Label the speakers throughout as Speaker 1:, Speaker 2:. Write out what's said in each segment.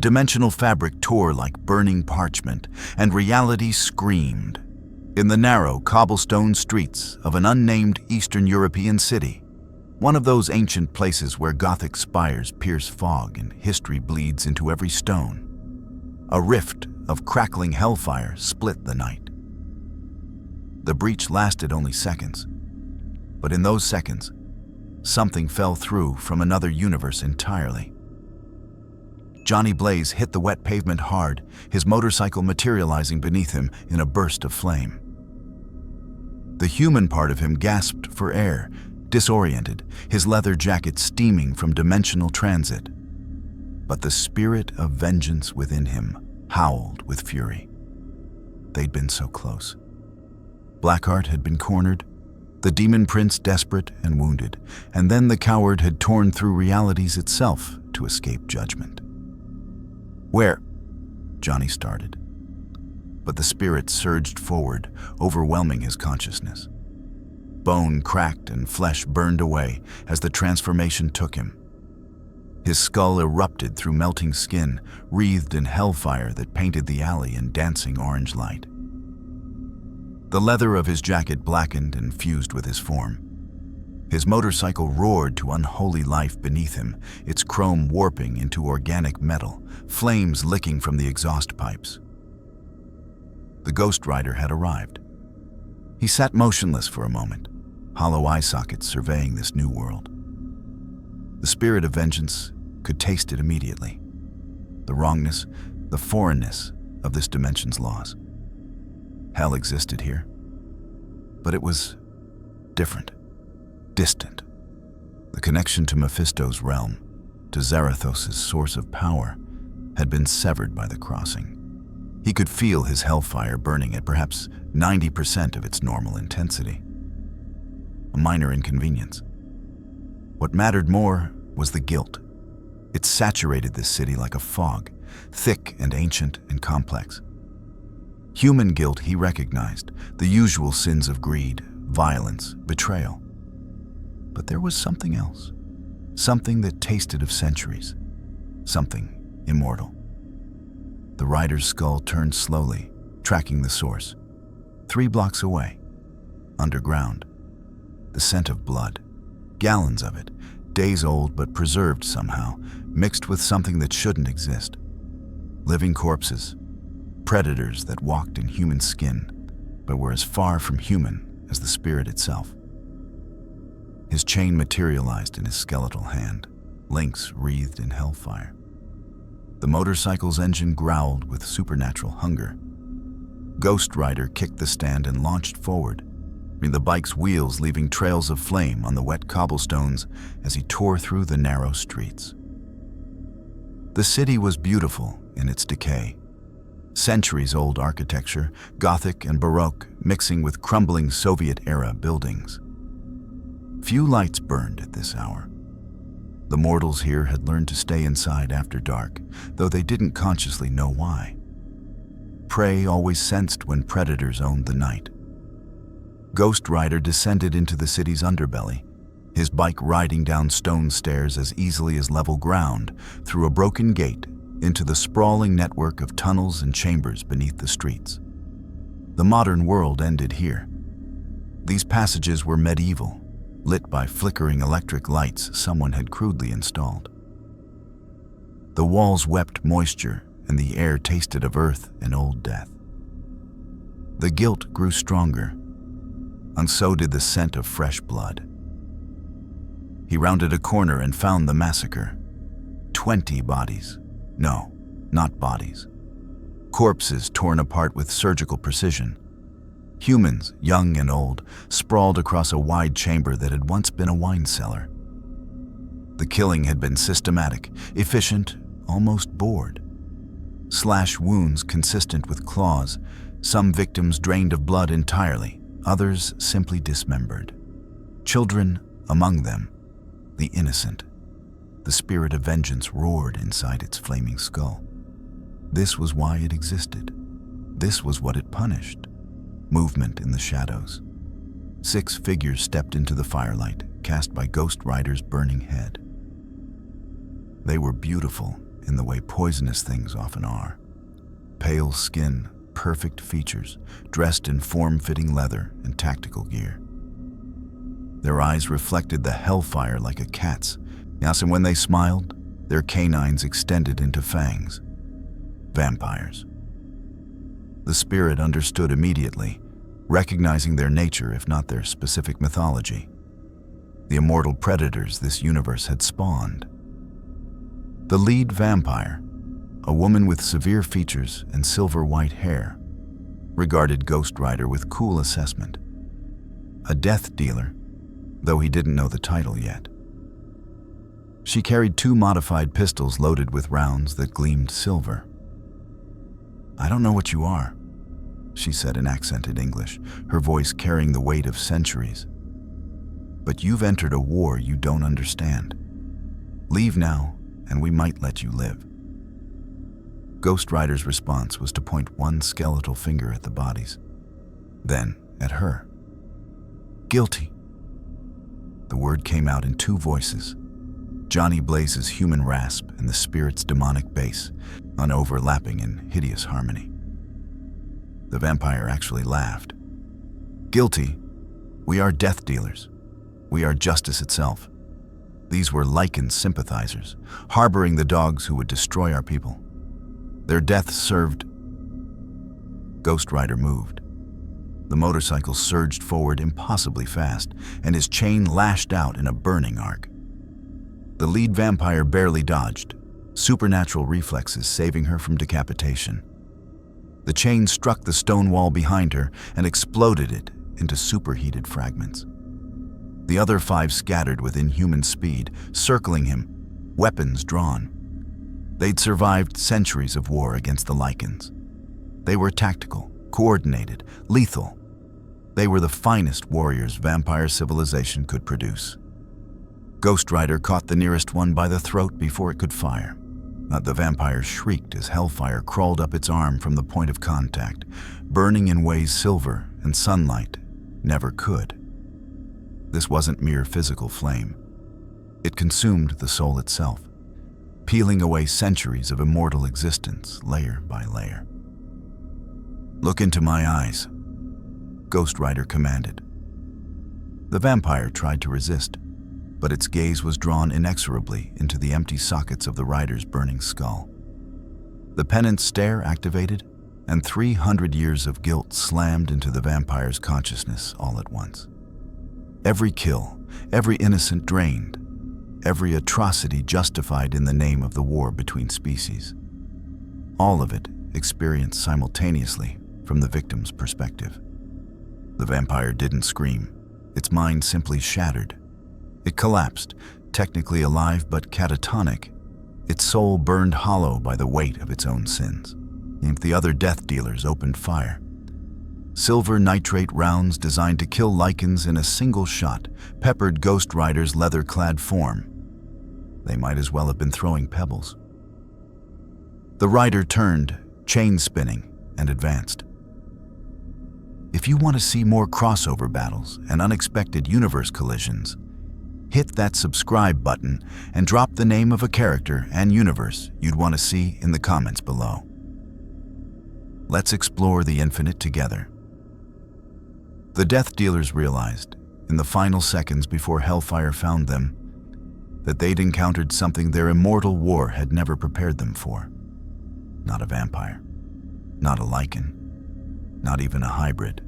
Speaker 1: dimensional fabric tore like burning parchment, and reality screamed. In the narrow cobblestone streets of an unnamed Eastern European city, one of those ancient places where Gothic spires pierce fog and history bleeds into every stone, a rift of crackling hellfire split the night. The breach lasted only seconds, but in those seconds, something fell through from another universe entirely. Johnny Blaze hit the wet pavement hard, his motorcycle materializing beneath him in a burst of flame. The human part of him gasped for air, disoriented, his leather jacket steaming from dimensional transit. But the spirit of vengeance within him howled with fury. They'd been so close. Blackheart had been cornered, the demon prince desperate and wounded, and then the coward had torn through realities itself to escape judgment. "Where?" Johnny started. But the spirit surged forward, overwhelming his consciousness. Bone cracked and flesh burned away as the transformation took him. His skull erupted through melting skin, wreathed in hellfire that painted the alley in dancing orange light. The leather of his jacket blackened and fused with his form. His motorcycle roared to unholy life beneath him, its chrome warping into organic metal, flames licking from the exhaust pipes. The Ghost Rider had arrived. He sat motionless for a moment, hollow eye sockets surveying this new world. The spirit of vengeance could taste it immediately. The wrongness, the foreignness of this dimension's laws. Hell existed here, but it was different, distant. The connection to Mephisto's realm, to Zarathos' source of power, had been severed by the crossing. He could feel his hellfire burning at perhaps 90% of its normal intensity. A minor inconvenience. What mattered more was the guilt. It saturated this city like a fog, thick and ancient and complex. Human guilt he recognized, the usual sins of greed, violence, betrayal. But there was something else, something that tasted of centuries, something immortal. The rider's skull turned slowly, tracking the source. 3 blocks away, underground. The scent of blood, gallons of it, days old but preserved somehow, mixed with something that shouldn't exist. Living corpses, predators that walked in human skin, but were as far from human as the spirit itself. His chain materialized in his skeletal hand, links wreathed in hellfire. The motorcycle's engine growled with supernatural hunger. Ghost Rider kicked the stand and launched forward, the bike's wheels leaving trails of flame on the wet cobblestones as he tore through the narrow streets. The city was beautiful in its decay. Centuries-old architecture, Gothic and Baroque, mixing with crumbling Soviet-era buildings. Few lights burned at this hour. The mortals here had learned to stay inside after dark, though they didn't consciously know why. Prey always sensed when predators owned the night. Ghost Rider descended into the city's underbelly, his bike riding down stone stairs as easily as level ground, through a broken gate into the sprawling network of tunnels and chambers beneath the streets. The modern world ended here. These passages were medieval, lit by flickering electric lights someone had crudely installed. The walls wept moisture, and the air tasted of earth and old death. The guilt grew stronger, and so did the scent of fresh blood. He rounded a corner and found the massacre. 20 bodies. No, not bodies. Corpses torn apart with surgical precision. Humans, young and old, sprawled across a wide chamber that had once been a wine cellar. The killing had been systematic, efficient, almost bored. Slash wounds consistent with claws, some victims drained of blood entirely, others simply dismembered. Children among them, the innocent. The spirit of vengeance roared inside its flaming skull. This was why it existed. This was what it punished. Movement in the shadows. 6 figures stepped into the firelight, cast by Ghost Rider's burning head. They were beautiful in the way poisonous things often are. Pale skin, perfect features, dressed in form-fitting leather and tactical gear. Their eyes reflected the hellfire like a cat's. Yes, and when they smiled, their canines extended into fangs. Vampires. The spirit understood immediately, recognizing their nature if not their specific mythology. The immortal predators this universe had spawned. The lead vampire, a woman with severe features and silver-white hair, regarded Ghost Rider with cool assessment. A death dealer, though he didn't know the title yet. She carried 2 modified pistols loaded with rounds that gleamed silver. "I don't know what you are," she said in accented English, her voice carrying the weight of centuries. "But you've entered a war you don't understand. Leave now, and we might let you live." Ghost Rider's response was to point one skeletal finger at the bodies, then at her. "Guilty." The word came out in 2 voices, Johnny Blaze's human rasp and the spirit's demonic bass, unoverlapping in hideous harmony. The vampire actually laughed. "Guilty. We are death dealers. We are justice itself." These were lycan sympathizers, harboring the dogs who would destroy our people. Their deaths served. Ghost Rider moved. The motorcycle surged forward impossibly fast, and his chain lashed out in a burning arc. The lead vampire barely dodged, supernatural reflexes saving her from decapitation. The chain struck the stone wall behind her and exploded it into superheated fragments. The other 5 scattered with inhuman speed, circling him, weapons drawn. They'd survived centuries of war against the lycans. They were tactical, coordinated, lethal. They were the finest warriors vampire civilization could produce. Ghost Rider caught the nearest one by the throat before it could fire. The vampire shrieked as hellfire crawled up its arm from the point of contact, burning in ways silver and sunlight never could. This wasn't mere physical flame. It consumed the soul itself, peeling away centuries of immortal existence layer by layer. "Look into my eyes," Ghost Rider commanded. The vampire tried to resist, but its gaze was drawn inexorably into the empty sockets of the rider's burning skull. The Penance Stare activated, and 300 years of guilt slammed into the vampire's consciousness all at once. Every kill, every innocent drained, every atrocity justified in the name of the war between species. All of it experienced simultaneously from the victim's perspective. The vampire didn't scream. Its mind simply shattered. It collapsed, technically alive but catatonic. Its soul burned hollow by the weight of its own sins. The other death dealers opened fire. Silver nitrate rounds designed to kill lycans in a single shot peppered Ghost Rider's leather-clad form. They might as well have been throwing pebbles. The rider turned, chain spinning, and advanced. If you want to see more crossover battles and unexpected universe collisions, hit that subscribe button and drop the name of a character and universe you'd want to see in the comments below. Let's explore the infinite together. The Death Dealers realized, in the final seconds before Hellfire found them, that they'd encountered something their immortal war had never prepared them for. Not a vampire, not a lycan, not even a hybrid.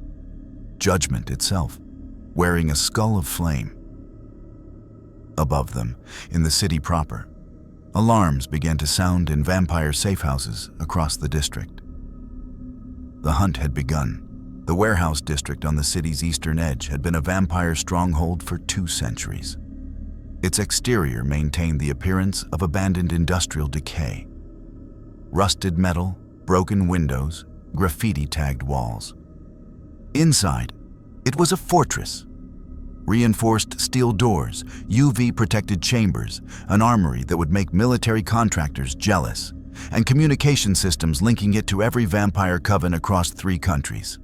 Speaker 1: Judgment itself, wearing a skull of flame. Above them, in the city proper, alarms began to sound in vampire safe houses across the district. The hunt had begun. The warehouse district on the city's eastern edge had been a vampire stronghold for 2 centuries. Its exterior maintained the appearance of abandoned industrial decay. Rusted metal, broken windows, graffiti-tagged walls. Inside, it was a fortress. Reinforced steel doors, UV-protected chambers, an armory that would make military contractors jealous, and communication systems linking it to every vampire coven across 3 countries.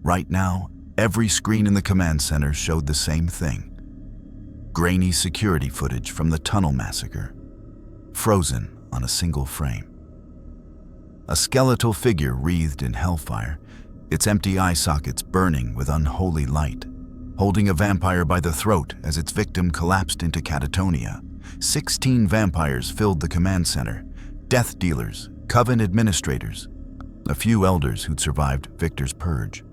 Speaker 1: Right now, every screen in the command center showed the same thing. Grainy security footage from the Tunnel Massacre. frozen on a single frame. A skeletal figure wreathed in hellfire, its empty eye sockets burning with unholy light, holding a vampire by the throat as its victim collapsed into catatonia. 16 vampires filled the command center, death dealers, coven administrators, a few elders who'd survived Viktor's purge.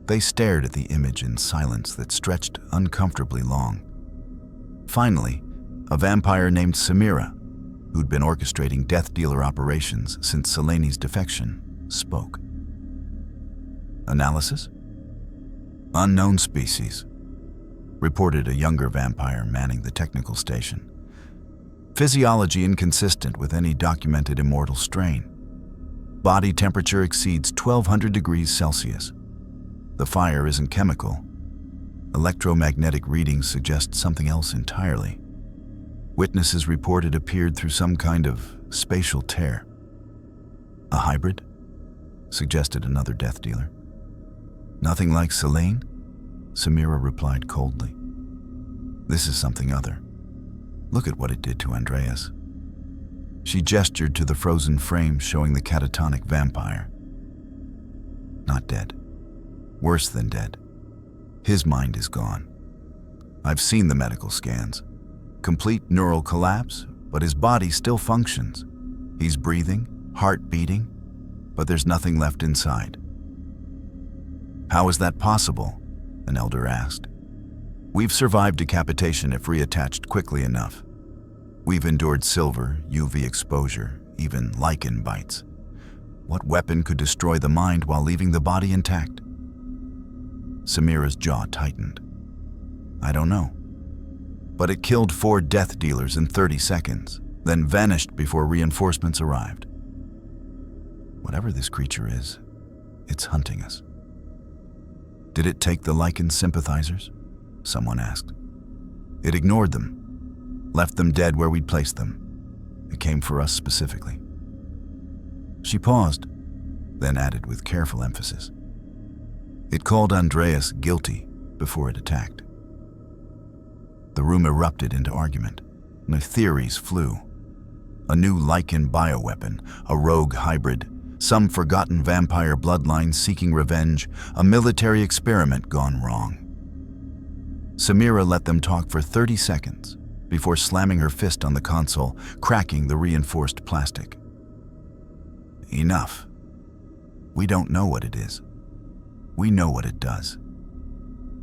Speaker 1: They stared at the image in silence that stretched uncomfortably long. Finally, a vampire named Samira, who'd been orchestrating death dealer operations since Selene's defection, spoke. Analysis? Unknown species, reported a younger vampire manning the technical station. Physiology inconsistent with any documented immortal strain. Body temperature exceeds 1200 degrees Celsius. The fire isn't chemical. Electromagnetic readings suggest something else entirely. Witnesses reported appeared through some kind of spatial tear. A hybrid? Suggested another death dealer. Nothing like Selene? Samira replied coldly. This is something other. Look at what it did to Andreas. She gestured to the frozen frame showing the catatonic vampire. Not dead. Worse than dead. His mind is gone. I've seen the medical scans. Complete neural collapse, but his body still functions. He's breathing, heart beating, but there's nothing left inside. How is that possible? An elder asked. We've survived decapitation if reattached quickly enough. We've endured silver, UV exposure, even lycan bites. What weapon could destroy the mind while leaving the body intact? Samira's jaw tightened. I don't know. But it killed 4 death dealers in 30 seconds, then vanished before reinforcements arrived. Whatever this creature is, it's hunting us. Did it take the lycan sympathizers? Someone asked. It ignored them, left them dead where we'd placed them. It came for us specifically. She paused, then added with careful emphasis. It called Andreas guilty before it attacked. The room erupted into argument. The theories flew. A new lycan bioweapon, a rogue hybrid, some forgotten vampire bloodline seeking revenge, a military experiment gone wrong. Samira let them talk for 30 seconds before slamming her fist on the console, cracking the reinforced plastic. Enough. We don't know what it is. We know what it does.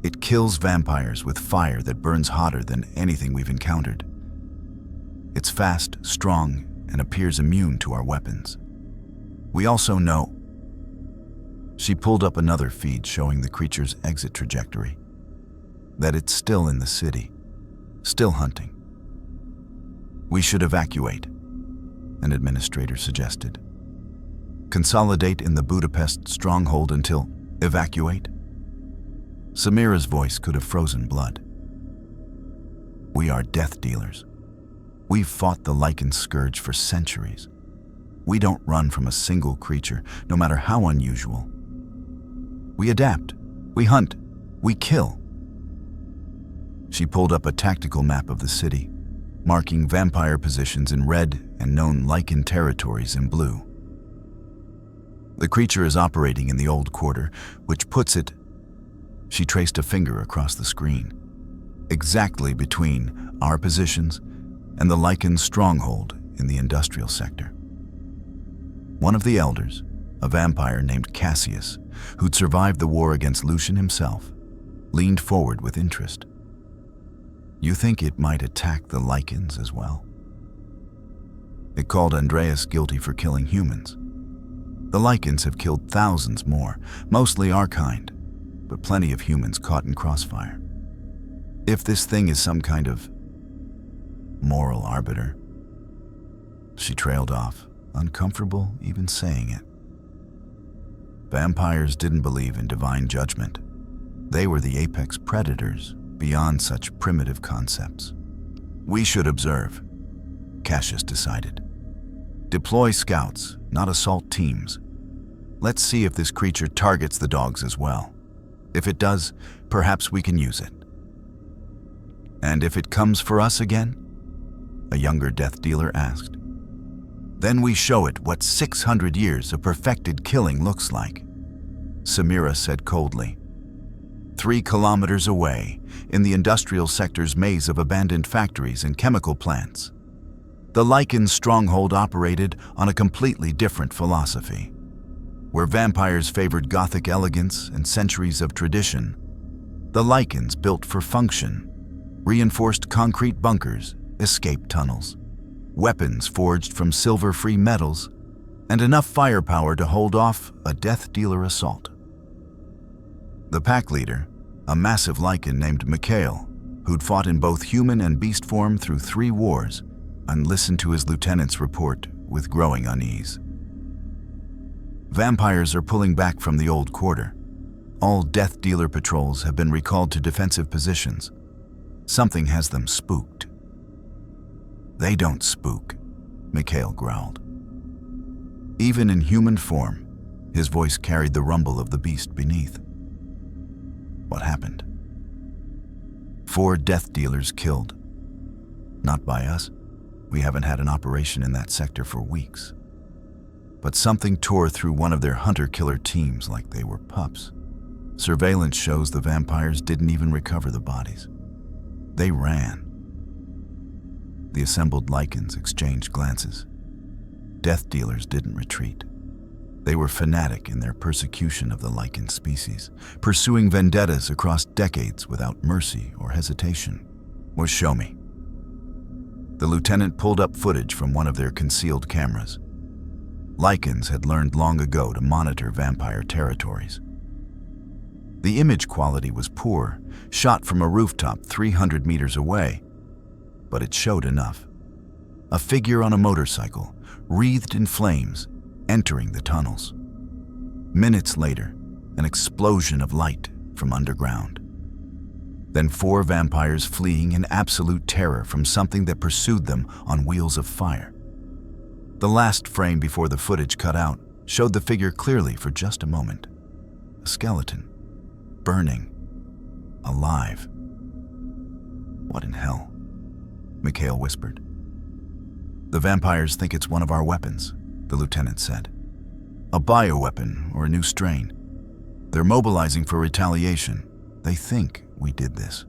Speaker 1: It kills vampires with fire that burns hotter than anything we've encountered. It's fast, strong, and appears immune to our weapons. We also know. She pulled up another feed showing the creature's exit trajectory. That it's still in the city, still hunting. We should evacuate, an administrator suggested. Consolidate in the Budapest stronghold until evacuate? Samira's voice could have frozen blood. We are death dealers. We've fought the lycan scourge for centuries. We don't run from a single creature, no matter how unusual. We adapt, we hunt, we kill. She pulled up a tactical map of the city, marking vampire positions in red and known lycan territories in blue. The creature is operating in the old quarter, which puts it, she traced a finger across the screen, exactly between our positions and the lycan stronghold in the industrial sector. One of the elders, a vampire named Cassius, who'd survived the war against Lucian himself, leaned forward with interest. You think it might attack the lycans as well? It called Andreas guilty for killing humans. The lycans have killed thousands more, mostly our kind, but plenty of humans caught in crossfire. If this thing is some kind of moral arbiter. She trailed off, uncomfortable even saying it. Vampires didn't believe in divine judgment. They were the apex predators beyond such primitive concepts. We should observe, Cassius decided. Deploy scouts, not assault teams. Let's see if this creature targets the dogs as well. If it does, perhaps we can use it. And if it comes for us again? a younger death dealer asked. Then we show it what 600 years of perfected killing looks like, Samira said coldly. 3 kilometers away, in the industrial sector's maze of abandoned factories and chemical plants, the lycan stronghold operated on a completely different philosophy. Where vampires favored gothic elegance and centuries of tradition, the lycans built for function, reinforced concrete bunkers, escape tunnels, weapons forged from silver-free metals, and enough firepower to hold off a death dealer assault. The pack leader, a massive lycan named Mikhail, who'd fought in both human and beast form through 3 wars, and listened to his lieutenant's report with growing unease. Vampires are pulling back from the old quarter. All death dealer patrols have been recalled to defensive positions. Something has them spooked. They don't spook, Mikhail growled. Even in human form, his voice carried the rumble of the beast beneath. What happened? 4 death dealers killed. Not by us. We haven't had an operation in that sector for weeks. But something tore through one of their hunter-killer teams like they were pups. Surveillance shows the vampires didn't even recover the bodies. They ran. The assembled lycans exchanged glances. Death dealers didn't retreat. They were fanatic in their persecution of the lycan species, pursuing vendettas across decades without mercy or hesitation. Well, show me. The lieutenant pulled up footage from one of their concealed cameras. Lycans had learned long ago to monitor vampire territories. The image quality was poor, shot from a rooftop 300 meters away, but it showed enough. A figure on a motorcycle, wreathed in flames, entering the tunnels. Minutes later, an explosion of light from underground. Then 4 vampires fleeing in absolute terror from something that pursued them on wheels of fire. The last frame before the footage cut out showed the figure clearly for just a moment. A skeleton, burning, alive. What in hell? Mikhail whispered. The vampires think it's one of our weapons, the lieutenant said. A bioweapon or a new strain. They're mobilizing for retaliation. They think we did this.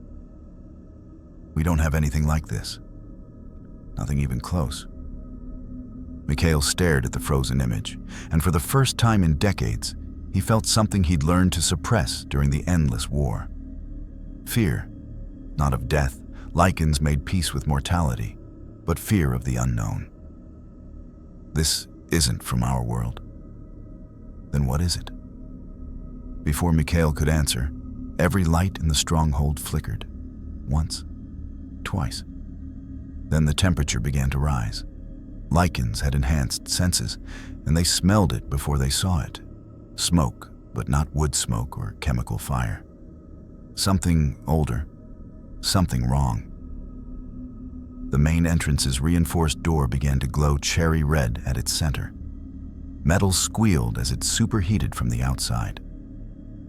Speaker 1: We don't have anything like this. Nothing even close. Mikhail stared at the frozen image, and for the first time in decades, he felt something he'd learned to suppress during the endless war. Fear, not of death. Lycans made peace with mortality, but fear of the unknown. This isn't from our world. Then what is it? Before Mikhail could answer, every light in the stronghold flickered. Once, twice. Then the temperature began to rise. Lycans had enhanced senses, and they smelled it before they saw it. Smoke, but not wood smoke or chemical fire. Something older, something wrong. The main entrance's reinforced door began to glow cherry red at its center. Metal squealed as it superheated from the outside.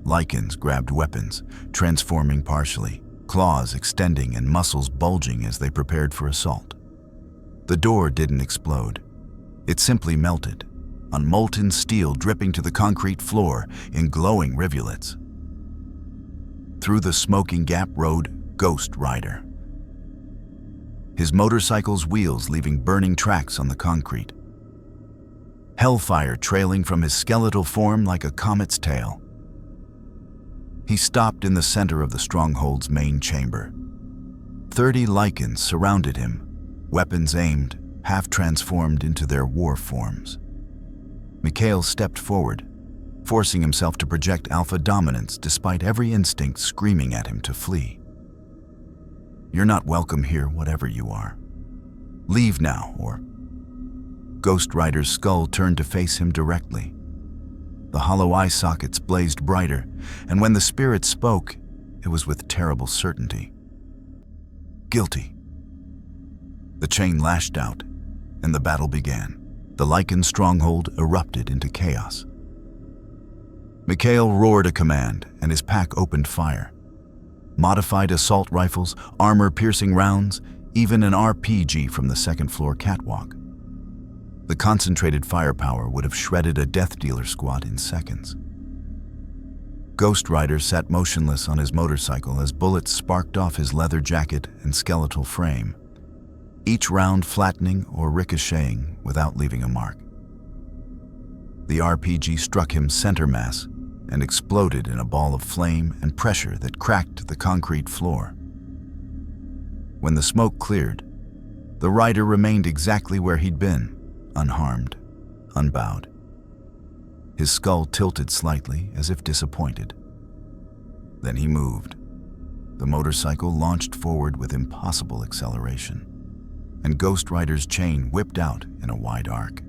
Speaker 1: Lycans grabbed weapons, transforming partially, claws extending and muscles bulging as they prepared for assault. The door didn't explode. It simply melted, on molten steel dripping to the concrete floor in glowing rivulets. Through the smoking gap rode Ghost Rider, his motorcycle's wheels leaving burning tracks on the concrete. Hellfire trailing from his skeletal form like a comet's tail. He stopped in the center of the stronghold's main chamber. 30 lycans surrounded him, weapons aimed, half transformed into their war forms. Mikhail stepped forward, forcing himself to project alpha dominance despite every instinct screaming at him to flee. You're not welcome here, whatever you are. Leave now, or... Ghost Rider's skull turned to face him directly. The hollow eye sockets blazed brighter, and when the spirit spoke, it was with terrible certainty. Guilty. The chain lashed out, and the battle began. The lycan stronghold erupted into chaos. Mikhail roared a command, and his pack opened fire. Modified assault rifles, armor-piercing rounds, even an RPG from the second-floor catwalk. The concentrated firepower would have shredded a Death Dealer squad in seconds. Ghost Rider sat motionless on his motorcycle as bullets sparked off his leather jacket and skeletal frame, each round flattening or ricocheting without leaving a mark. The RPG struck him center mass and exploded in a ball of flame and pressure that cracked the concrete floor. When the smoke cleared, the rider remained exactly where he'd been, unharmed, unbowed. His skull tilted slightly as if disappointed. Then he moved. The motorcycle launched forward with impossible acceleration, and Ghost Rider's chain whipped out in a wide arc.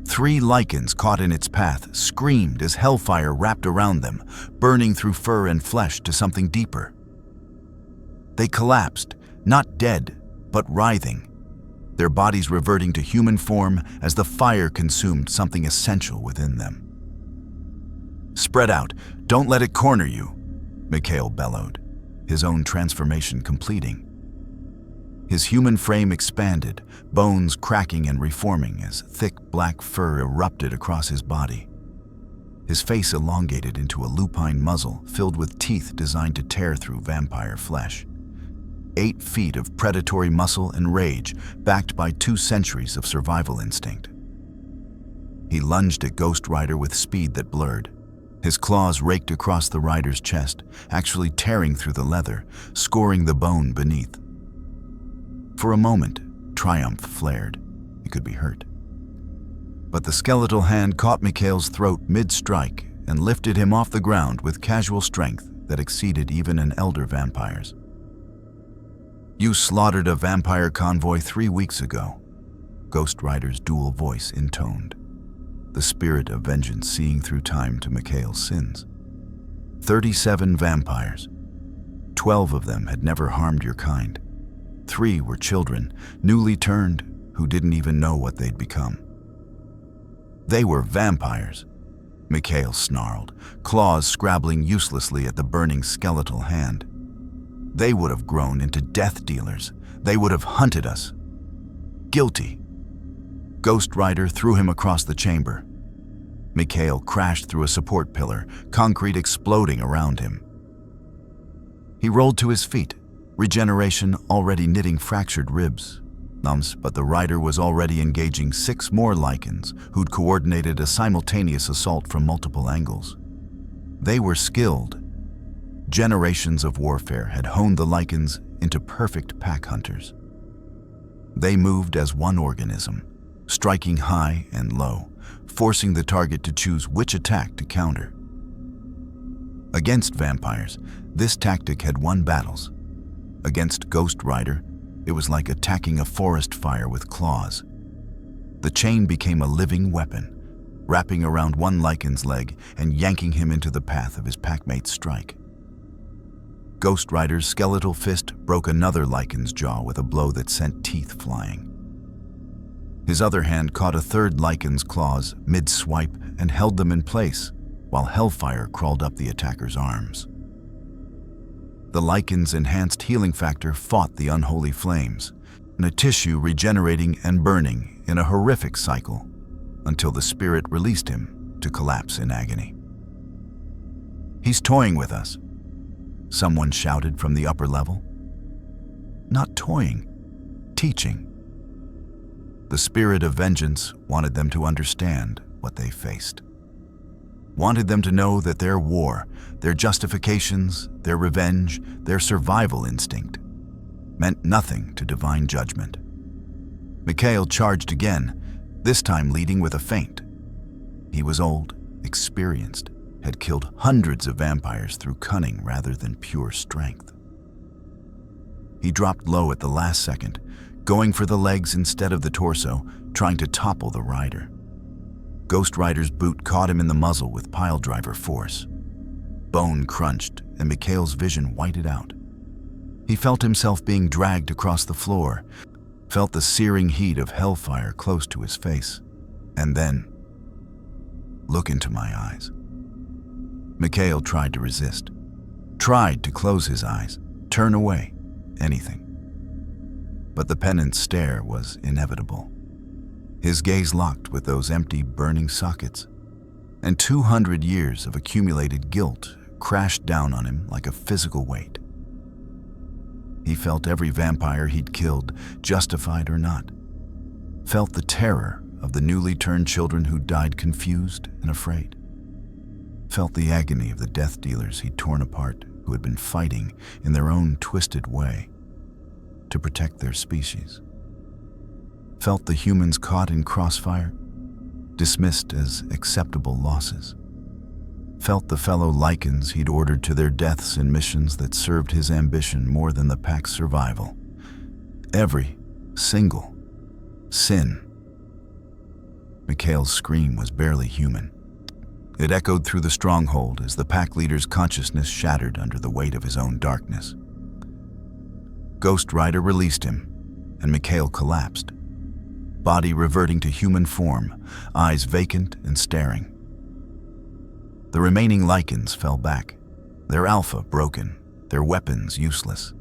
Speaker 1: 3 lycans caught in its path screamed as hellfire wrapped around them, burning through fur and flesh to something deeper. They collapsed, not dead, but writhing, their bodies reverting to human form as the fire consumed something essential within them. "Spread out, don't let it corner you," Mikhail bellowed, his own transformation completing. His human frame expanded, bones cracking and reforming as thick black fur erupted across his body. His face elongated into a lupine muzzle filled with teeth designed to tear through vampire flesh. 8 feet of predatory muscle and rage, backed by 2 centuries of survival instinct. He lunged at Ghost Rider with speed that blurred. His claws raked across the rider's chest, actually tearing through the leather, scoring the bone beneath. For a moment, triumph flared. He could be hurt. But the skeletal hand caught Mikhail's throat mid-strike and lifted him off the ground with casual strength that exceeded even an elder vampire's. "You slaughtered a vampire convoy 3 weeks ago," Ghost Rider's dual voice intoned, the spirit of vengeance seeing through time to Mikhail's sins. 37 vampires. 12 of them had never harmed your kind. 3 were children, newly turned, who didn't even know what they'd become. "They were vampires," Mikhail snarled, claws scrabbling uselessly at the burning skeletal hand. "They would have grown into Death Dealers. They would have hunted us. Guilty." Ghost Rider threw him across the chamber. Mikhail crashed through a support pillar, concrete exploding around him. He rolled to his feet, regeneration already knitting fractured ribs. But the rider was already engaging 6 more lycans who'd coordinated a simultaneous assault from multiple angles. They were skilled. Generations of warfare had honed the lycans into perfect pack hunters. They moved as one organism, striking high and low, forcing the target to choose which attack to counter. Against vampires, this tactic had won battles. Against Ghost Rider, it was like attacking a forest fire with claws. The chain became a living weapon, wrapping around one lycan's leg and yanking him into the path of his packmate's strike. Ghost Rider's skeletal fist broke another lycan's jaw with a blow that sent teeth flying. His other hand caught a third lycan's claws mid-swipe and held them in place, while Hellfire crawled up the attacker's arms. The lycan's enhanced healing factor fought the unholy flames, and a tissue regenerating and burning in a horrific cycle until the spirit released him to collapse in agony. "He's toying with us," someone shouted from the upper level. Not toying, teaching. The spirit of vengeance wanted them to understand what they faced. Wanted them to know that their war, their justifications, their revenge, their survival instinct meant nothing to divine judgment. Mikhail charged again, this time leading with a feint. He was old, experienced, had killed hundreds of vampires through cunning rather than pure strength. He dropped low at the last second, going for the legs instead of the torso, trying to topple the rider. Ghost Rider's boot caught him in the muzzle with piledriver force. Bone crunched, and Mikhail's vision whited out. He felt himself being dragged across the floor, felt the searing heat of hellfire close to his face. And then, "Look into my eyes." Mikhail tried to resist, tried to close his eyes, turn away, anything. But the Penance Stare was inevitable. His gaze locked with those empty, burning sockets, and 200 years of accumulated guilt crashed down on him like a physical weight. He felt every vampire he'd killed, justified or not. Felt the terror of the newly turned children who died confused and afraid. Felt the agony of the death dealers he'd torn apart, who had been fighting in their own twisted way to protect their species. Felt the humans caught in crossfire, dismissed as acceptable losses. Felt the fellow lycans he'd ordered to their deaths in missions that served his ambition more than the pack's survival. Every single sin. Mikhail's scream was barely human. It echoed through the stronghold as the pack leader's consciousness shattered under the weight of his own darkness. Ghost Rider released him, and Mikhail collapsed, body reverting to human form, eyes vacant and staring. The remaining lycans fell back, their alpha broken, their weapons useless,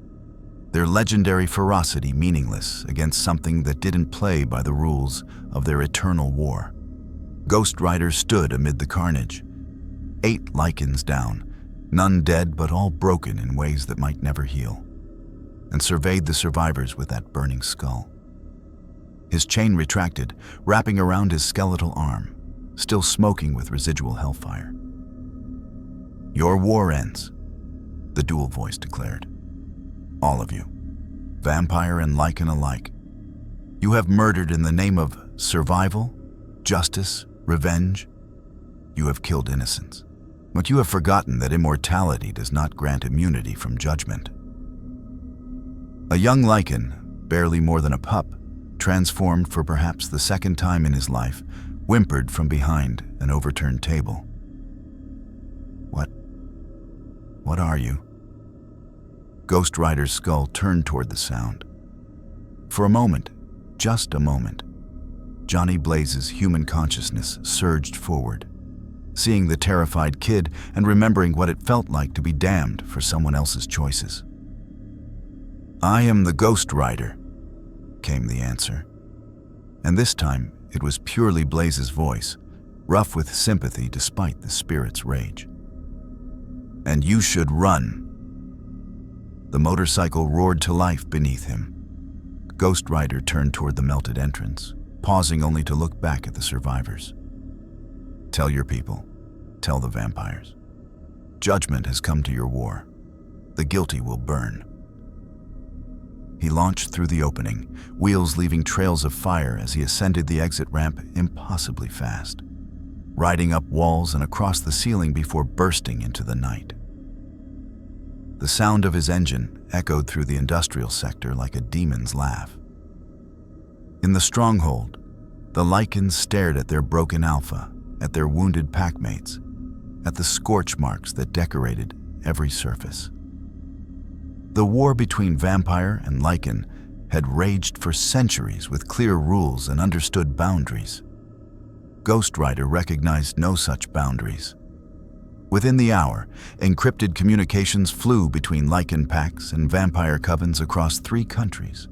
Speaker 1: their legendary ferocity meaningless against something that didn't play by the rules of their eternal war. Ghost Rider stood amid the carnage, 8 lycans down, none dead but all broken in ways that might never heal, and surveyed the survivors with that burning skull. His chain retracted, wrapping around his skeletal arm, still smoking with residual hellfire. "Your war ends," the dual voice declared. "All of you, vampire and lycan alike. You have murdered in the name of survival, justice, revenge. You have killed innocents. But you have forgotten that immortality does not grant immunity from judgment." A young lycan, barely more than a pup, transformed for perhaps the second time in his life, whimpered from behind an overturned table. What are you?" Ghost Rider's skull turned toward the sound. For a moment, just a moment, Johnny Blaze's human consciousness surged forward, seeing the terrified kid and remembering what it felt like to be damned for someone else's choices. "I am the Ghost Rider," came the answer. And this time, it was purely Blaze's voice, rough with sympathy despite the spirit's rage. "And you should run." The motorcycle roared to life beneath him. Ghost Rider turned toward the melted entrance, pausing only to look back at the survivors. "Tell your people, tell the vampires. Judgment has come to your war. The guilty will burn." He launched through the opening, wheels leaving trails of fire as he ascended the exit ramp impossibly fast, riding up walls and across the ceiling before bursting into the night. The sound of his engine echoed through the industrial sector like a demon's laugh. In the stronghold, the lycans stared at their broken alpha, at their wounded packmates, at the scorch marks that decorated every surface. The war between vampire and lycan had raged for centuries with clear rules and understood boundaries. Ghost Rider recognized no such boundaries. Within the hour, encrypted communications flew between lycan packs and vampire covens across 3 countries.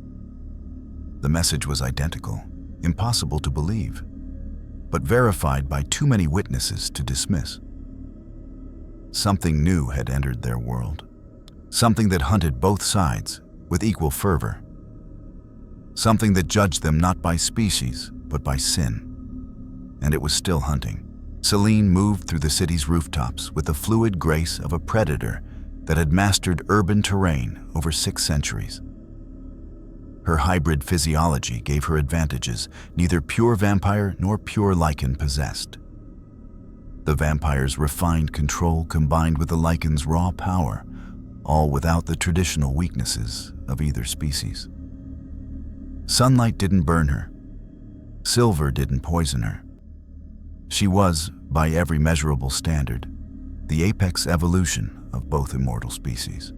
Speaker 1: The message was identical, impossible to believe, but verified by too many witnesses to dismiss. Something new had entered their world, something that hunted both sides with equal fervor, something that judged them not by species, but by sin. And it was still hunting. Selene moved through the city's rooftops with the fluid grace of a predator that had mastered urban terrain over 6 centuries. Her hybrid physiology gave her advantages neither pure vampire nor pure lycan possessed. The vampire's refined control combined with the lycan's raw power, all without the traditional weaknesses of either species. Sunlight didn't burn her. Silver didn't poison her. She was, by every measurable standard, the apex evolution of both immortal species.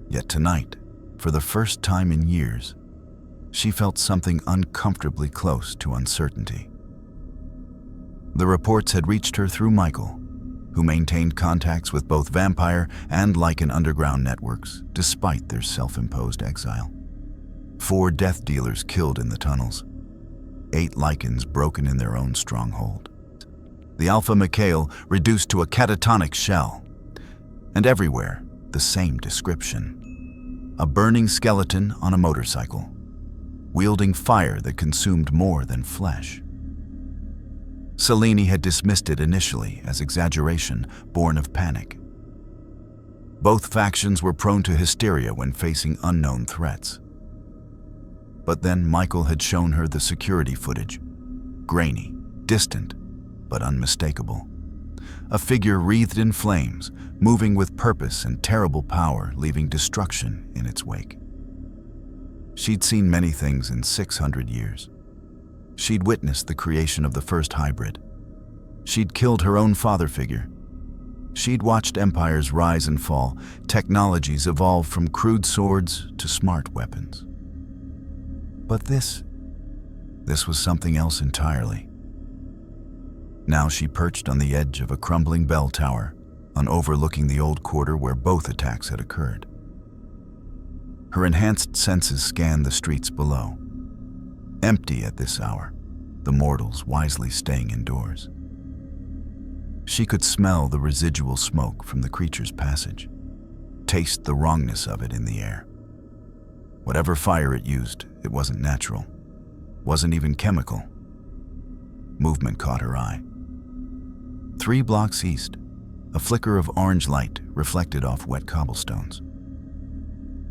Speaker 1: Yet tonight, for the first time in years, she felt something uncomfortably close to uncertainty. The reports had reached her through Michael, who maintained contacts with both vampire and lycan underground networks despite their self-imposed exile. 4 death dealers killed in the tunnels, 8 lycans broken in their own stronghold, the Alpha Mikhail reduced to a catatonic shell, and everywhere the same description: a burning skeleton on a motorcycle, wielding fire that consumed more than flesh. Selene had dismissed it initially as exaggeration born of panic. Both factions were prone to hysteria when facing unknown threats. But then Michael had shown her the security footage, grainy, distant, but unmistakable. A figure wreathed in flames, moving with purpose and terrible power, leaving destruction in its wake. She'd seen many things in 600 years. She'd witnessed the creation of the first hybrid. She'd killed her own father figure. She'd watched empires rise and fall, technologies evolve from crude swords to smart weapons. But this was something else entirely. Now she perched on the edge of a crumbling bell tower, overlooking the old quarter where both attacks had occurred. Her enhanced senses scanned the streets below. Empty at this hour, the mortals wisely staying indoors. She could smell the residual smoke from the creature's passage, taste the wrongness of it in the air. Whatever fire it used, it wasn't natural, wasn't even chemical. Movement caught her eye. 3 blocks east, a flicker of orange light reflected off wet cobblestones.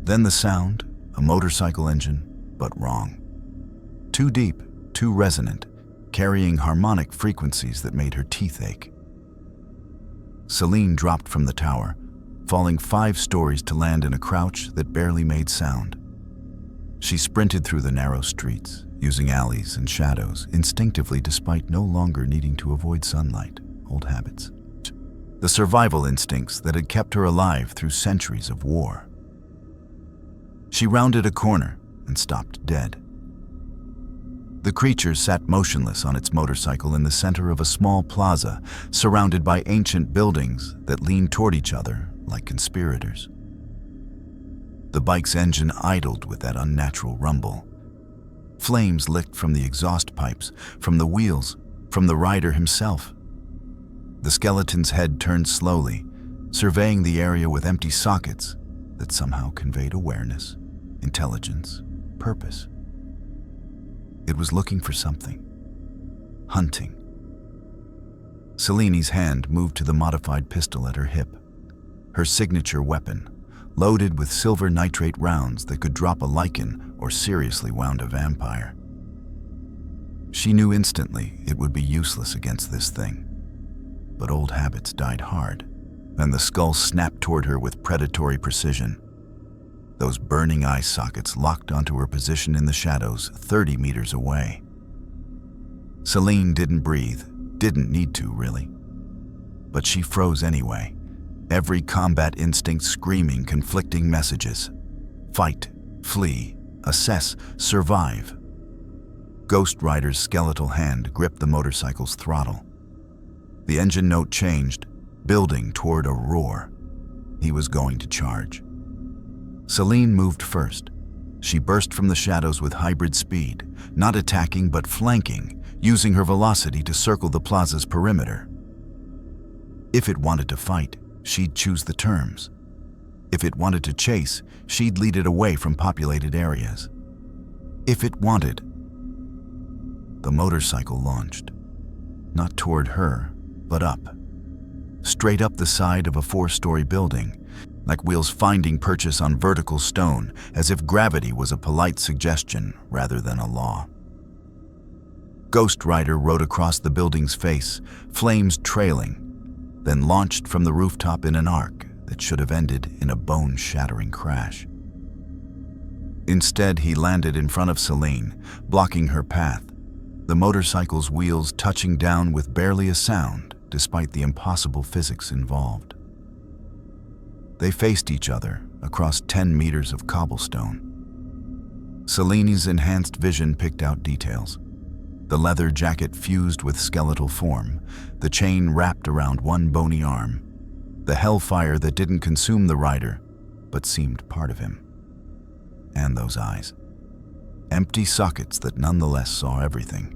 Speaker 1: Then the sound, a motorcycle engine, but wrong. Too deep, too resonant, carrying harmonic frequencies that made her teeth ache. Selene dropped from the tower, falling 5 stories to land in a crouch that barely made sound. She sprinted through the narrow streets, using alleys and shadows instinctively despite no longer needing to avoid sunlight, old habits. The survival instincts that had kept her alive through centuries of war. She rounded a corner and stopped dead. The creature sat motionless on its motorcycle in the center of a small plaza, surrounded by ancient buildings that leaned toward each other like conspirators. The bike's engine idled with that unnatural rumble. Flames licked from the exhaust pipes, from the wheels, from the rider himself. The skeleton's head turned slowly, surveying the area with empty sockets that somehow conveyed awareness, intelligence, purpose. It was looking for something. Hunting. Selene's hand moved to the modified pistol at her hip, her signature weapon, loaded with silver nitrate rounds that could drop a lycan or seriously wound a vampire. She knew instantly it would be useless against this thing. But old habits died hard, and the skull snapped toward her with predatory precision. Those burning eye sockets locked onto her position in the shadows 30 meters away. Selene didn't breathe, didn't need to, really. But she froze anyway, every combat instinct screaming conflicting messages. Fight, flee, assess, survive. Ghost Rider's skeletal hand gripped the motorcycle's throttle. The engine note changed, building toward a roar. He was going to charge. Selene moved first. She burst from the shadows with hybrid speed, not attacking but flanking, using her velocity to circle the plaza's perimeter. If it wanted to fight, she'd choose the terms. If it wanted to chase, she'd lead it away from populated areas. If it wanted. The motorcycle launched. Not toward her, but up. Straight up the side of a 4-story building, like wheels finding purchase on vertical stone, as if gravity was a polite suggestion rather than a law. Ghost Rider rode across the building's face, flames trailing, then launched from the rooftop in an arc that should have ended in a bone-shattering crash. Instead, he landed in front of Selene, blocking her path, the motorcycle's wheels touching down with barely a sound despite the impossible physics involved. They faced each other across 10 meters of cobblestone. Selene's enhanced vision picked out details. The leather jacket fused with skeletal form, the chain wrapped around one bony arm, the hellfire that didn't consume the rider, but seemed part of him. And those eyes. empty sockets that nonetheless saw everything.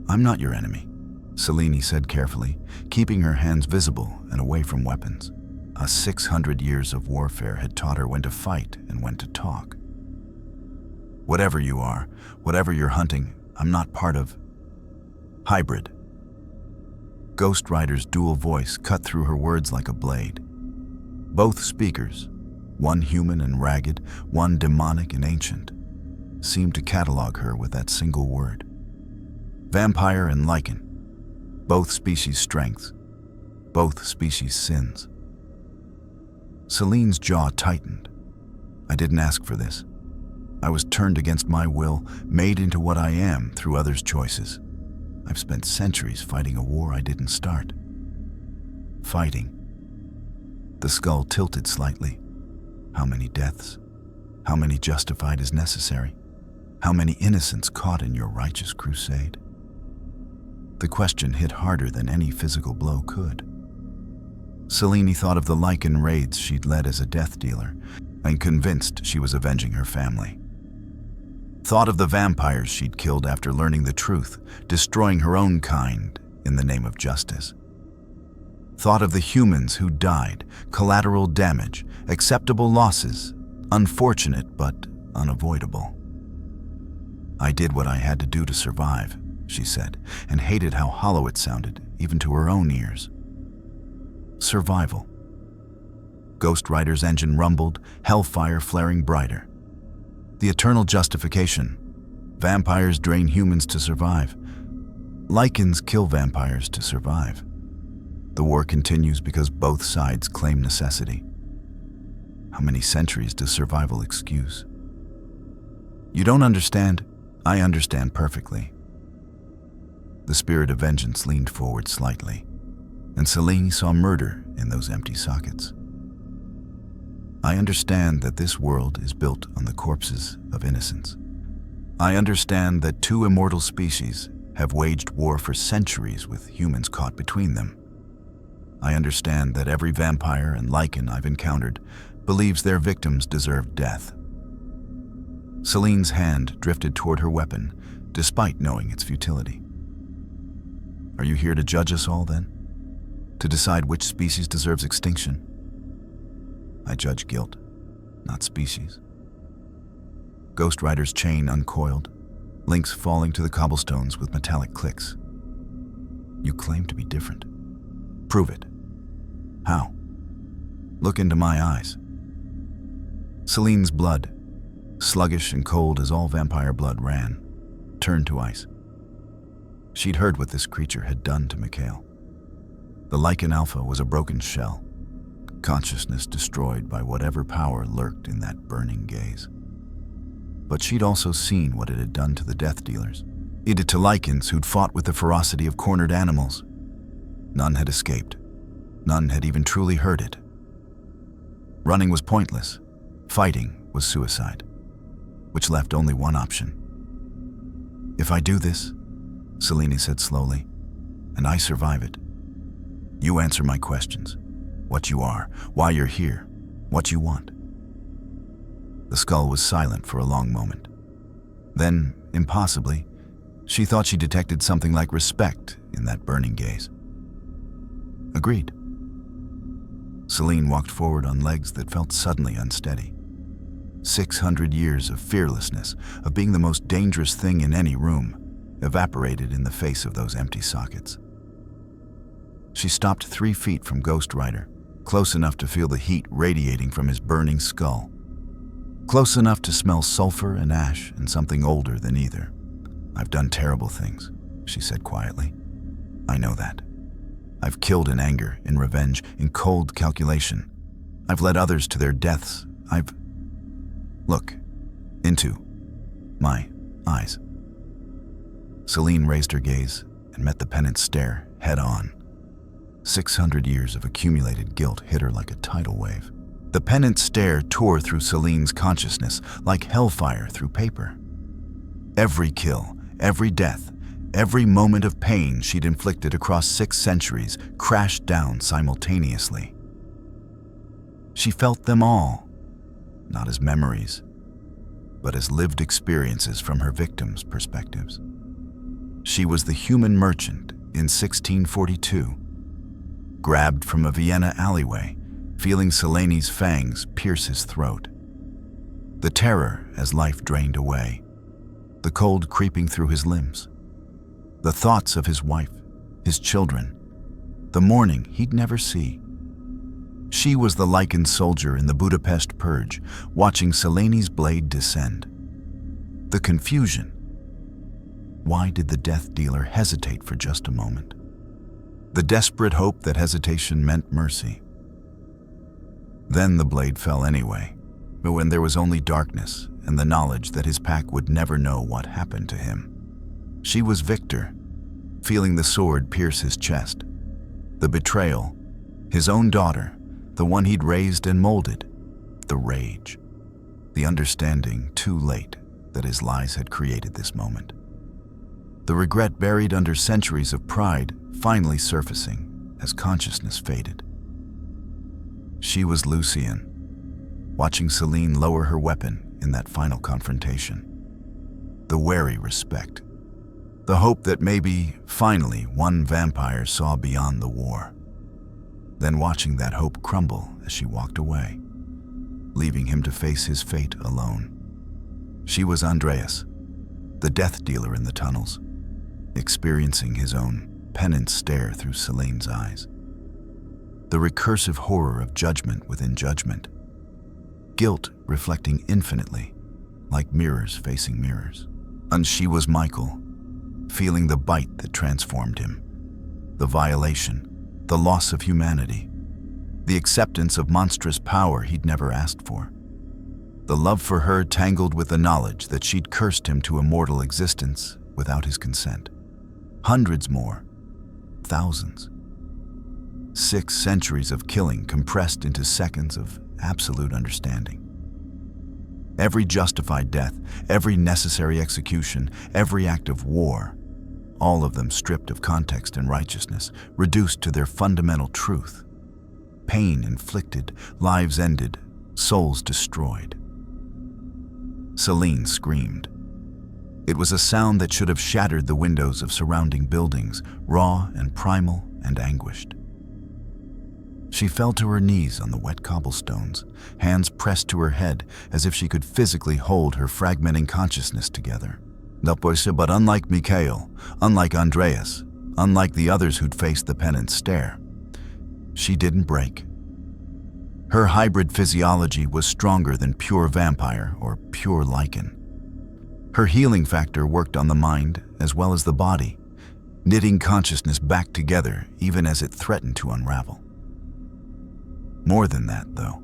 Speaker 1: "I'm not your enemy," Selene said carefully, keeping her hands visible and away from weapons. 600 years of warfare had taught her when to fight and when to talk. "Whatever you are, whatever you're hunting, I'm not part of hybrid." Ghost Rider's dual voice cut through her words like a blade. Both speakers, one human and ragged, one demonic and ancient, seemed to catalog her with that single word. Vampire and lycan, both species' strengths, both species' sins. Selene's jaw tightened. "I didn't ask for this. I was turned against my will, made into what I am through others' choices. I've spent centuries fighting a war I didn't start." Fighting. The skull tilted slightly. How many deaths? How many justified as necessary? How many innocents caught in your righteous crusade? The question hit harder than any physical blow could. Selene thought of the lycan raids she'd led as a death dealer, and convinced she was avenging her family. Thought of the vampires she'd killed after learning the truth, destroying her own kind in the name of justice. Thought of the humans who died, collateral damage, acceptable losses, unfortunate but unavoidable. "I did what I had to do to survive," she said, and hated how hollow it sounded, even to her own ears. Survival. Ghost Rider's engine rumbled, Hellfire flaring brighter. The eternal justification. Vampires drain humans to survive. Lycans kill vampires to survive. The war continues because both sides claim necessity. How many centuries does survival excuse? "You don't understand. I understand perfectly." The spirit of vengeance leaned forward slightly, and Selene saw murder in those empty sockets. "I understand that this world is built on the corpses of innocents. I understand that two immortal species have waged war for centuries with humans caught between them. I understand that every vampire and lycan I've encountered believes their victims deserve death." Selene's hand drifted toward her weapon, despite knowing its futility. "Are you here to judge us all, then? To decide which species deserves extinction?" "I judge guilt, not species." Ghost Rider's chain uncoiled, links falling to the cobblestones with metallic clicks. "You claim to be different. Prove it." "How?" "Look into my eyes." Selene's blood, sluggish and cold as all vampire blood ran, turned to ice. She'd heard what this creature had done to Mikhail. The lycan alpha was a broken shell, consciousness destroyed by whatever power lurked in that burning gaze. But she'd also seen what it had done to the death dealers. It did to lycans who'd fought with the ferocity of cornered animals. None had escaped. None had even truly heard it. Running was pointless. Fighting was suicide, which left only one option. "If I do this," Selene said slowly, "and I survive it, you answer my questions. What you are, why you're here, what you want." The skull was silent for a long moment. Then, impossibly, she thought she detected something like respect in that burning gaze. "Agreed." Selene walked forward on legs that felt suddenly unsteady. 600 years of fearlessness, of being the most dangerous thing in any room, evaporated in the face of those empty sockets. She stopped 3 feet from Ghost Rider, close enough to feel the heat radiating from his burning skull. Close enough to smell sulfur and ash and something older than either. "I've done terrible things," she said quietly. "I know that. I've killed in anger, in revenge, in cold calculation. I've led others to their deaths. Look into my eyes." Selene raised her gaze and met the Penance Stare head on. 600 years of accumulated guilt hit her like a tidal wave. The Penance Stare tore through Selene's consciousness like hellfire through paper. Every kill, every death, every moment of pain she'd inflicted across 6 centuries crashed down simultaneously. She felt them all, not as memories, but as lived experiences from her victims' perspectives. She was the human merchant in 1642, grabbed from a Vienna alleyway, feeling Selene's fangs pierce his throat. The terror as life drained away, the cold creeping through his limbs, the thoughts of his wife, his children, the mourning he'd never see. She was the lycan soldier in the Budapest Purge, watching Selene's blade descend. The confusion. Why did the death dealer hesitate for just a moment? The desperate hope that hesitation meant mercy. Then the blade fell anyway, but when there was only darkness and the knowledge that his pack would never know what happened to him. She was Viktor, feeling the sword pierce his chest. The betrayal, his own daughter, the one he'd raised and molded. The rage, the understanding too late that his lies had created this moment. The regret buried under centuries of pride finally surfacing as consciousness faded. She was Lucian, watching Selene lower her weapon in that final confrontation. The wary respect, the hope that maybe, finally, one vampire saw beyond the war. Then watching that hope crumble as she walked away, leaving him to face his fate alone. She was Andreas, the death dealer in the tunnels, experiencing his own penance stare through Selene's eyes. The recursive horror of judgment within judgment. Guilt reflecting infinitely, like mirrors facing mirrors. And she was Michael, feeling the bite that transformed him. The violation, the loss of humanity, the acceptance of monstrous power he'd never asked for. The love for her tangled with the knowledge that she'd cursed him to immortal existence without his consent. Hundreds more, thousands. 6 centuries of killing compressed into seconds of absolute understanding. Every justified death, every necessary execution, every act of war, all of them stripped of context and righteousness, reduced to their fundamental truth. Pain inflicted, lives ended, souls destroyed. Selene screamed. It was a sound that should have shattered the windows of surrounding buildings, raw and primal and anguished. She fell to her knees on the wet cobblestones, hands pressed to her head as if she could physically hold her fragmenting consciousness together. But unlike Mikhail, unlike Andreas, unlike the others who'd faced the Penance Stare, she didn't break. Her hybrid physiology was stronger than pure vampire or pure lycan. Her healing factor worked on the mind as well as the body, knitting consciousness back together even as it threatened to unravel. More than that, though,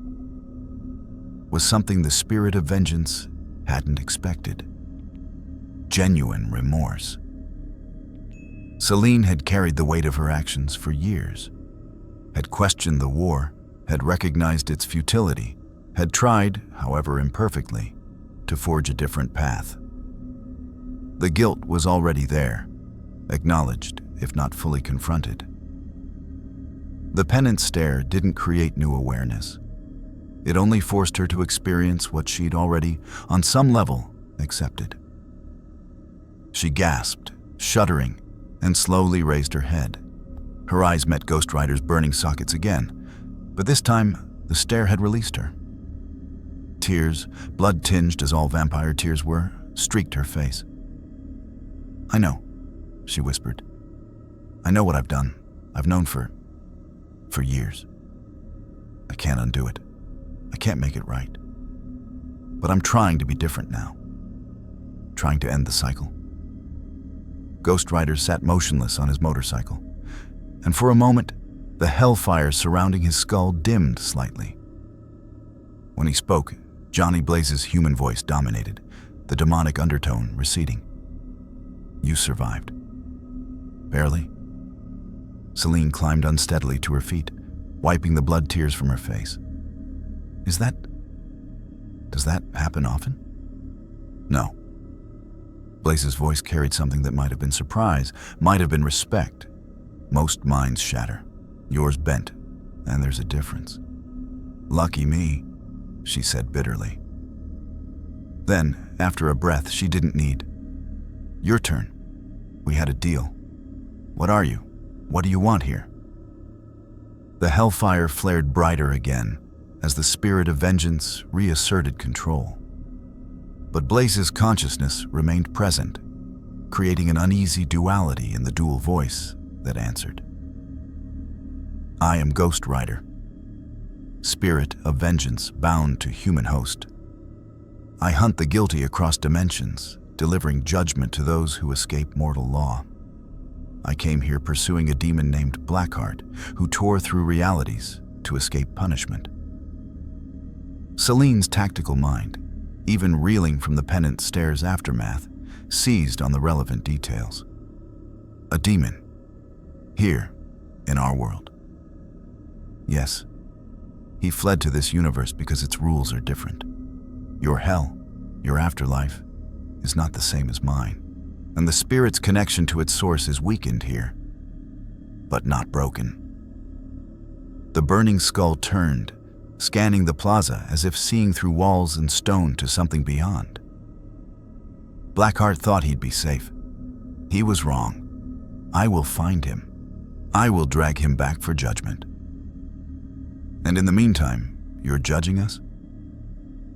Speaker 1: was something the spirit of vengeance hadn't expected. Genuine remorse. Selene had carried the weight of her actions for years, had questioned the war, had recognized its futility, had tried, however imperfectly, to forge a different path. The guilt was already there, acknowledged, if not fully confronted. The Penance Stare didn't create new awareness. It only forced her to experience what she'd already, on some level, accepted. She gasped, shuddering, and slowly raised her head. Her eyes met Ghost Rider's burning sockets again, but this time the stare had released her. Tears, blood-tinged as all vampire tears were, streaked her face. "I know," she whispered. "I know what I've done. I've known for years. I can't undo it. I can't make it right. But I'm trying to be different now. Trying to end the cycle." Ghost Rider sat motionless on his motorcycle, and for a moment, the hellfire surrounding his skull dimmed slightly. When he spoke, Johnny Blaze's human voice dominated, the demonic undertone receding. "You survived." "Barely." Selene climbed unsteadily to her feet, wiping the blood tears from her face. Does that happen often?" "No." Blaze's voice carried something that might have been surprise, might have been respect. "Most minds shatter. Yours bent, and there's a difference." "Lucky me," she said bitterly. Then, after a breath she didn't need. Your turn. We had a deal. What are you? What do you want here? The hellfire flared brighter again as the spirit of vengeance reasserted control. But Blaze's consciousness remained present, creating an uneasy duality in the dual voice that answered. I am Ghost Rider, spirit of vengeance bound to human host. I hunt the guilty across dimensions, delivering judgment to those who escape mortal law. I came here pursuing a demon named Blackheart, who tore through realities to escape punishment. Selene's tactical mind, even reeling from the Penance Stare's aftermath, seized on the relevant details. A demon, here, in our world. Yes, he fled to this universe because its rules are different. Your hell, your afterlife, is not the same as mine, and the spirit's connection to its source is weakened here, but not broken. The burning skull turned, scanning the plaza as if seeing through walls and stone to something beyond. Blackheart thought he'd be safe. He was wrong. I will find him. I will drag him back for judgment. And in the meantime, you're judging us?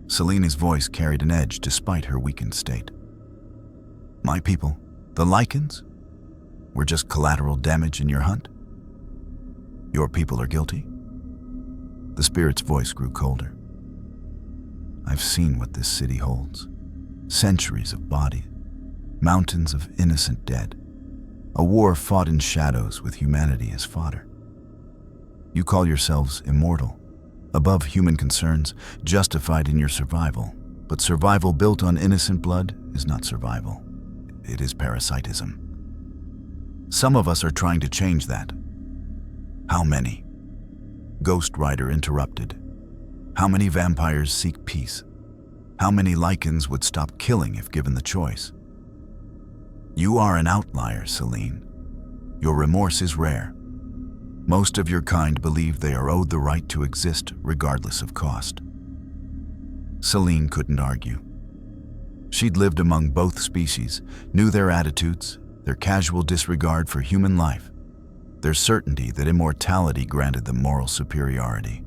Speaker 1: Selene's voice carried an edge despite her weakened state. My people, the lycans, were just collateral damage in your hunt? Your people are guilty? The spirit's voice grew colder. I've seen what this city holds. Centuries of bodies, mountains of innocent dead, a war fought in shadows with humanity as fodder. You call yourselves immortal, above human concerns, justified in your survival. But survival built on innocent blood is not survival. It is parasitism. Some of us are trying to change that. How many? Ghost Rider interrupted. How many vampires seek peace? How many lycans would stop killing if given the choice? You are an outlier, Selene. Your remorse is rare. Most of your kind believe they are owed the right to exist regardless of cost. Selene couldn't argue. She'd lived among both species, knew their attitudes, their casual disregard for human life, their certainty that immortality granted them moral superiority.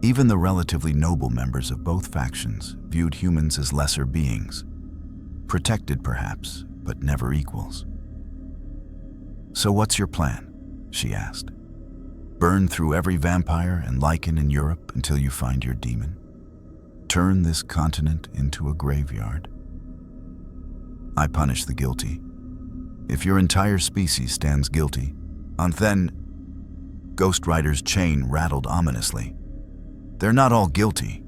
Speaker 1: Even the relatively noble members of both factions viewed humans as lesser beings, protected perhaps, but never equals. So what's your plan? She asked. Burn through every vampire and lycan in Europe until you find your demon? Turn this continent into a graveyard? I punish the guilty. If your entire species stands guilty, then Ghost Rider's chain rattled ominously. They're not all guilty.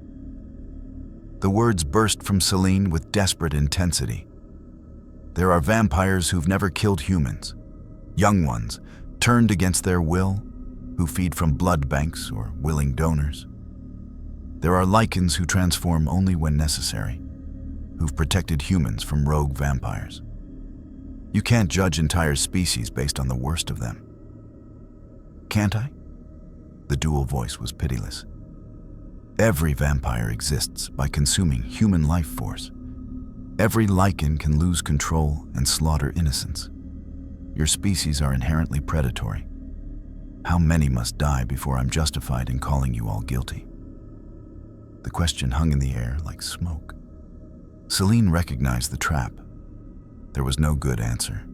Speaker 1: The words burst from Selene with desperate intensity. There are vampires who've never killed humans, young ones, turned against their will, who feed from blood banks or willing donors. There are lycans who transform only when necessary, who've protected humans from rogue vampires. You can't judge entire species based on the worst of them. Can't I? The dual voice was pitiless. Every vampire exists by consuming human life force. Every lycan can lose control and slaughter innocents. Your species are inherently predatory. How many must die before I'm justified in calling you all guilty? The question hung in the air like smoke. Selene recognized the trap. There was no good answer.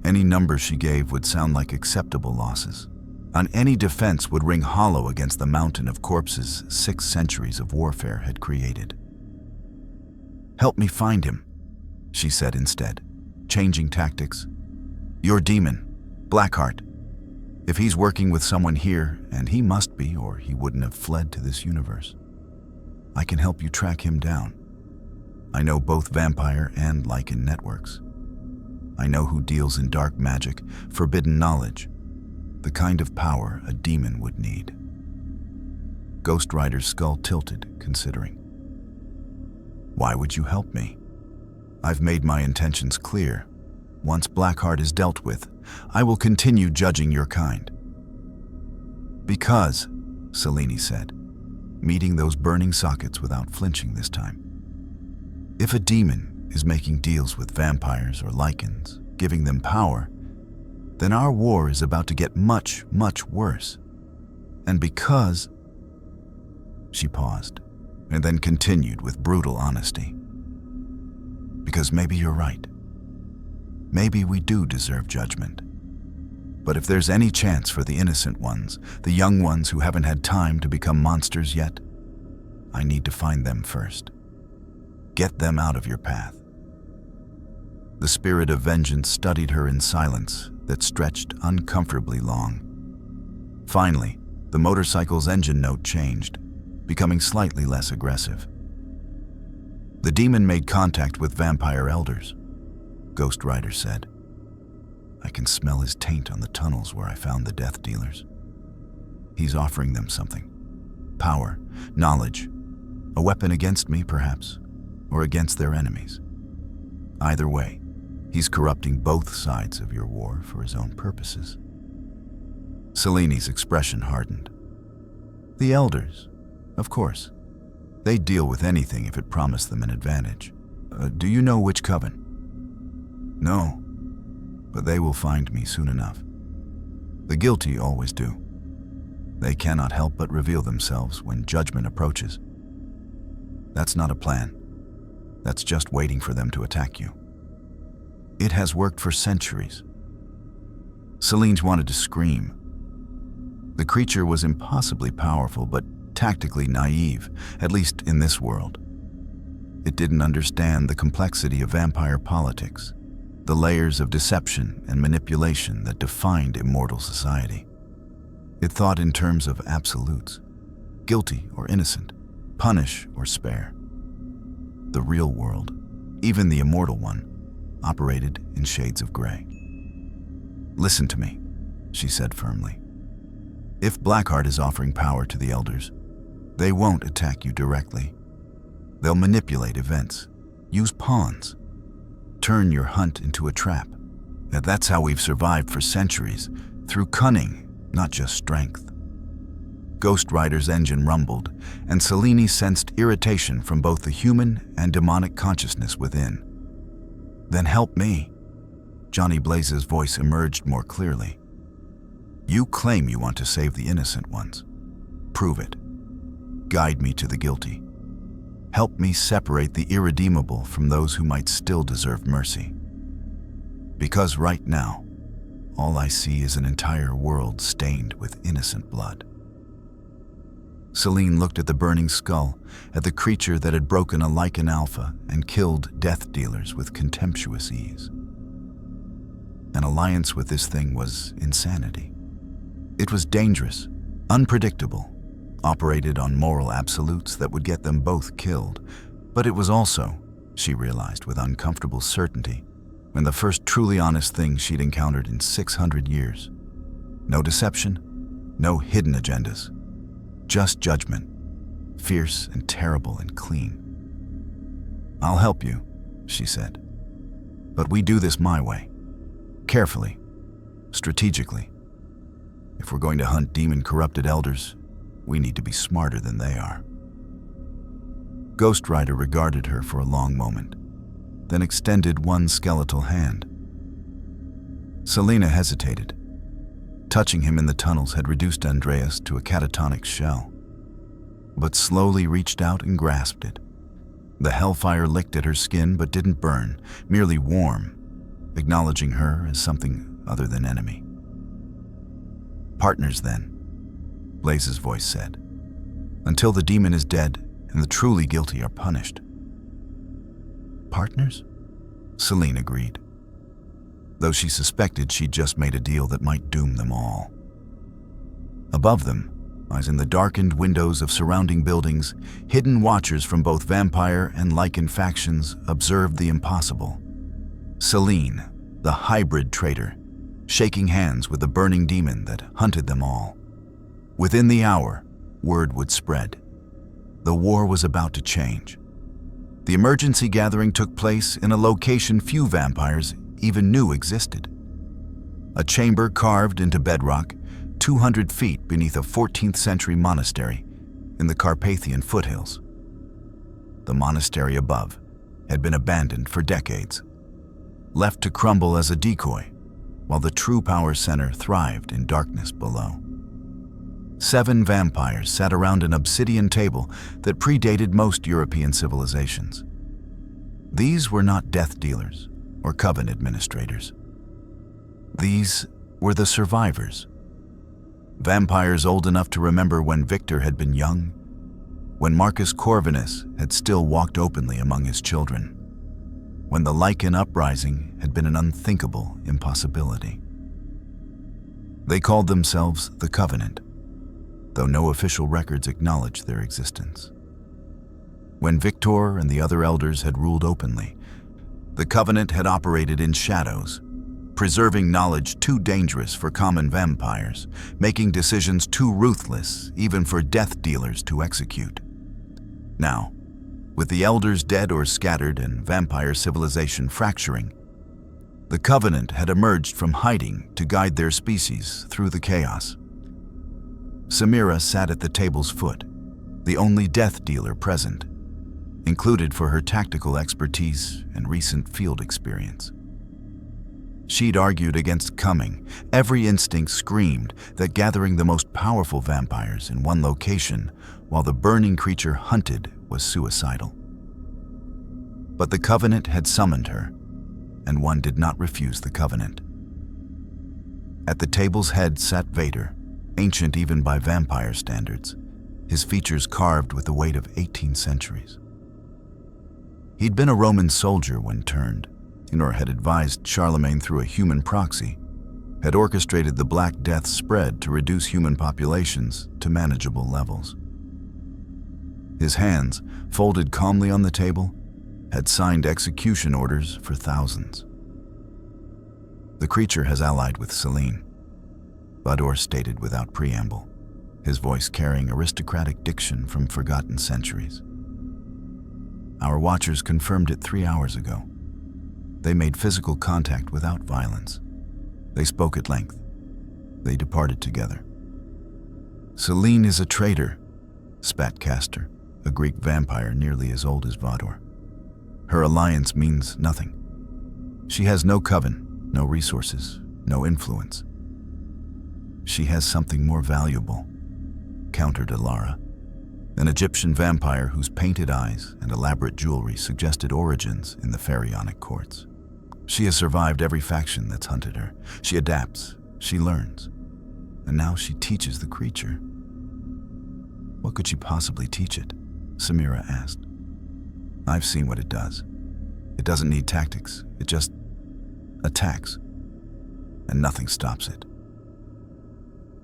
Speaker 1: Any number she gave would sound like acceptable losses. On any defense would ring hollow against the mountain of corpses 6 centuries of warfare had created. Help me find him, she said instead, changing tactics. Your demon, Blackheart. If he's working with someone here, and he must be, or he wouldn't have fled to this universe, I can help you track him down. I know both vampire and lycan networks. I know who deals in dark magic, forbidden knowledge, the kind of power a demon would need. Ghost Rider's skull tilted, considering. Why would you help me? I've made my intentions clear. Once Blackheart is dealt with, I will continue judging your kind. Because, Selene said, meeting those burning sockets without flinching this time. If a demon is making deals with vampires or lycans, giving them power, then our war is about to get much, much worse. And because... She paused, and then continued with brutal honesty. Because maybe you're right. Maybe we do deserve judgment. But if there's any chance for the innocent ones, the young ones who haven't had time to become monsters yet, I need to find them first. Get them out of your path. The spirit of vengeance studied her in silence that stretched uncomfortably long. Finally, the motorcycle's engine note changed, becoming slightly less aggressive. The demon made contact with vampire elders, Ghost Rider said. I can smell his taint on the tunnels where I found the death dealers. He's offering them something. Power, knowledge, a weapon against me perhaps, or against their enemies. Either way, he's corrupting both sides of your war for his own purposes. Selene's expression hardened. The elders, of course. They'd deal with anything if it promised them an advantage. Do you know which coven? No, but they will find me soon enough. The guilty always do. They cannot help but reveal themselves when judgment approaches. That's not a plan. That's just waiting for them to attack you. It has worked for centuries. Selene wanted to scream. The creature was impossibly powerful, but tactically naive, at least in this world. It didn't understand the complexity of vampire politics, the layers of deception and manipulation that defined immortal society. It thought in terms of absolutes, guilty or innocent, punish or spare. The real world, even the immortal one, operated in shades of gray. Listen to me, she said firmly. If Blackheart is offering power to the elders, they won't attack you directly. They'll manipulate events, use pawns, turn your hunt into a trap. And that's how we've survived for centuries, through cunning, not just strength. Ghost Rider's engine rumbled, and Selene sensed irritation from both the human and demonic consciousness within. Then help me. Johnny Blaze's voice emerged more clearly. You claim you want to save the innocent ones. Prove it. Guide me to the guilty. Help me separate the irredeemable from those who might still deserve mercy. Because right now, all I see is an entire world stained with innocent blood. Selene looked at the burning skull, at the creature that had broken a lycan alpha and killed death dealers with contemptuous ease. An alliance with this thing was insanity. It was dangerous, unpredictable, operated on moral absolutes that would get them both killed. But it was also, she realized with uncomfortable certainty, and the first truly honest thing she'd encountered in 600 years. No deception, no hidden agendas. Just judgment, fierce and terrible and clean. I'll help you, she said. But we do this my way. Carefully, strategically. If we're going to hunt demon-corrupted elders, we need to be smarter than they are. Ghost Rider regarded her for a long moment, then extended one skeletal hand. Selene hesitated. Touching him in the tunnels had reduced Andreas to a catatonic shell, but slowly reached out and grasped it. The Hellfire licked at her skin but didn't burn, merely warm, acknowledging her as something other than enemy. Partners, then, Blaze's voice said, until the demon is dead and the truly guilty are punished. Partners? Selene agreed, though she suspected she'd just made a deal that might doom them all. Above them, as in the darkened windows of surrounding buildings, hidden watchers from both vampire and lycan factions observed the impossible. Selene, the hybrid traitor, shaking hands with the burning demon that hunted them all. Within the hour, word would spread. The war was about to change. The emergency gathering took place in a location few vampires even knew existed. A chamber carved into bedrock, 200 feet beneath a 14th century monastery in the Carpathian foothills. The monastery above, had been abandoned for decades, left to crumble as a decoy, while the true power center thrived in darkness below. 7 vampires sat around an obsidian table that predated most European civilizations. These were not death dealers or coven administrators. These were the survivors. Vampires old enough to remember when Viktor had been young, when Marcus Corvinus had still walked openly among his children, when the lycan uprising had been an unthinkable impossibility. They called themselves the Covenant, though no official records acknowledged their existence. When Viktor and the other elders had ruled openly, the Covenant had operated in shadows, preserving knowledge too dangerous for common vampires, making decisions too ruthless even for death dealers to execute. Now, with the elders dead or scattered and vampire civilization fracturing, the Covenant had emerged from hiding to guide their species through the chaos. Samira sat at the table's foot, the only death dealer present, included for her tactical expertise and recent field experience. She'd argued against coming. Every instinct screamed that gathering the most powerful vampires in one location while the burning creature hunted was suicidal. But the Covenant had summoned her, and one did not refuse the Covenant. At the table's head sat Viktor, ancient even by vampire standards, his features carved with the weight of 18 centuries. He'd been a Roman soldier when turned, or had advised Charlemagne through a human proxy, had orchestrated the Black Death spread to reduce human populations to manageable levels. His hands, folded calmly on the table, had signed execution orders for thousands. The creature has allied with Selene, Viktor stated without preamble, his voice carrying aristocratic diction from forgotten centuries. Our watchers confirmed it 3 hours ago. They made physical contact without violence. They spoke at length. They departed together. Selene is a traitor, spat Castor, a Greek vampire nearly as old as Viktor. Her alliance means nothing. She has no coven, no resources, no influence. She has something more valuable, countered Alara, an Egyptian vampire whose painted eyes and elaborate jewelry suggested origins in the pharaonic courts. She has survived every faction that's hunted her. She adapts, she learns, and now she teaches the creature. What could she possibly teach it? Samira asked. I've seen what it does. It doesn't need tactics, it just attacks, and nothing stops it.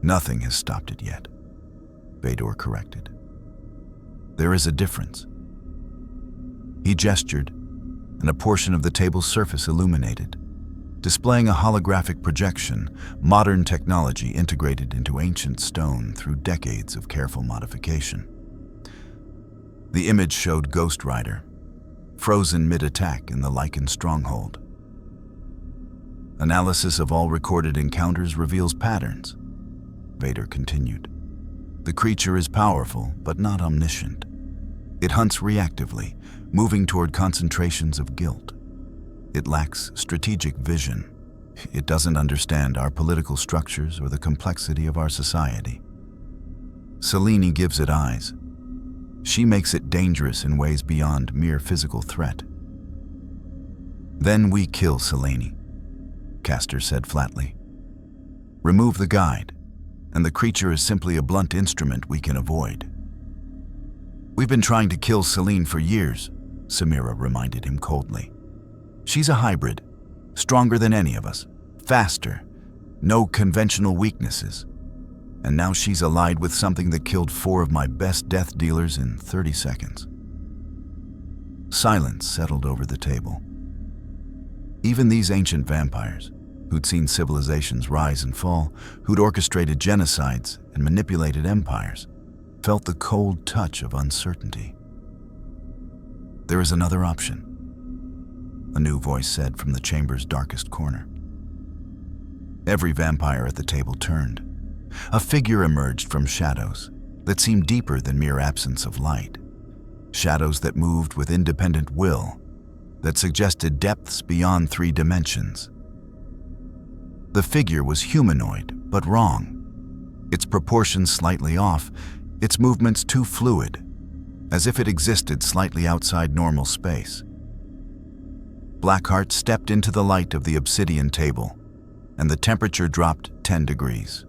Speaker 1: Nothing has stopped it yet, Viktor corrected. There is a difference. He gestured, and a portion of the table's surface illuminated, displaying a holographic projection, modern technology integrated into ancient stone through decades of careful modification. The image showed Ghost Rider, frozen mid-attack in the lycan stronghold. Analysis of all recorded encounters reveals patterns, Viktor continued. The creature is powerful, but not omniscient. It hunts reactively, moving toward concentrations of guilt. It lacks strategic vision. It doesn't understand our political structures or the complexity of our society. Selene gives it eyes. She makes it dangerous in ways beyond mere physical threat. Then we kill Selene, Castor said flatly. Remove the guide, and the creature is simply a blunt instrument we can avoid. We've been trying to kill Selene for years, Samira reminded him coldly. She's a hybrid, stronger than any of us, faster, no conventional weaknesses. And now she's allied with something that killed 4 of my best death dealers in 30 seconds. Silence settled over the table. Even these ancient vampires, who'd seen civilizations rise and fall, who'd orchestrated genocides and manipulated empires, felt the cold touch of uncertainty. There is another option, a new voice said from the chamber's darkest corner. Every vampire at the table turned. A figure emerged from shadows that seemed deeper than mere absence of light. Shadows that moved with independent will, that suggested depths beyond 3 dimensions. The figure was humanoid, but wrong. Its proportions slightly off, its movements too fluid, as if it existed slightly outside normal space. Blackheart stepped into the light of the obsidian table, and the temperature dropped 10 degrees.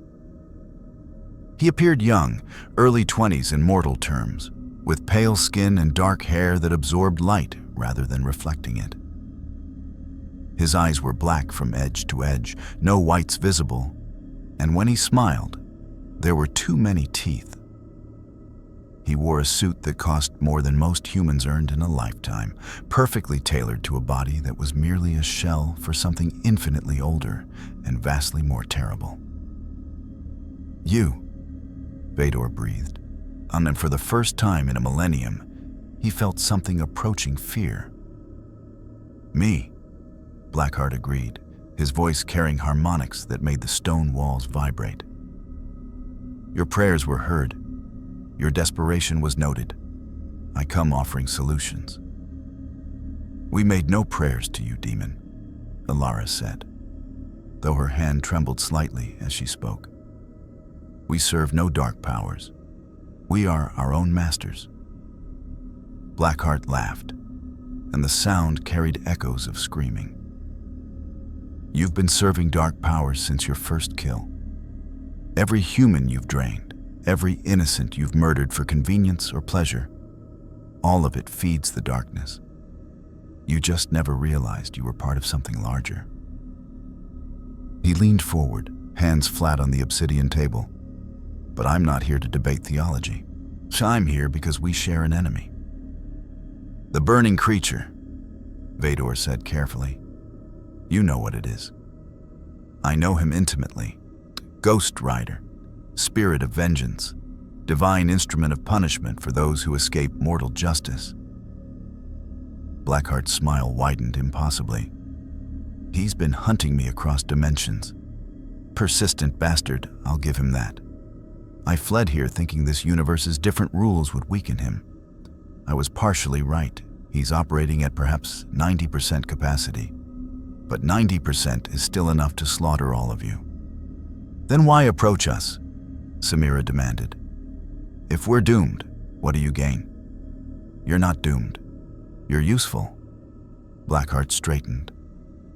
Speaker 1: He appeared young, early 20s in mortal terms, with pale skin and dark hair that absorbed light rather than reflecting it. His eyes were black from edge to edge, no whites visible, and when he smiled, there were too many teeth. He wore a suit that cost more than most humans earned in a lifetime, perfectly tailored to a body that was merely a shell for something infinitely older and vastly more terrible. "You," Viktor breathed, and for the first time in a millennium, he felt something approaching fear. "Me," Blackheart agreed, his voice carrying harmonics that made the stone walls vibrate. "Your prayers were heard. Your desperation was noted. I come offering solutions." "We made no prayers to you, demon," Alara said, though her hand trembled slightly as she spoke. "We serve no dark powers. We are our own masters." Blackheart laughed, and the sound carried echoes of screaming. "You've been serving dark powers since your first kill. Every human you've drained, every innocent you've murdered for convenience or pleasure, all of it feeds the darkness. You just never realized you were part of something larger." He leaned forward, hands flat on the obsidian table. "But I'm not here to debate theology. I'm here because we share an enemy." "The burning creature," Viktor said carefully. "You know what it is. I know him intimately. Ghost Rider, spirit of vengeance, divine instrument of punishment for those who escape mortal justice." Blackheart's smile widened impossibly. "He's been hunting me across dimensions. Persistent bastard, I'll give him that. I fled here thinking this universe's different rules would weaken him. I was partially right. He's operating at perhaps 90% capacity. But 90% is still enough to slaughter all of you." "Then why approach us?" Samira demanded. "If we're doomed, what do you gain?" "You're not doomed. You're useful." Blackheart straightened,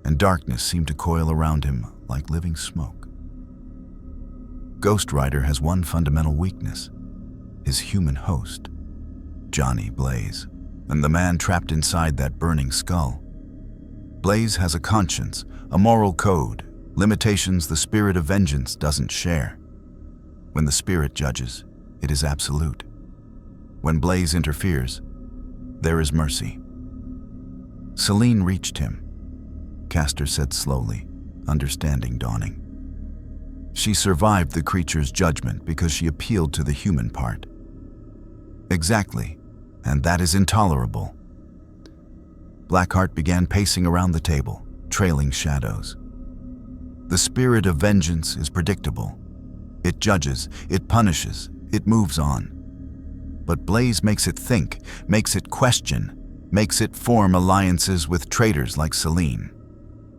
Speaker 1: and darkness seemed to coil around him like living smoke. Ghost Rider has one fundamental weakness: his human host, Johnny Blaze, and the man trapped inside that burning skull. Blaze has a conscience, a moral code, limitations the spirit of vengeance doesn't share. When the spirit judges, it is absolute. When Blaze interferes, there is mercy. Selene reached him, Castor said slowly, understanding dawning. She survived the creature's judgment because she appealed to the human part. Exactly, and that is intolerable. Blackheart began pacing around the table, trailing shadows. The spirit of vengeance is predictable. It judges, it punishes, it moves on. But Blaze makes it think, makes it question, makes it form alliances with traitors like Selene.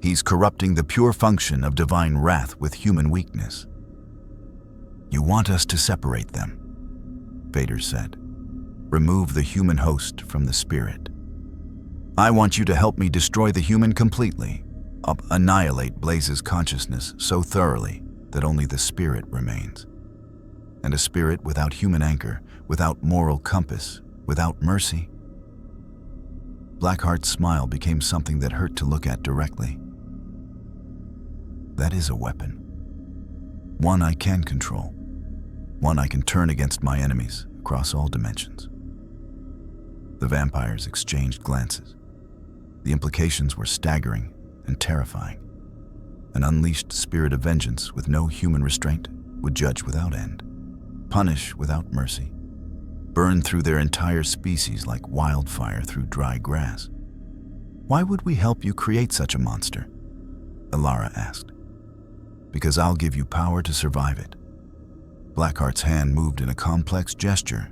Speaker 1: He's corrupting the pure function of divine wrath with human weakness. "You want us to separate them," Viktor said. "Remove the human host from the spirit. I want you to help me destroy the human completely, annihilate Blaze's consciousness so thoroughly that only the spirit remains. And a spirit without human anchor, without moral compass, without mercy." Blackheart's smile became something that hurt to look at directly. "That is a weapon. One I can control. One I can turn against my enemies across all dimensions." The vampires exchanged glances. The implications were staggering and terrifying. An unleashed spirit of vengeance with no human restraint would judge without end, punish without mercy, burn through their entire species like wildfire through dry grass. "Why would we help you create such a monster?" Alara asked. "Because I'll give you power to survive it." Blackheart's hand moved in a complex gesture,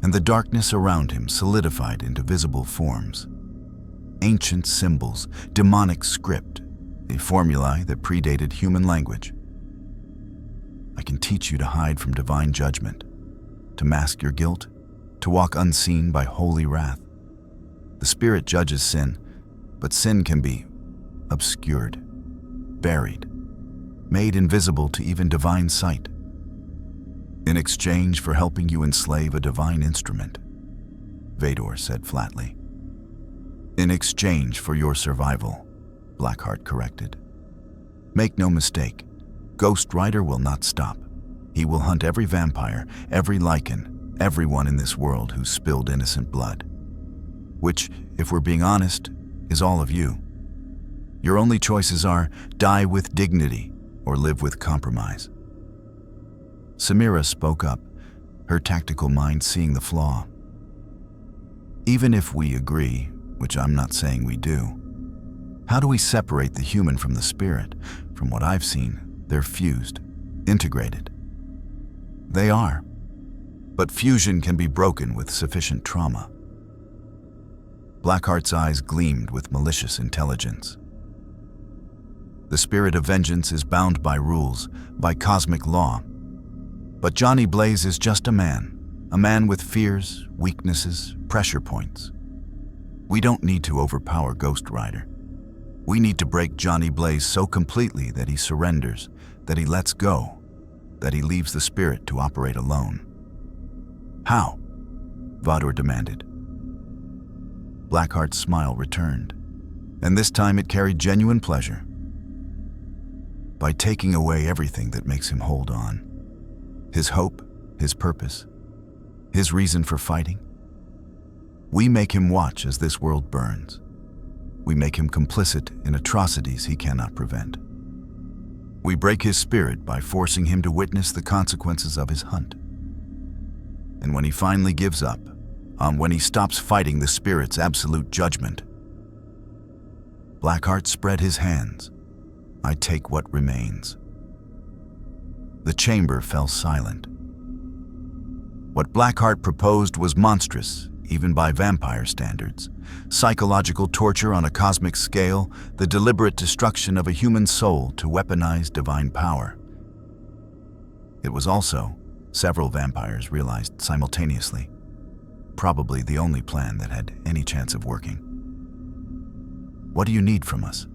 Speaker 1: and the darkness around him solidified into visible forms. ancient symbols, demonic script, a formulae that predated human language. I can teach you to hide from divine judgment, to mask your guilt, to walk unseen by holy wrath. The Spirit judges sin, but sin can be obscured, buried, made invisible to even divine sight. In exchange for helping you enslave a divine instrument, Viktor said flatly. In exchange for your survival, Blackheart corrected. Make no mistake, Ghost Rider will not stop. He will hunt every vampire, every lycan, everyone in this world who spilled innocent blood. Which, if we're being honest, is all of you. Your only choices are die with dignity or live with compromise. Samira spoke up, her tactical mind seeing the flaw. Even if we agree, which I'm not saying we do, how do we separate the human from the spirit? From what I've seen, they're fused, integrated. They are. But fusion can be broken with sufficient trauma. Blackheart's eyes gleamed with malicious intelligence. The spirit of vengeance is bound by rules, by cosmic law. But Johnny Blaze is just a man with fears, weaknesses, pressure points. We don't need to overpower Ghost Rider. We need to break Johnny Blaze so completely that he surrenders, that he lets go, that he leaves the spirit to operate alone. How? Viktor demanded. Blackheart's smile returned, and this time it carried genuine pleasure. By taking away everything that makes him hold on. His hope, his purpose, his reason for fighting. We make him watch as this world burns. We make him complicit in atrocities he cannot prevent. We break his spirit by forcing him to witness the consequences of his hunt. And when he finally gives up, when he stops fighting the spirit's absolute judgment, Blackheart spread his hands. I take what remains. The chamber fell silent. What Blackheart proposed was monstrous, even by vampire standards. Psychological torture on a cosmic scale, the deliberate destruction of a human soul to weaponize divine power. It was also, several vampires realized simultaneously, probably the only plan that had any chance of working. What do you need from us?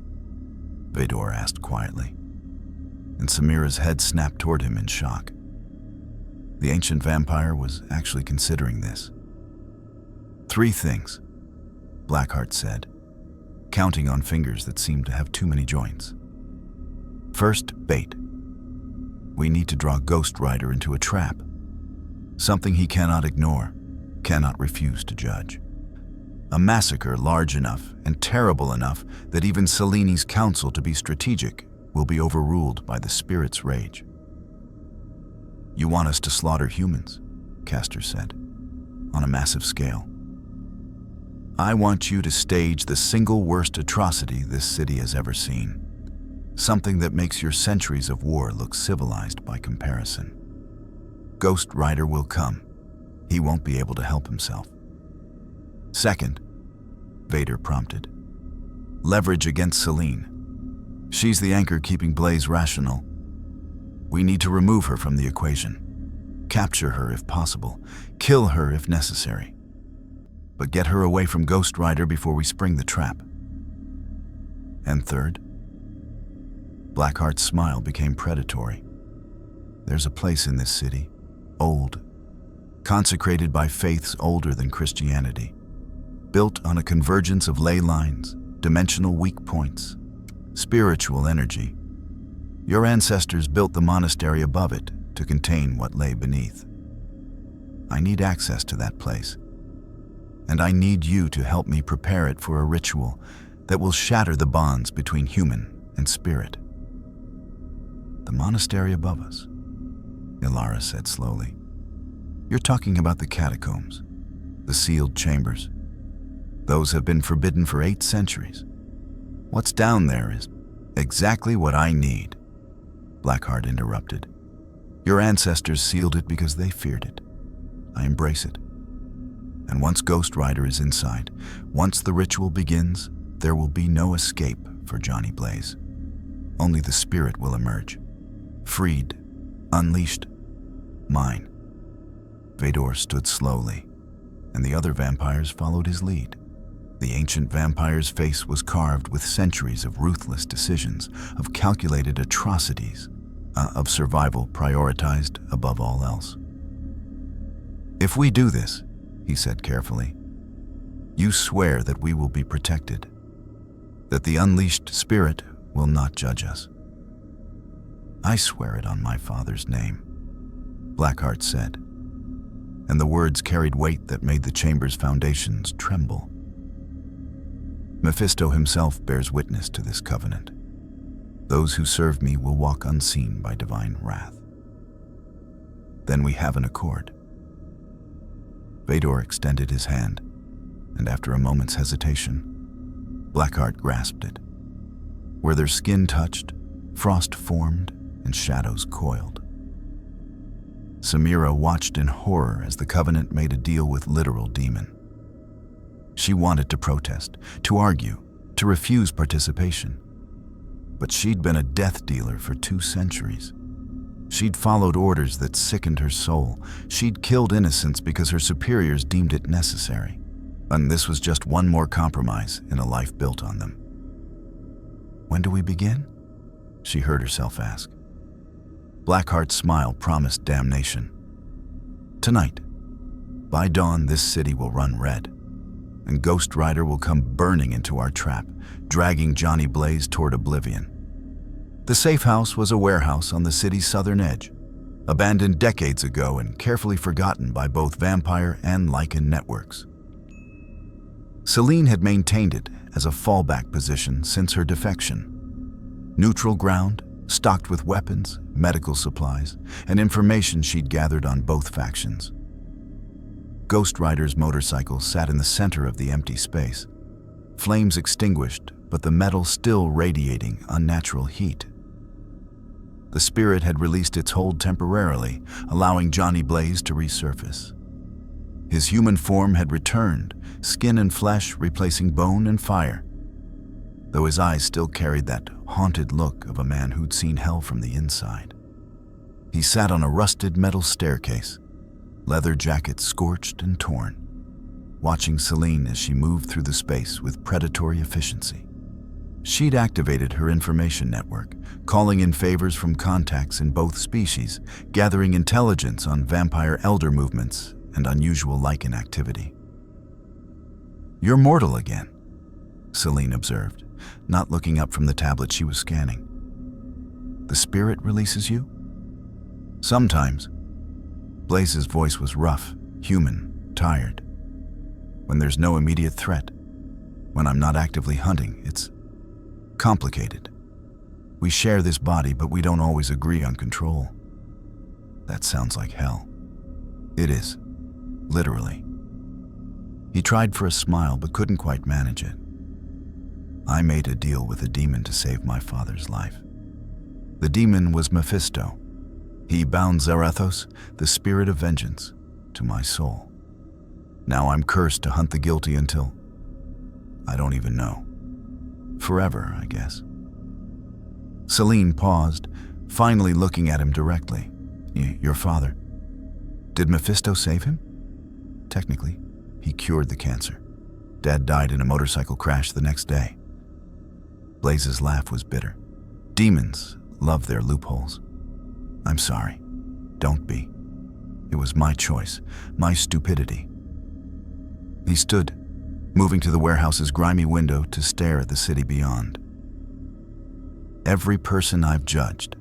Speaker 1: Viktor asked quietly, and Samira's head snapped toward him in shock. The ancient vampire was actually considering this. 3 things, Blackheart said, counting on fingers that seemed to have too many joints. First, bait. We need to draw Ghost Rider into a trap, something he cannot ignore, cannot refuse to judge. A massacre large enough and terrible enough that even Selene's counsel to be strategic will be overruled by the spirit's rage. You want us to slaughter humans, Castor said, on a massive scale. I want you to stage the single worst atrocity this city has ever seen. Something that makes your centuries of war look civilized by comparison. Ghost Rider will come. He won't be able to help himself. Second, Viktor prompted. Leverage against Selene. She's the anchor keeping Blaze rational. We need to remove her from the equation. Capture her if possible. Kill her if necessary. But get her away from Ghost Rider before we spring the trap. And third, Blackheart's smile became predatory. There's a place in this city, old, consecrated by faiths older than Christianity, built on a convergence of ley lines, dimensional weak points, spiritual energy. Your ancestors built the monastery above it to contain what lay beneath. I need access to that place, and I need you to help me prepare it for a ritual that will shatter the bonds between human and spirit. The monastery above us, Ilara said slowly. You're talking about the catacombs, the sealed chambers. Those have been forbidden for 8 centuries. What's down there is exactly what I need, Blackheart interrupted. Your ancestors sealed it because they feared it. I embrace it. And once Ghost Rider is inside, once the ritual begins, There will be no escape for Johnny Blaze. Only the spirit will emerge. Freed, unleashed, mine. Viktor stood slowly, and the other vampires followed his lead. The ancient vampire's face was carved with centuries of ruthless decisions, of calculated atrocities, of survival prioritized above all else. If we do this, he said carefully, you swear that we will be protected, that the unleashed spirit will not judge us. I swear it on my father's name, Blackheart said, and the words carried weight that made the chamber's foundations tremble. Mephisto himself bears witness to this covenant. Those who serve me will walk unseen by divine wrath. Then we have an accord. Viktor extended his hand, and after a moment's hesitation, Blackheart grasped it. Where their skin touched, frost formed and shadows coiled. Samira watched in horror as the Covenant made a deal with literal demon. She wanted to protest, to argue, to refuse participation. But she'd been a death dealer for 2 centuries. She'd followed orders that sickened her soul. She'd killed innocents because her superiors deemed it necessary. And this was just one more compromise in a life built on them. When do we begin? She heard herself ask. Blackheart's smile promised damnation. Tonight, by dawn, this city will run red, and Ghost Rider will come burning into our trap, dragging Johnny Blaze toward oblivion. The safe house was a warehouse on the city's southern edge, abandoned decades ago and carefully forgotten by both vampire and lycan networks. Selene had maintained it as a fallback position since her defection. Neutral ground, stocked with weapons, medical supplies, and information she'd gathered on both factions. Ghost Rider's motorcycle sat in the center of the empty space, flames extinguished, but the metal still radiating unnatural heat. The spirit had released its hold temporarily, allowing Johnny Blaze to resurface. His human form had returned, skin and flesh replacing bone and fire, though his eyes still carried that haunted look of a man who'd seen hell from the inside. He sat on a rusted metal staircase, leather jacket scorched and torn, watching Selene as she moved through the space with predatory efficiency. She'd activated her information network, calling in favors from contacts in both species, gathering intelligence on vampire elder movements and unusual lycan activity. "You're mortal again," Selene observed, not looking up from the tablet she was scanning. "The spirit releases you?" "Sometimes." Blaze's voice was rough, human, tired. "When there's no immediate threat, when I'm not actively hunting, it's complicated. We share this body, but we don't always agree on control." "That sounds like hell." "It is, literally." He tried for a smile, but couldn't quite manage it. "I made a deal with a demon to save my father's life. The demon was Mephisto. He bound Zarathos, the spirit of vengeance, to my soul. Now I'm cursed to hunt the guilty until... I don't even know. Forever, I guess." Selene paused, finally looking at him directly. "Your father. Did Mephisto save him?" "Technically, he cured the cancer. Dad died in a motorcycle crash the next day." Blaze's laugh was bitter. "Demons love their loopholes. I'm sorry. Don't be. It was my choice, my stupidity." He stood, moving to the warehouse's grimy window to stare at the city beyond. "Every person I've judged,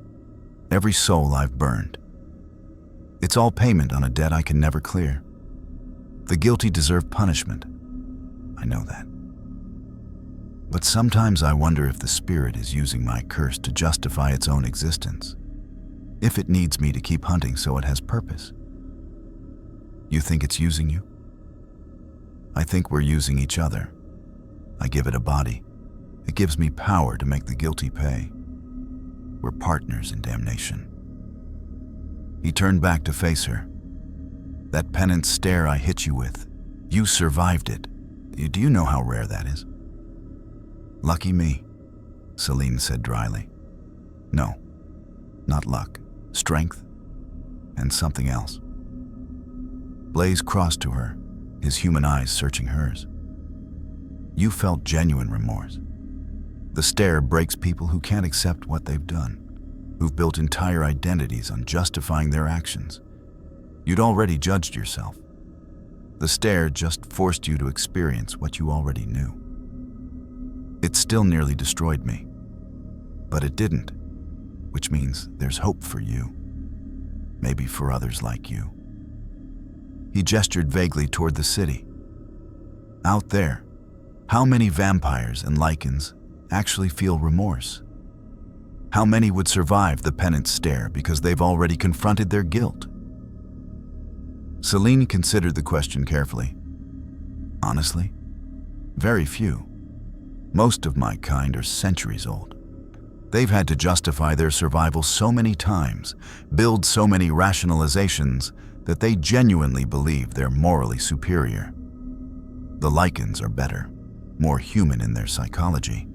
Speaker 1: every soul I've burned. It's all payment on a debt I can never clear. The guilty deserve punishment. I know that. But sometimes I wonder if the spirit is using my curse to justify its own existence. If it needs me to keep hunting so it has purpose. You think it's using you? I think we're using each other. I give it a body. It gives me power to make the guilty pay. We're partners in damnation." He turned back to face her. "That penance stare I hit you with, you survived it. Do you know how rare that is?" Lucky me, Selene said dryly. No, not luck, strength, and something else. Blaze crossed to her, his human eyes searching hers. You felt genuine remorse. The stare breaks people who can't accept what they've done, who've built entire identities on justifying their actions. You'd already judged yourself. The stare just forced you to experience what you already knew. It still nearly destroyed me, but it didn't, which means there's hope for you. Maybe for others like you. He gestured vaguely toward the city. Out there, how many vampires and lycans actually feel remorse? How many would survive the Penance Stare because they've already confronted their guilt? Selene considered the question carefully. Honestly, very few. Most of my kind are centuries old. They've had to justify their survival so many times, build so many rationalizations, that they genuinely believe they're morally superior. The lycans are better, more human in their psychology,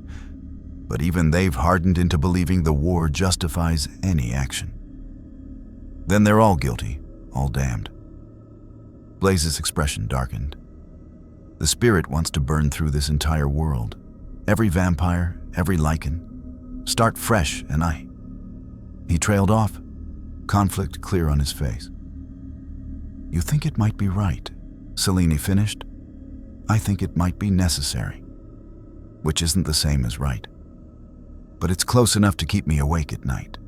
Speaker 1: but even they've hardened into believing the war justifies any action. Then they're all guilty, all damned. Blaze's expression darkened. The spirit wants to burn through this entire world. Every vampire, every lycan. Start fresh, and He trailed off, conflict clear on his face. You think it might be right, Selene finished. I think it might be necessary, which isn't the same as right. But it's close enough to keep me awake at night.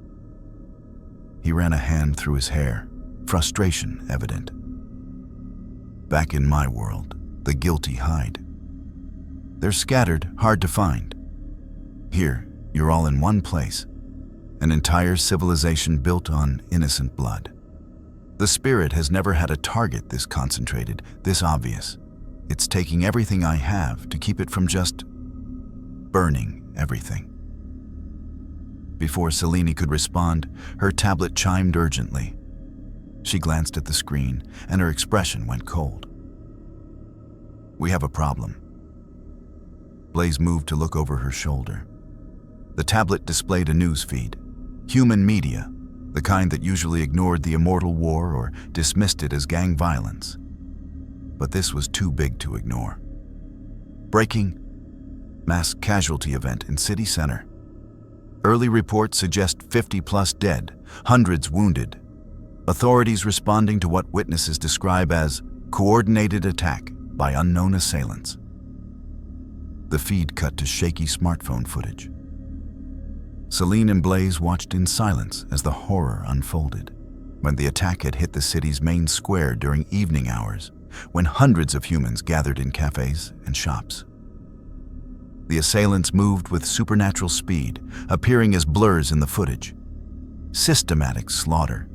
Speaker 1: He ran a hand through his hair, frustration evident. Back in my world, the guilty hide. They're scattered, hard to find. Here, you're all in one place, an entire civilization built on innocent blood. The spirit has never had a target this concentrated, this obvious. It's taking everything I have to keep it from just burning everything. Before Selene could respond, her tablet chimed urgently. She glanced at the screen, and her expression went cold. We have a problem. Blaze moved to look over her shoulder. The tablet displayed a news feed. Human media, the kind that usually ignored the immortal war or dismissed it as gang violence. But this was too big to ignore. Breaking: mass casualty event in city center. Early reports suggest 50+ dead, hundreds wounded. Authorities responding to what witnesses describe as coordinated attack by unknown assailants. The feed cut to shaky smartphone footage. Selene and Blaze watched in silence as the horror unfolded. When the attack had hit the city's main square during evening hours, when hundreds of humans gathered in cafes and shops. The assailants moved with supernatural speed, appearing as blurs in the footage. Systematic slaughter,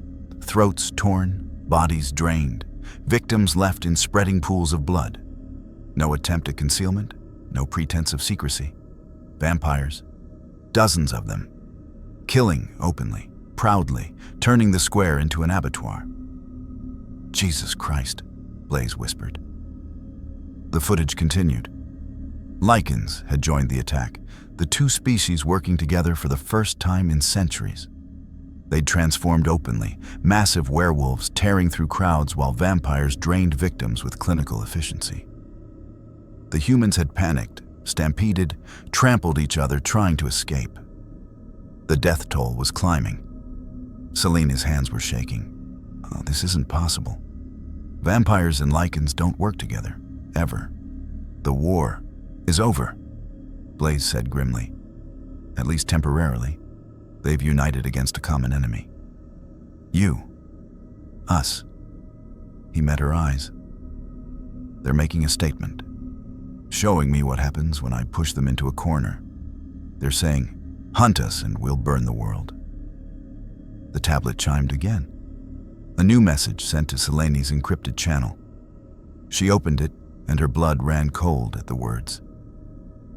Speaker 1: throats torn, bodies drained, victims left in spreading pools of blood. No attempt at concealment, no pretense of secrecy. Vampires, dozens of them, killing openly, proudly, turning the square into an abattoir. Jesus Christ, Blaze whispered. The footage continued. Lycans had joined the attack, the two species working together for the first time in centuries. They'd transformed openly, massive werewolves tearing through crowds while vampires drained victims with clinical efficiency. The humans had panicked, stampeded, trampled each other trying to escape. The death toll was climbing. Selene's hands were shaking. Oh, this isn't possible. Vampires and lycans don't work together, ever. The war is over, Blaze said grimly. At least temporarily. They've united against a common enemy. You. Us. He met her eyes. They're making a statement, showing me what happens when I push them into a corner. They're saying, hunt us and we'll burn the world. The tablet chimed again. A new message sent to Selene's encrypted channel. She opened it, and her blood ran cold at the words.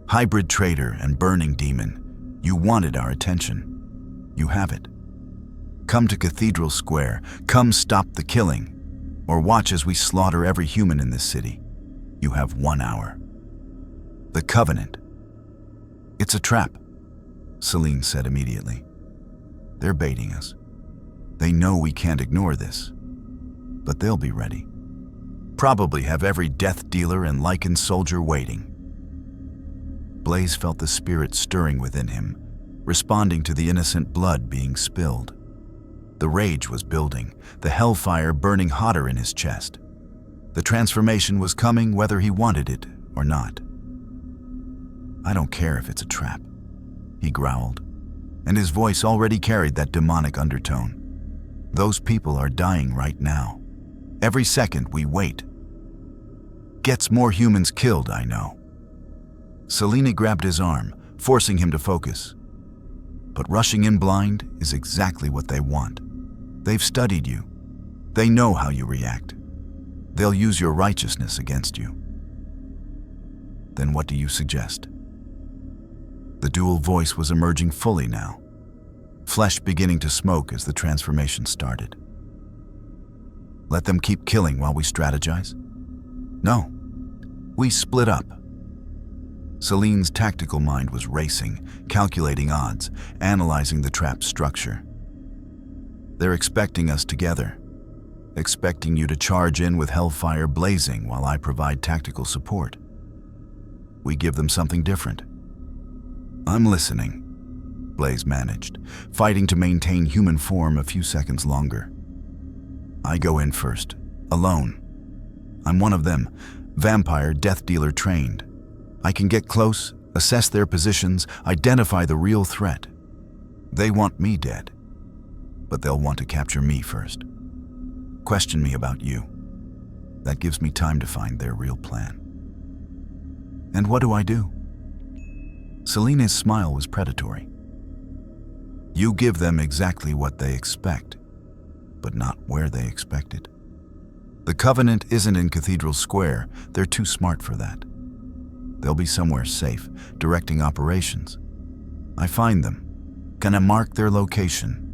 Speaker 1: Hybrid traitor and burning demon, you wanted our attention. You have it. Come to Cathedral Square, come stop the killing, or watch as we slaughter every human in this city. You have 1 hour. The Covenant. "It's a trap," Selene said immediately. "They're baiting us. They know we can't ignore this, but they'll be ready. Probably have every death dealer and lycan soldier waiting." Blaze felt the spirit stirring within him, responding to the innocent blood being spilled. The rage was building, the hellfire burning hotter in his chest. The transformation was coming whether he wanted it or not. "I don't care if it's a trap," he growled, and his voice already carried that demonic undertone. "Those people are dying right now. Every second we wait gets more humans killed, I know." Selene grabbed his arm, forcing him to focus. "But rushing in blind is exactly what they want. They've studied you. They know how you react. They'll use your righteousness against you." "Then what do you suggest?" The dual voice was emerging fully now, flesh beginning to smoke as the transformation started. "Let them keep killing while we strategize?" "No, we split up." Selene's tactical mind was racing, calculating odds, analyzing the trap's structure. "They're expecting us together, expecting you to charge in with Hellfire blazing while I provide tactical support. We give them something different." "I'm listening," Blaze managed, fighting to maintain human form a few seconds longer. "I go in first, alone. I'm one of them, vampire death dealer trained. I can get close, assess their positions, identify the real threat. They want me dead, but they'll want to capture me first. Question me about you. That gives me time to find their real plan." "And what do I do?" Selene's smile was predatory. "You give them exactly what they expect, but not where they expect it. The Covenant isn't in Cathedral Square. They're too smart for that. They'll be somewhere safe, directing operations. I find them, gonna mark their location,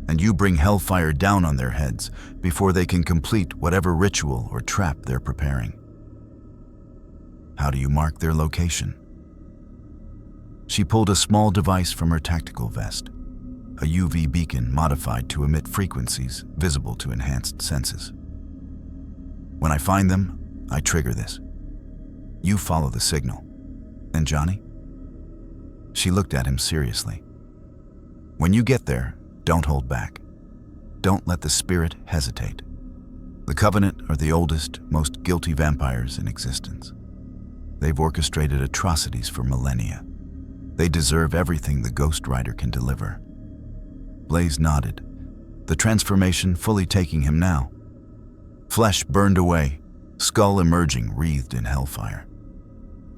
Speaker 1: and you bring Hellfire down on their heads before they can complete whatever ritual or trap they're preparing." "How do you mark their location?" She pulled a small device from her tactical vest, a UV beacon modified to emit frequencies visible to enhanced senses. "When I find them, I trigger this. You follow the signal. And Johnny?" She looked at him seriously. "When you get there, don't hold back. Don't let the spirit hesitate. The Covenant are the oldest, most guilty vampires in existence. They've orchestrated atrocities for millennia. They deserve everything the Ghost Rider can deliver." Blaze nodded, the transformation fully taking him now. Flesh burned away, skull emerging wreathed in hellfire.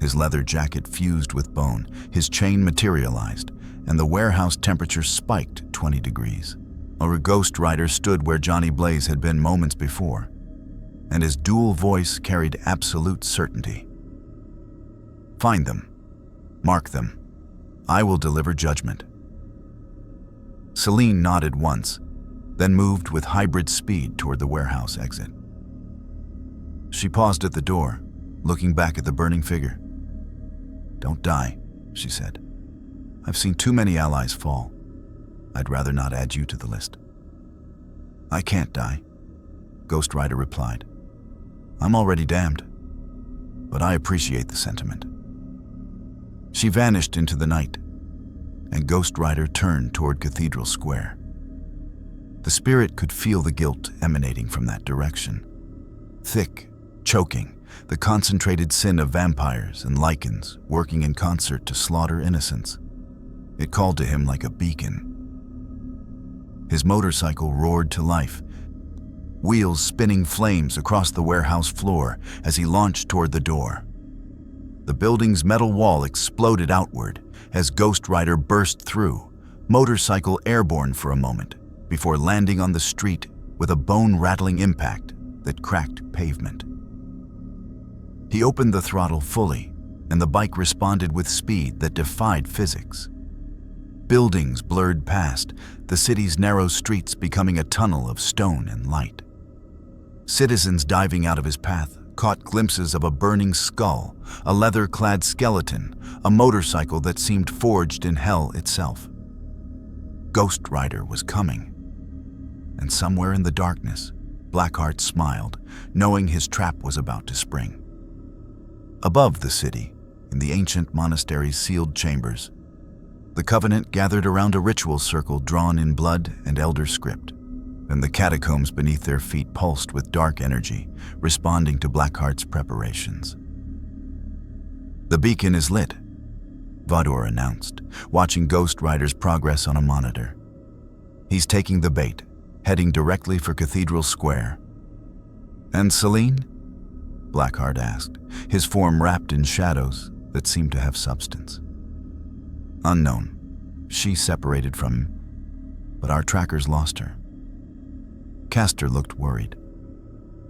Speaker 1: His leather jacket fused with bone, his chain materialized, and the warehouse temperature spiked 20 degrees. A Ghost Rider stood where Johnny Blaze had been moments before, and his dual voice carried absolute certainty. "Find them. Mark them. I will deliver judgment." Selene nodded once, then moved with hybrid speed toward the warehouse exit. She paused at the door, looking back at the burning figure. "Don't die," she said. "I've seen too many allies fall. I'd rather not add you to the list." "I can't die," Ghost Rider replied. "I'm already damned, but I appreciate the sentiment." She vanished into the night, and Ghost Rider turned toward Cathedral Square. The spirit could feel the guilt emanating from that direction. Thick, choking, the concentrated sin of vampires and lycans working in concert to slaughter innocents. It called to him like a beacon. His motorcycle roared to life, wheels spinning flames across the warehouse floor as he launched toward the door. The building's metal wall exploded outward as Ghost Rider burst through, motorcycle airborne for a moment, before landing on the street with a bone-rattling impact that cracked pavement. He opened the throttle fully, and the bike responded with speed that defied physics. Buildings blurred past, the city's narrow streets becoming a tunnel of stone and light. Citizens diving out of his path, caught glimpses of a burning skull, a leather-clad skeleton, a motorcycle that seemed forged in hell itself. Ghost Rider was coming. And somewhere in the darkness, Blackheart smiled, knowing his trap was about to spring. Above the city, in the ancient monastery's sealed chambers, the Covenant gathered around a ritual circle drawn in blood and elder script, and the catacombs beneath their feet pulsed with dark energy, responding to Blackheart's preparations. "The beacon is lit," Viktor announced, watching Ghost Rider's progress on a monitor. "He's taking the bait, heading directly for Cathedral Square." "And Selene?" Blackheart asked, his form wrapped in shadows that seemed to have substance. "Unknown. She separated from him, but our trackers lost her." Castor looked worried.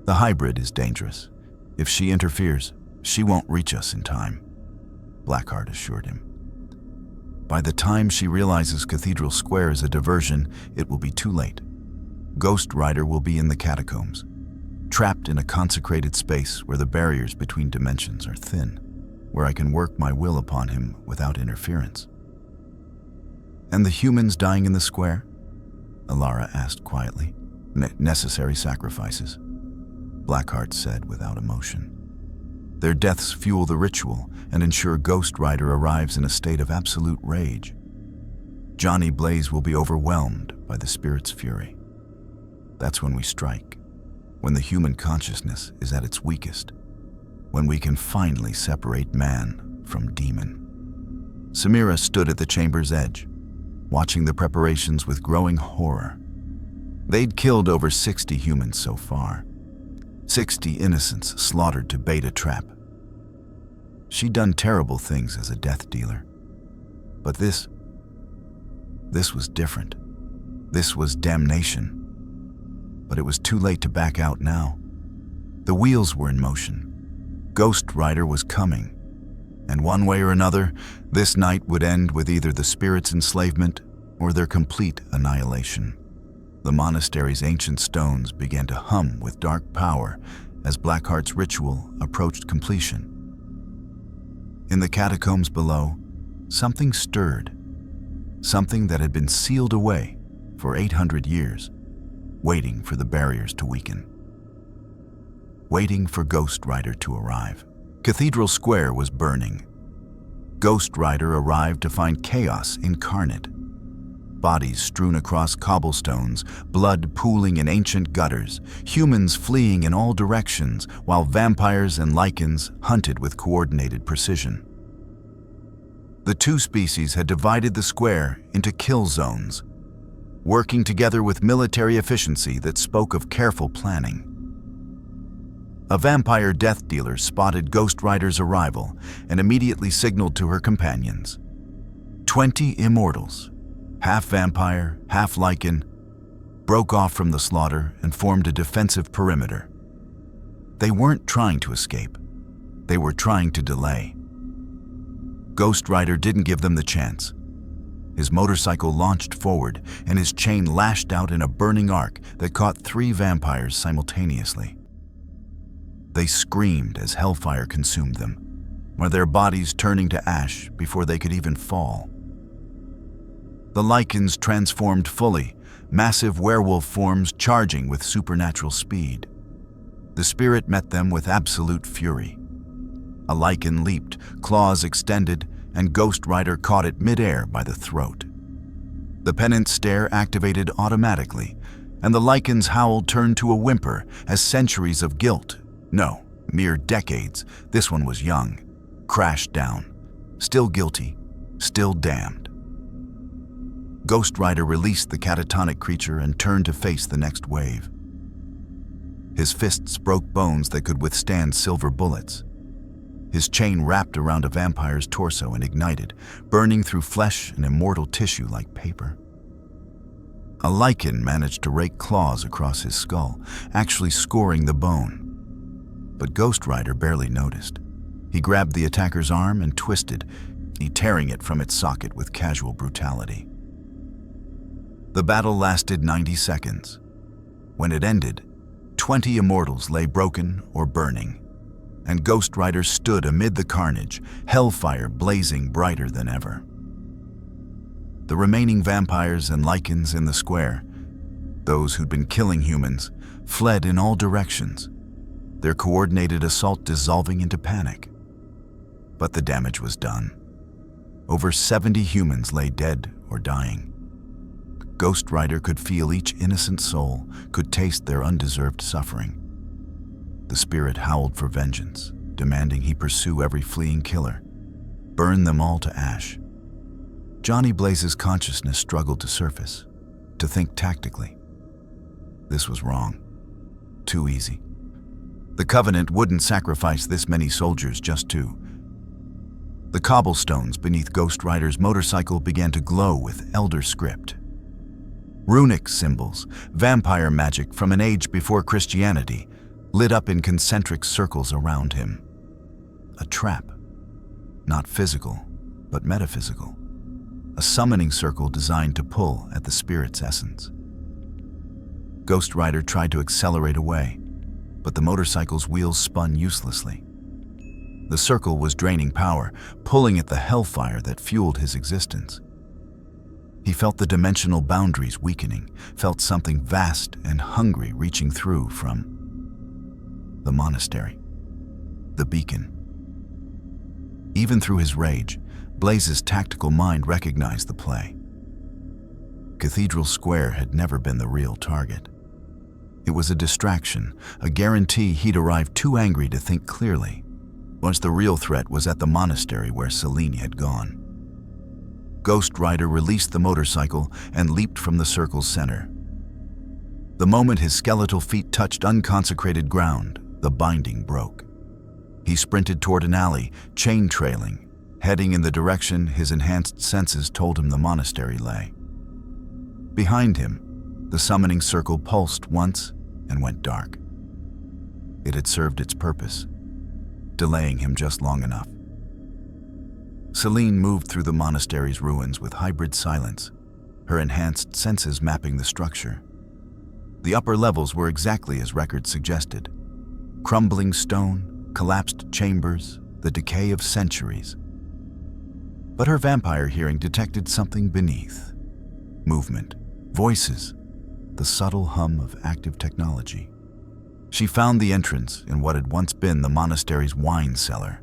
Speaker 1: "The hybrid is dangerous. If she interferes, she won't reach us in time," Blackheart assured him. "By the time she realizes Cathedral Square is a diversion, it will be too late. Ghost Rider will be in the catacombs, trapped in a consecrated space where the barriers between dimensions are thin, where I can work my will upon him without interference." "And the humans dying in the square?" Alara asked quietly. "Necessary sacrifices," Blackheart said without emotion. "Their deaths fuel the ritual and ensure Ghost Rider arrives in a state of absolute rage. Johnny Blaze will be overwhelmed by the spirit's fury. That's when we strike, when the human consciousness is at its weakest, when we can finally separate man from demon." Samira stood at the chamber's edge, watching the preparations with growing horror. They'd killed over 60 humans so far, 60 innocents slaughtered to bait a trap. She'd done terrible things as a death dealer. But this was different. This was damnation. But it was too late to back out now. The wheels were in motion. Ghost Rider was coming. And one way or another, this night would end with either the spirit's enslavement or their complete annihilation. The monastery's ancient stones began to hum with dark power as Blackheart's ritual approached completion. In the catacombs below, something stirred. Something that had been sealed away for 800 years, waiting for the barriers to weaken. Waiting for Ghost Rider to arrive. Cathedral Square was burning. Ghost Rider arrived to find chaos incarnate. Bodies strewn across cobblestones, blood pooling in ancient gutters, humans fleeing in all directions, while vampires and lycans hunted with coordinated precision. The two species had divided the square into kill zones, working together with military efficiency that spoke of careful planning. A vampire death dealer spotted Ghost Rider's arrival and immediately signaled to her companions. 20 immortals, half vampire, half lycan, broke off from the slaughter and formed a defensive perimeter. They weren't trying to escape. They were trying to delay. Ghost Rider didn't give them the chance. His motorcycle launched forward, and his chain lashed out in a burning arc that caught 3 vampires simultaneously. They screamed as Hellfire consumed them, with their bodies turning to ash before they could even fall. The lycans transformed fully, massive werewolf forms charging with supernatural speed. The spirit met them with absolute fury. A lycan leaped, claws extended, and Ghost Rider caught it midair by the throat. The Penance Stare activated automatically, and the lycan's howl turned to a whimper as centuries of guilt, no, mere decades, this one was young, crashed down, still guilty, still damned. Ghost Rider released the catatonic creature and turned to face the next wave. His fists broke bones that could withstand silver bullets. His chain wrapped around a vampire's torso and ignited, burning through flesh and immortal tissue like paper. A lycan managed to rake claws across his skull, actually scoring the bone. But Ghost Rider barely noticed. He grabbed the attacker's arm and twisted, tearing it from its socket with casual brutality. The battle lasted 90 seconds. When it ended, 20 immortals lay broken or burning, and Ghost Rider stood amid the carnage, Hellfire blazing brighter than ever. The remaining vampires and lycans in the square, those who'd been killing humans, fled in all directions, their coordinated assault dissolving into panic. But the damage was done. Over 70 humans lay dead or dying. Ghost Rider could feel each innocent soul, could taste their undeserved suffering. The spirit howled for vengeance, demanding he pursue every fleeing killer, burn them all to ash. Johnny Blaze's consciousness struggled to surface, to think tactically. This was wrong. Too easy. The Covenant wouldn't sacrifice this many soldiers just to. The cobblestones beneath Ghost Rider's motorcycle began to glow with Elder script. Runic symbols, vampire magic from an age before Christianity, lit up in concentric circles around him. A trap. Not physical, but metaphysical. A summoning circle designed to pull at the spirit's essence. Ghost Rider tried to accelerate away, but the motorcycle's wheels spun uselessly. The circle was draining power, pulling at the hellfire that fueled his existence. He felt the dimensional boundaries weakening, felt something vast and hungry reaching through from the monastery, the beacon. Even through his rage, Blaze's tactical mind recognized the play. Cathedral Square had never been the real target. It was a distraction, a guarantee he'd arrive too angry to think clearly, once the real threat was at the monastery where Selene had gone. Ghost Rider released the motorcycle and leaped from the circle's center. The moment his skeletal feet touched unconsecrated ground, the binding broke. He sprinted toward an alley, chain trailing, heading in the direction his enhanced senses told him the monastery lay. Behind him, the summoning circle pulsed once and went dark. It had served its purpose, delaying him just long enough. Selene moved through the monastery's ruins with hybrid silence, her enhanced senses mapping the structure. The upper levels were exactly as records suggested. Crumbling stone, collapsed chambers, the decay of centuries. But her vampire hearing detected something beneath. Movement, voices, the subtle hum of active technology. She found the entrance in what had once been the monastery's wine cellar.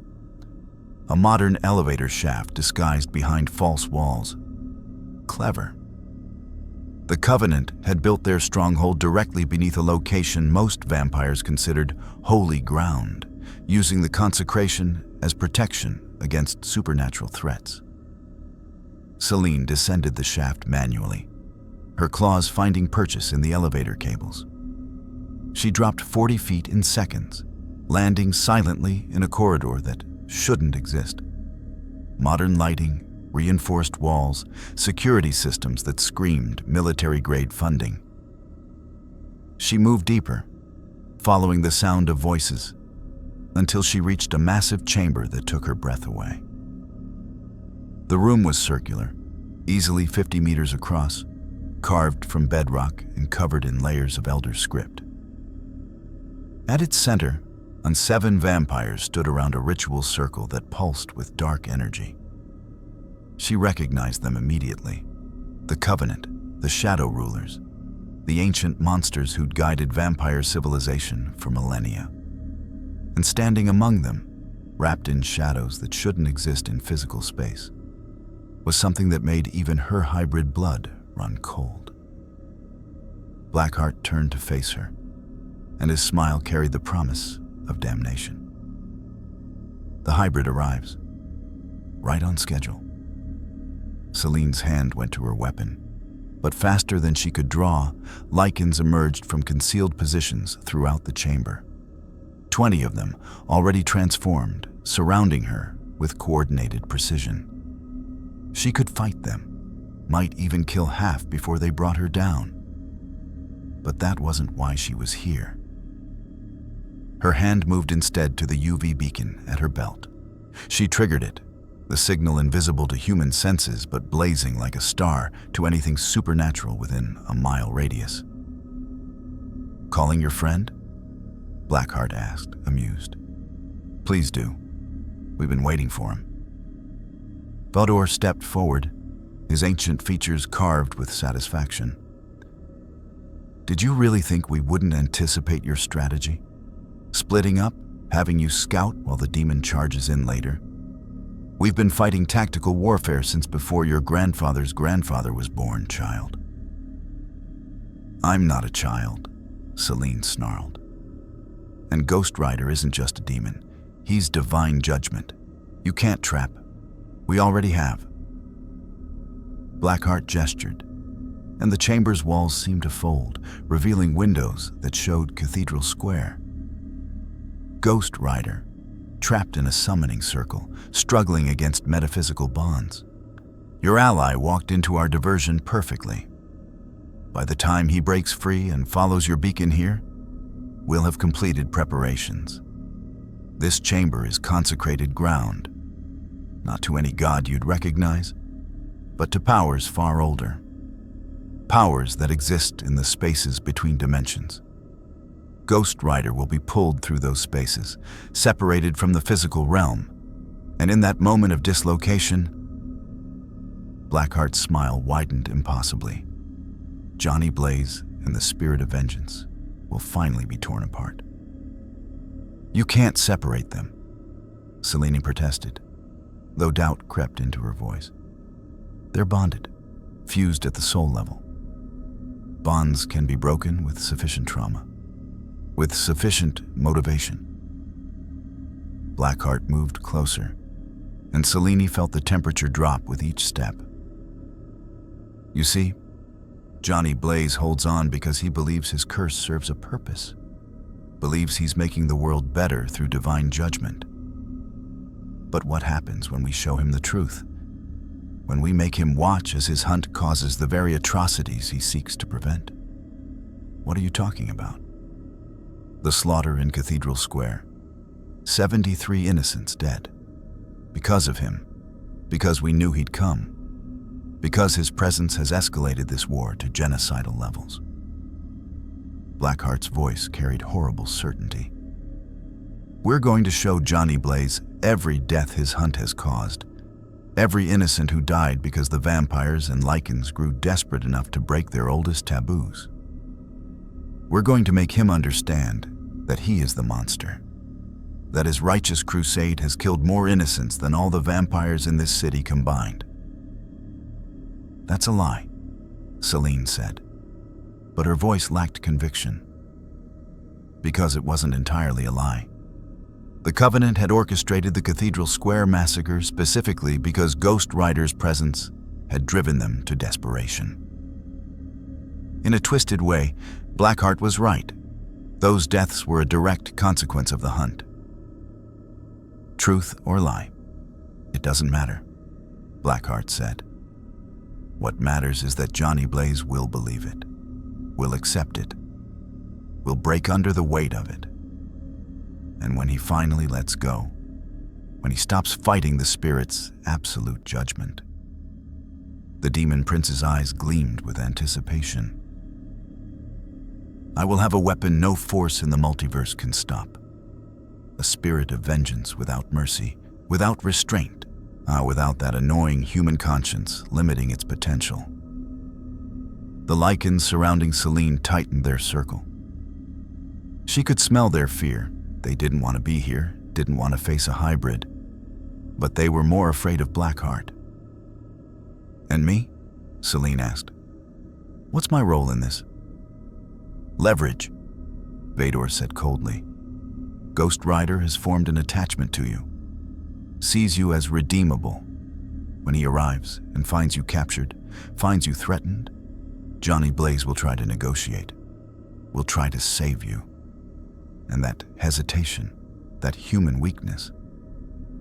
Speaker 1: A modern elevator shaft disguised behind false walls. Clever. The Covenant had built their stronghold directly beneath a location most vampires considered holy ground, using the consecration as protection against supernatural threats. Selene descended the shaft manually, her claws finding purchase in the elevator cables. She dropped 40 feet in seconds, landing silently in a corridor that shouldn't exist. Modern lighting, reinforced walls, security systems that screamed military-grade funding. She moved deeper, following the sound of voices, until she reached a massive chamber that took her breath away. The room was circular, easily 50 meters across, carved from bedrock and covered in layers of Elder script. At its center, 7 vampires stood around a ritual circle that pulsed with dark energy. She recognized them immediately. The Covenant, the Shadow Rulers, the ancient monsters who'd guided vampire civilization for millennia. And standing among them, wrapped in shadows that shouldn't exist in physical space, was something that made even her hybrid blood run cold. Blackheart turned to face her, and his smile carried the promise of damnation. The hybrid arrives, right on schedule. Selene's hand went to her weapon, but faster than she could draw, lycans emerged from concealed positions throughout the chamber. 20 of them, already transformed, surrounding her with coordinated precision. She could fight them, might even kill half before they brought her down. But that wasn't why she was here. Her hand moved instead to the UV beacon at her belt. She triggered it, the signal invisible to human senses but blazing like a star to anything supernatural within a mile radius. "Calling your friend?" Blackheart asked, amused. Please do. We've been waiting for him. Viktor stepped forward, his ancient features carved with satisfaction. Did you really think we wouldn't anticipate your strategy? Splitting up, having you scout while the demon charges in later? We've been fighting tactical warfare since before your grandfather's grandfather was born, child. I'm not a child, Selene snarled. And Ghost Rider isn't just a demon. He's divine judgment. You can't trap. We already have. Blackheart gestured, and the chamber's walls seemed to fold, revealing windows that showed Cathedral Square. Ghost Rider, trapped in a summoning circle, struggling against metaphysical bonds. Your ally walked into our diversion perfectly. By the time he breaks free and follows your beacon here, we'll have completed preparations. This chamber is consecrated ground, not to any god you'd recognize, but to powers far older. Powers that exist in the spaces between dimensions. Ghost Rider will be pulled through those spaces, separated from the physical realm, and in that moment of dislocation, Blackheart's smile widened impossibly. Johnny Blaze and the spirit of vengeance will finally be torn apart. You can't separate them, Selene protested, though doubt crept into her voice. They're bonded, fused at the soul level. Bonds can be broken with sufficient trauma, with sufficient motivation. Blackheart moved closer, and Selene felt the temperature drop with each step. You see, Johnny Blaze holds on because he believes his curse serves a purpose, believes he's making the world better through divine judgment. But what happens when we show him the truth? When we make him watch as his hunt causes the very atrocities he seeks to prevent? What are you talking about? The slaughter in Cathedral Square. 73 innocents dead. Because of him. Because we knew he'd come. Because his presence has escalated this war to genocidal levels. Blackheart's voice carried horrible certainty. We're going to show Johnny Blaze every death his hunt has caused. Every innocent who died because the vampires and lycans grew desperate enough to break their oldest taboos. We're going to make him understand that he is the monster. That his righteous crusade has killed more innocents than all the vampires in this city combined. That's a lie, Selene said, but her voice lacked conviction. Because it wasn't entirely a lie. The Covenant had orchestrated the Cathedral Square massacre specifically because Ghost Rider's presence had driven them to desperation. In a twisted way, Blackheart was right. Those deaths were a direct consequence of the hunt. Truth or lie, it doesn't matter, Blackheart said. What matters is that Johnny Blaze will believe it, will accept it, will break under the weight of it. And when he finally lets go, when he stops fighting the spirit's absolute judgment, the demon prince's eyes gleamed with anticipation. I will have a weapon no force in the multiverse can stop. A spirit of vengeance without mercy, without restraint, without that annoying human conscience limiting its potential. The lycans surrounding Selene tightened their circle. She could smell their fear. They didn't want to be here, didn't want to face a hybrid, but they were more afraid of Blackheart. And me? Selene asked. What's my role in this? Leverage, Viktor said coldly. Ghost Rider has formed an attachment to you, sees you as redeemable. When he arrives and finds you captured, finds you threatened, Johnny Blaze will try to negotiate, will try to save you. And that hesitation, that human weakness,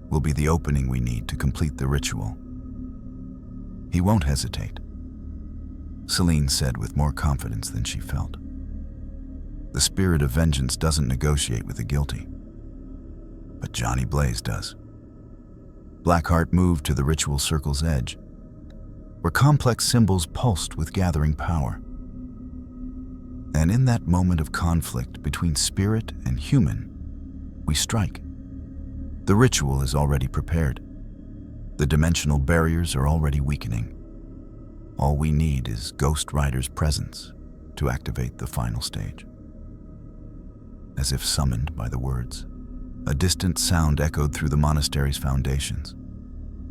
Speaker 1: will be the opening we need to complete the ritual. He won't hesitate, Selene said with more confidence than she felt. The spirit of vengeance doesn't negotiate with the guilty, but Johnny Blaze does. Blackheart moved to the ritual circle's edge, where complex symbols pulsed with gathering power. And in that moment of conflict between spirit and human, we strike. The ritual is already prepared. The dimensional barriers are already weakening. All we need is Ghost Rider's presence to activate the final stage. As if summoned by the words, a distant sound echoed through the monastery's foundations.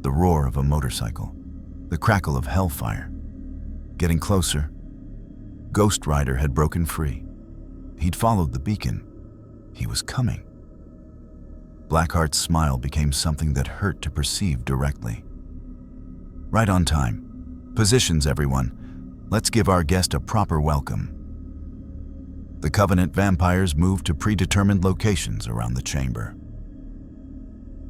Speaker 1: The roar of a motorcycle, the crackle of hellfire. Getting closer, Ghost Rider had broken free. He'd followed the beacon. He was coming. Blackheart's smile became something that hurt to perceive directly. Right on time. Positions, everyone. Let's give our guest a proper welcome. The Covenant vampires moved to predetermined locations around the chamber.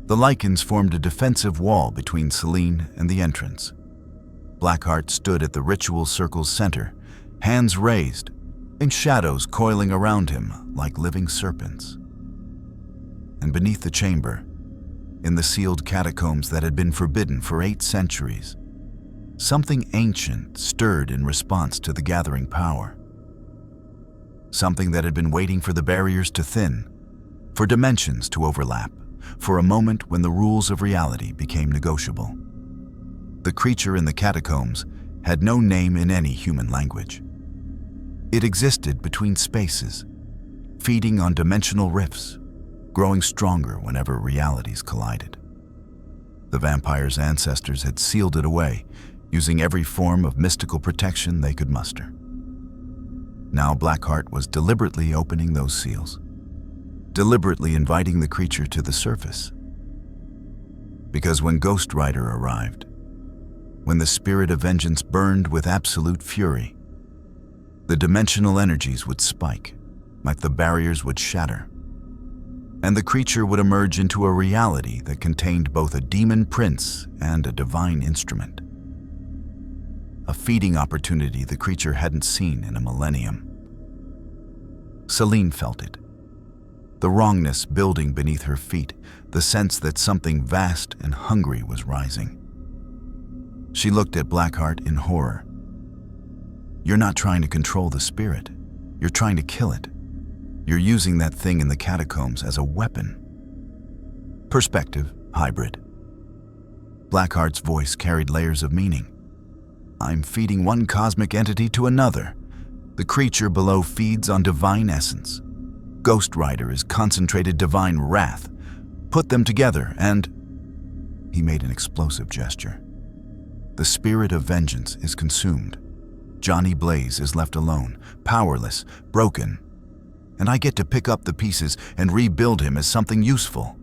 Speaker 1: The lycans formed a defensive wall between Selene and the entrance. Blackheart stood at the ritual circle's center, hands raised, and shadows coiling around him like living serpents. And beneath the chamber, in the sealed catacombs that had been forbidden for 8 centuries, something ancient stirred in response to the gathering power. Something that had been waiting for the barriers to thin, for dimensions to overlap, for a moment when the rules of reality became negotiable. The creature in the catacombs had no name in any human language. It existed between spaces, feeding on dimensional rifts, growing stronger whenever realities collided. The vampire's ancestors had sealed it away, using every form of mystical protection they could muster. Now Blackheart was deliberately opening those seals, deliberately inviting the creature to the surface. Because when Ghost Rider arrived, when the spirit of vengeance burned with absolute fury, the dimensional energies would spike, like the barriers would shatter, and the creature would emerge into a reality that contained both a demon prince and a divine instrument. A feeding opportunity the creature hadn't seen in a millennium. Selene felt it. The wrongness building beneath her feet, the sense that something vast and hungry was rising. She looked at Blackheart in horror. You're not trying to control the spirit. You're trying to kill it. You're using that thing in the catacombs as a weapon. Perspective, hybrid. Blackheart's voice carried layers of meaning. I'm feeding one cosmic entity to another. The creature below feeds on divine essence. Ghost Rider is concentrated divine wrath. Put them together and... He made an explosive gesture. The spirit of vengeance is consumed. Johnny Blaze is left alone, powerless, broken. And I get to pick up the pieces and rebuild him as something useful.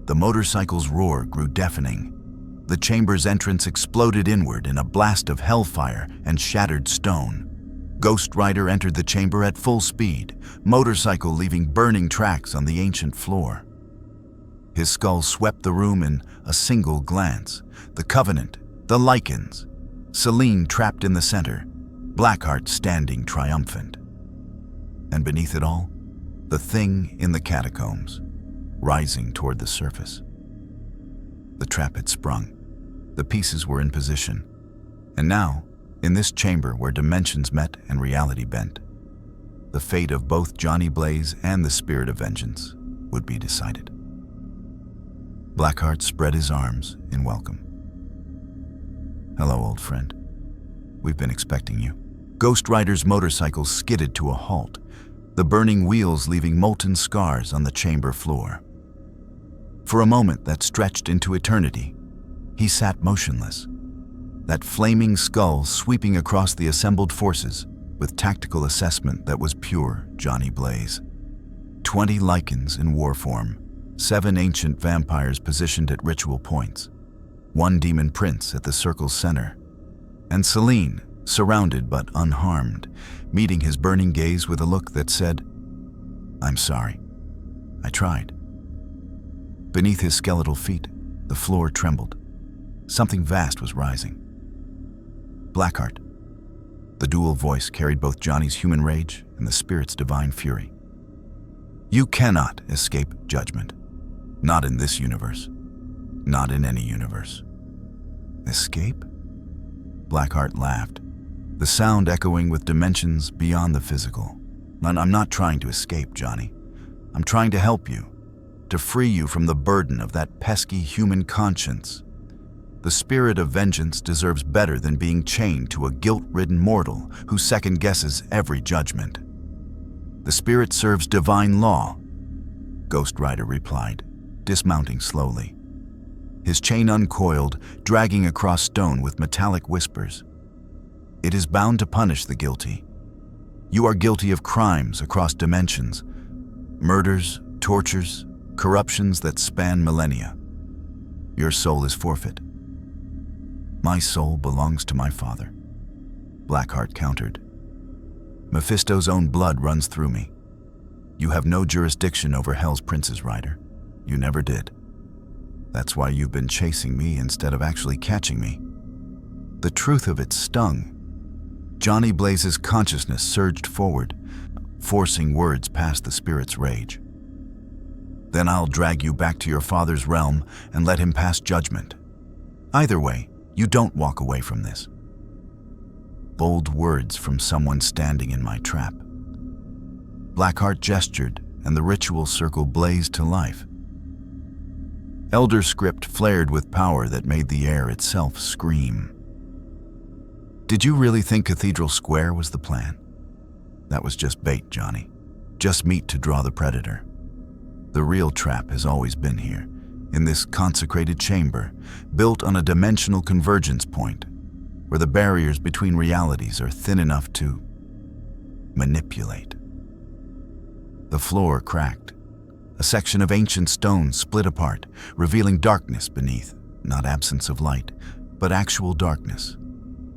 Speaker 1: The motorcycle's roar grew deafening. The chamber's entrance exploded inward in a blast of hellfire and shattered stone. Ghost Rider entered the chamber at full speed, motorcycle leaving burning tracks on the ancient floor. His skull swept the room in a single glance. The Covenant, the lycans, Selene trapped in the center, Blackheart standing triumphant. And beneath it all, the thing in the catacombs, rising toward the surface. The trap had sprung. The pieces were in position. And now, in this chamber where dimensions met and reality bent, the fate of both Johnny Blaze and the spirit of vengeance would be decided. Blackheart spread his arms in welcome. Hello, old friend. We've been expecting you. Ghost Rider's motorcycle skidded to a halt, the burning wheels leaving molten scars on the chamber floor. For a moment that stretched into eternity, he sat motionless, that flaming skull sweeping across the assembled forces with tactical assessment that was pure Johnny Blaze. 20 lycans in war form, 7 ancient vampires positioned at ritual points, 1 demon prince at the circle's center, and Selene, surrounded but unharmed, meeting his burning gaze with a look that said, I'm sorry. I tried. Beneath his skeletal feet, the floor trembled. Something vast was rising. Blackheart. The dual voice carried both Johnny's human rage and the spirit's divine fury. You cannot escape judgment. Not in this universe. Not in any universe. Escape? Blackheart laughed, the sound echoing with dimensions beyond the physical. I'm not trying to escape, Johnny. I'm trying to help you. to free you from the burden of that pesky human conscience. The spirit of vengeance deserves better than being chained to a guilt-ridden mortal who second-guesses every judgment. The spirit serves divine law, Ghost Rider replied, dismounting slowly. His chain uncoiled, dragging across stone with metallic whispers. It is bound to punish the guilty. You are guilty of crimes across dimensions, murders, tortures, corruptions that span millennia. Your soul is forfeit. My soul belongs to my father, Blackheart countered. Mephisto's own blood runs through me. You have no jurisdiction over Hell's princes, Rider. You never did. That's why you've been chasing me instead of actually catching me. The truth of it stung. Johnny Blaze's consciousness surged forward, forcing words past the spirit's rage. Then I'll drag you back to your father's realm and let him pass judgment. Either way, you don't walk away from this. Bold words from someone standing in my trap. Blackheart gestured, and the ritual circle blazed to life. Elder script flared with power that made the air itself scream. Did you really think Cathedral Square was the plan? That was just bait, Johnny. Just meat to draw the predator. The real trap has always been here, in this consecrated chamber, built on a dimensional convergence point, where the barriers between realities are thin enough to manipulate. The floor cracked. A section of ancient stone split apart, revealing darkness beneath, not absence of light, but actual darkness.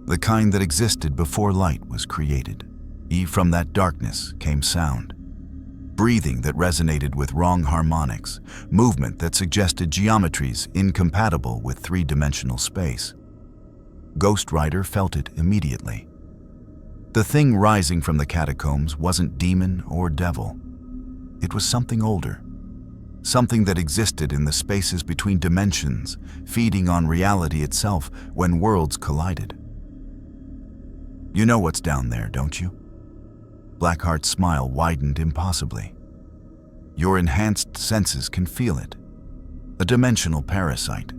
Speaker 1: The kind that existed before light was created. From that darkness came sound. Breathing that resonated with wrong harmonics, movement that suggested geometries incompatible with three-dimensional space. Ghost Rider felt it immediately. The thing rising from the catacombs wasn't demon or devil. It was something older. Something that existed in the spaces between dimensions, feeding on reality itself when worlds collided. You know what's down there, don't you? Blackheart's smile widened impossibly. Your enhanced senses can feel it. A dimensional parasite,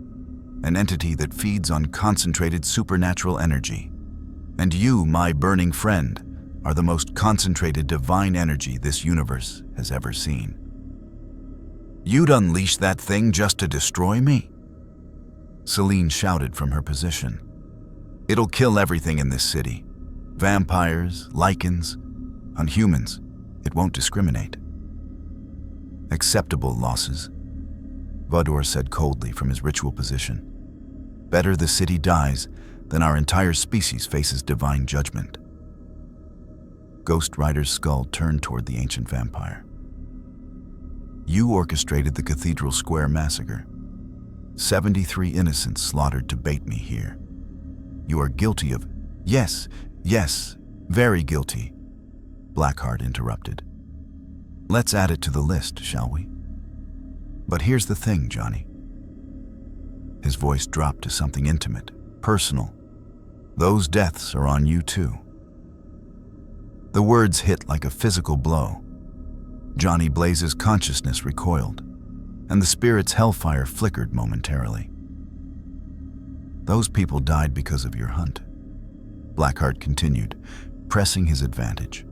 Speaker 1: an entity that feeds on concentrated supernatural energy. And you, my burning friend, are the most concentrated divine energy this universe has ever seen. You'd unleash that thing just to destroy me? Selene shouted from her position. It'll kill everything in this city. Vampires, lycans, on humans, it won't discriminate. Acceptable losses, Viktor said coldly from his ritual position. Better the city dies than our entire species faces divine judgment. Ghost Rider's skull turned toward the ancient vampire. You orchestrated the Cathedral Square massacre. 73 innocents slaughtered to bait me here. You are guilty of— Yes, very guilty, Blackheart interrupted. Let's add it to the list, shall we? But here's the thing, Johnny. His voice dropped to something intimate, personal. Those deaths are on you too. The words hit like a physical blow. Johnny Blaze's consciousness recoiled, and the spirit's hellfire flickered momentarily. Those people died because of your hunt, Blackheart continued, pressing his advantage.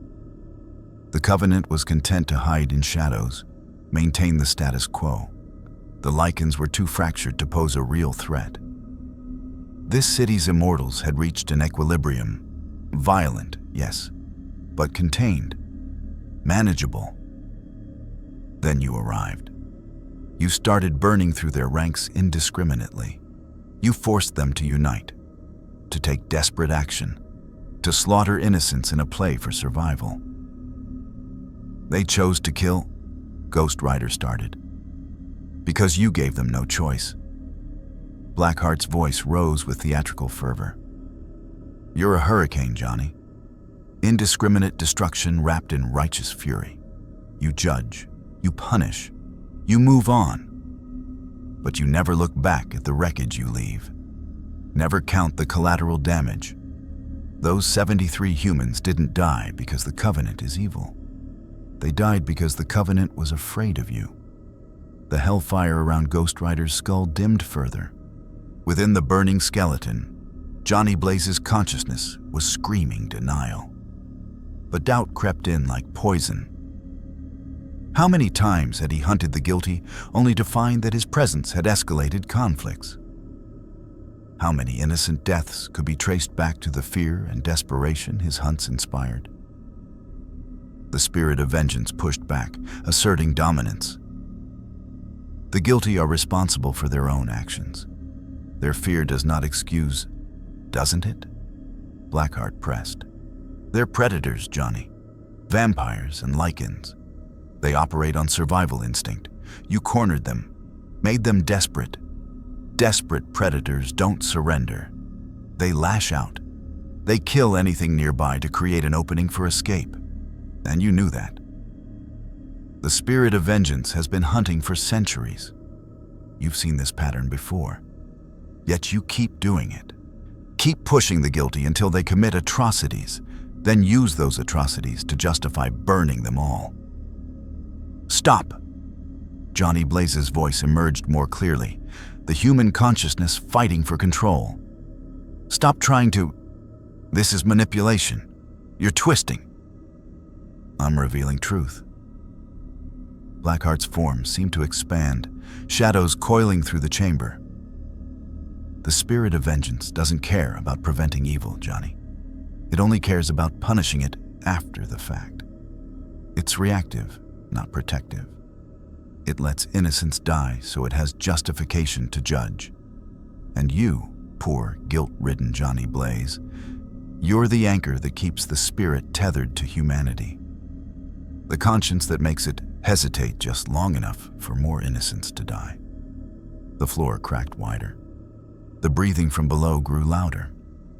Speaker 1: The Covenant was content to hide in shadows, maintain the status quo. The lycans were too fractured to pose a real threat. This city's immortals had reached an equilibrium. Violent, yes, but contained, manageable. Then you arrived. You started burning through their ranks indiscriminately. You forced them to unite, to take desperate action, to slaughter innocents in a play for survival. They chose to kill, Ghost Rider started, because you gave them no choice. Blackheart's voice rose with theatrical fervor. You're a hurricane, Johnny. Indiscriminate destruction wrapped in righteous fury. You judge, you punish, you move on. But you never look back at the wreckage you leave. Never count the collateral damage. Those 73 humans didn't die because the Covenant is evil. They died because the Covenant was afraid of you. the hellfire around Ghost Rider's skull dimmed further. Within the burning skeleton, Johnny Blaze's consciousness was screaming denial. But doubt crept in like poison. How many times had he hunted the guilty only to find that his presence had escalated conflicts? How many innocent deaths could be traced back to the fear and desperation his hunts inspired? The spirit of vengeance pushed back, asserting dominance. The guilty are responsible for their own actions. Their fear does not excuse, doesn't it? Blackheart pressed. They're predators, Johnny. Vampires and lycans. They operate on survival instinct. You cornered them, made them desperate. Desperate predators don't surrender. They lash out. They kill anything nearby to create an opening for escape. And you knew that. The spirit of vengeance has been hunting for centuries. You've seen this pattern before. Yet you keep doing it. Keep pushing the guilty until they commit atrocities, then use those atrocities to justify burning them all. Stop! Johnny Blaze's voice emerged more clearly, the human consciousness fighting for control. Stop trying to... This is manipulation. You're twisting. I'm revealing truth. Blackheart's form seemed to expand, shadows coiling through the chamber. The spirit of vengeance doesn't care about preventing evil, Johnny. It only cares about punishing it after the fact. It's reactive, not protective. It lets innocence die so it has justification to judge. And you, poor, guilt-ridden Johnny Blaze, you're the anchor that keeps the spirit tethered to humanity. The conscience that makes it hesitate just long enough for more innocence to die. The floor cracked wider. The breathing from below grew louder.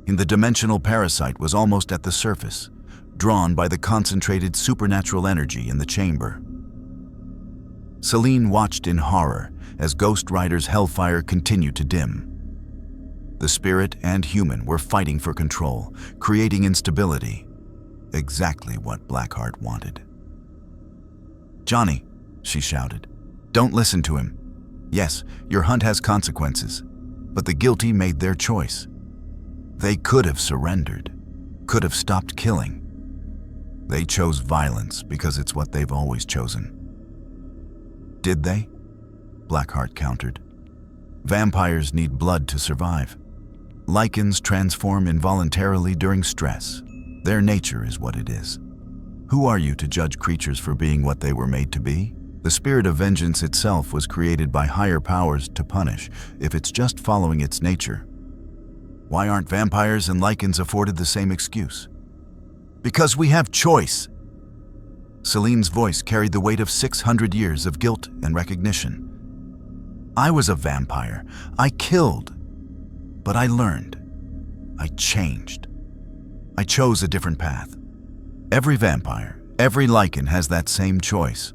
Speaker 1: The dimensional parasite was almost at the surface, drawn by the concentrated supernatural energy in the chamber. Selene watched in horror as Ghost Rider's hellfire continued to dim. The spirit and human were fighting for control, creating instability, exactly what Blackheart wanted. "Johnny," she shouted, "don't listen to him. Yes, your hunt has consequences, but the guilty made their choice. They could have surrendered, could have stopped killing. They chose violence because it's what they've always chosen." "Did they?" Blackheart countered. "Vampires need blood to survive. Lycans transform involuntarily during stress. Their nature is what it is. Who are you to judge creatures for being what they were made to be? The spirit of vengeance itself was created by higher powers to punish, if it's just following its nature. Why aren't vampires and lycans afforded the same excuse? Because we have choice." Selene's voice carried the weight of 600 years of guilt and recognition. "I was a vampire. I killed. But I learned. I changed. I chose a different path. Every vampire, every lycan has that same choice.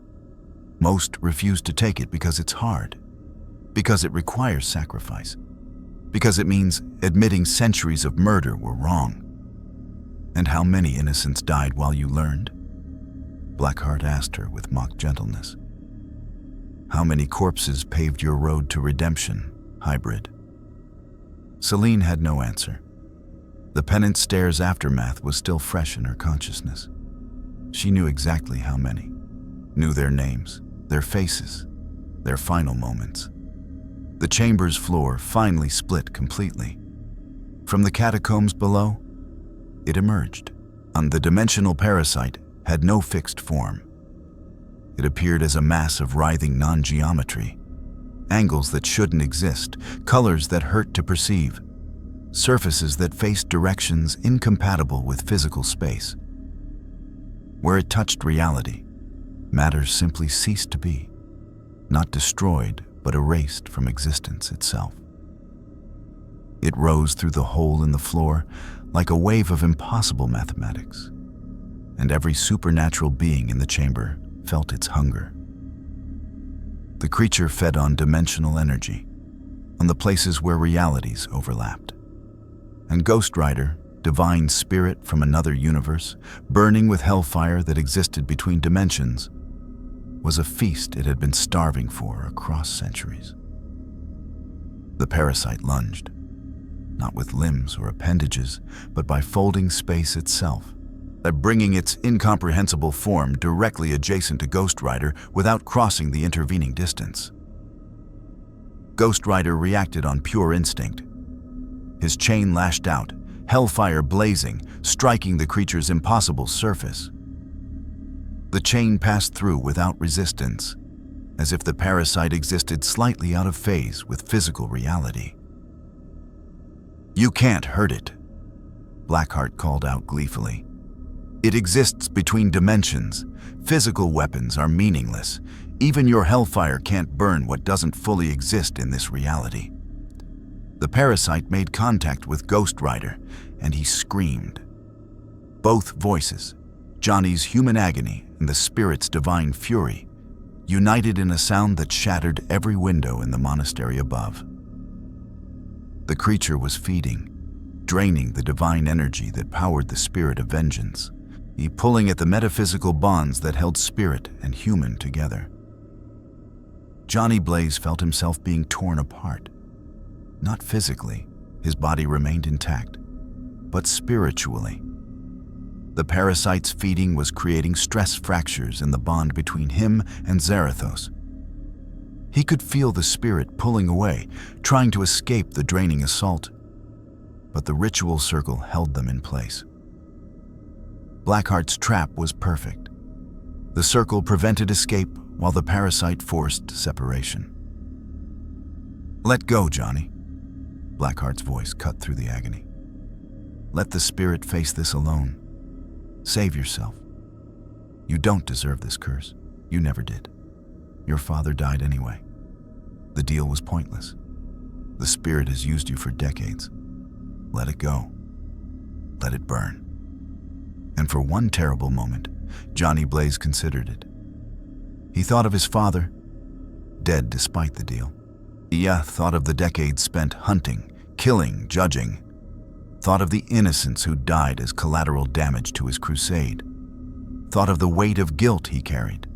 Speaker 1: Most refuse to take it because it's hard, because it requires sacrifice, because it means admitting centuries of murder were wrong. And how many innocents died while you learned?" Blackheart asked her with mock gentleness. "How many corpses paved your road to redemption, hybrid?" Selene had no answer. The Penance Stare's aftermath was still fresh in her consciousness. She knew exactly how many, knew their names, their faces, their final moments. The chamber's floor finally split completely. From the catacombs below, it emerged. And the dimensional parasite had no fixed form. It appeared as a mass of writhing non-geometry, angles that shouldn't exist, colors that hurt to perceive, surfaces that faced directions incompatible with physical space. Where it touched reality, matter simply ceased to be, not destroyed, but erased from existence itself. It rose through the hole in the floor like a wave of impossible mathematics, and every supernatural being in the chamber felt its hunger. The creature fed on dimensional energy, on the places where realities overlapped. And Ghost Rider, divine spirit from another universe, burning with hellfire that existed between dimensions, was a feast it had been starving for across centuries. The parasite lunged, not with limbs or appendages, but by folding space itself, by bringing its incomprehensible form directly adjacent to Ghost Rider without crossing the intervening distance. Ghost Rider reacted on pure instinct. His chain lashed out, hellfire blazing, striking the creature's impossible surface. The chain passed through without resistance, as if the parasite existed slightly out of phase with physical reality. "You can't hurt it," Blackheart called out gleefully. "It exists between dimensions. Physical weapons are meaningless. Even your hellfire can't burn what doesn't fully exist in this reality." The parasite made contact with Ghost Rider, and he screamed. Both voices, Johnny's human agony and the spirit's divine fury, united in a sound that shattered every window in the monastery above. The creature was feeding, draining the divine energy that powered the spirit of vengeance, pulling at the metaphysical bonds that held spirit and human together. Johnny Blaze felt himself being torn apart. Not physically, his body remained intact, but spiritually. The parasite's feeding was creating stress fractures in the bond between him and Zarathos. He could feel the spirit pulling away, trying to escape the draining assault, but the ritual circle held them in place. Blackheart's trap was perfect. The circle prevented escape while the parasite forced separation. "Let go, Johnny," Blackheart's voice cut through the agony. "Let the spirit face this alone. Save yourself. You don't deserve this curse. You never did. Your father died anyway. The deal was pointless. The spirit has used you for decades. Let it go. Let it burn." And for one terrible moment, Johnny Blaze considered it. He thought of his father, dead despite the deal. He thought of the decades spent hunting, killing, judging. Thought of the innocents who died as collateral damage to his crusade. Thought of the weight of guilt he carried,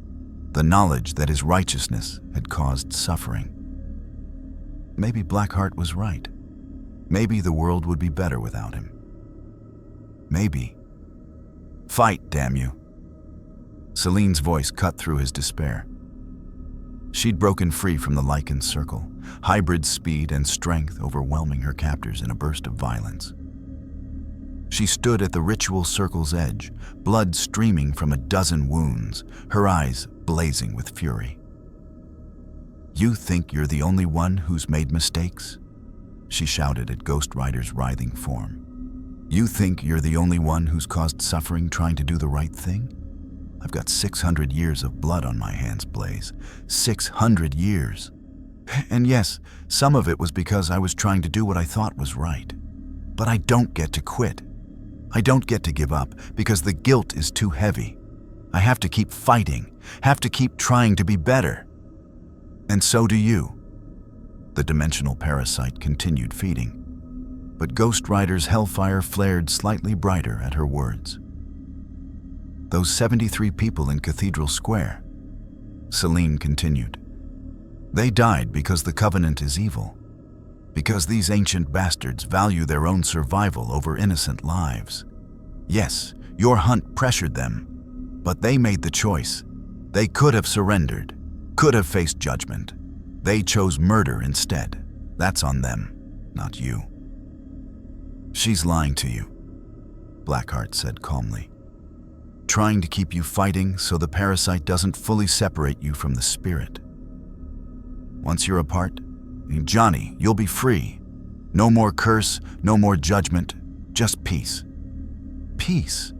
Speaker 1: the knowledge that his righteousness had caused suffering. Maybe Blackheart was right. Maybe the world would be better without him. Maybe. "Fight, damn you." Selene's voice cut through his despair. She'd broken free from the lycan circle, hybrid speed and strength overwhelming her captors in a burst of violence. She stood at the ritual circle's edge, blood streaming from a dozen wounds, her eyes blazing with fury. "You think you're the only one who's made mistakes?" she shouted at Ghost Rider's writhing form. "You think you're the only one who's caused suffering trying to do the right thing? I've got 600 years of blood on my hands, Blaze. 600 years. And yes, some of it was because I was trying to do what I thought was right. But I don't get to quit. I don't get to give up because the guilt is too heavy. I have to keep fighting, have to keep trying to be better. And so do you." The dimensional parasite continued feeding, but Ghost Rider's hellfire flared slightly brighter at her words. "Those 73 people in Cathedral Square," Selene continued, "they died because the Covenant is evil, because these ancient bastards value their own survival over innocent lives. Yes, your hunt pressured them, but they made the choice. They could have surrendered, could have faced judgment. They chose murder instead. That's on them, not you." "She's lying to you," Blackheart said calmly. "Trying to keep you fighting so the parasite doesn't fully separate you from the spirit. Once you're apart, Johnny, you'll be free. No more curse, no more judgment, just peace." "Peace?"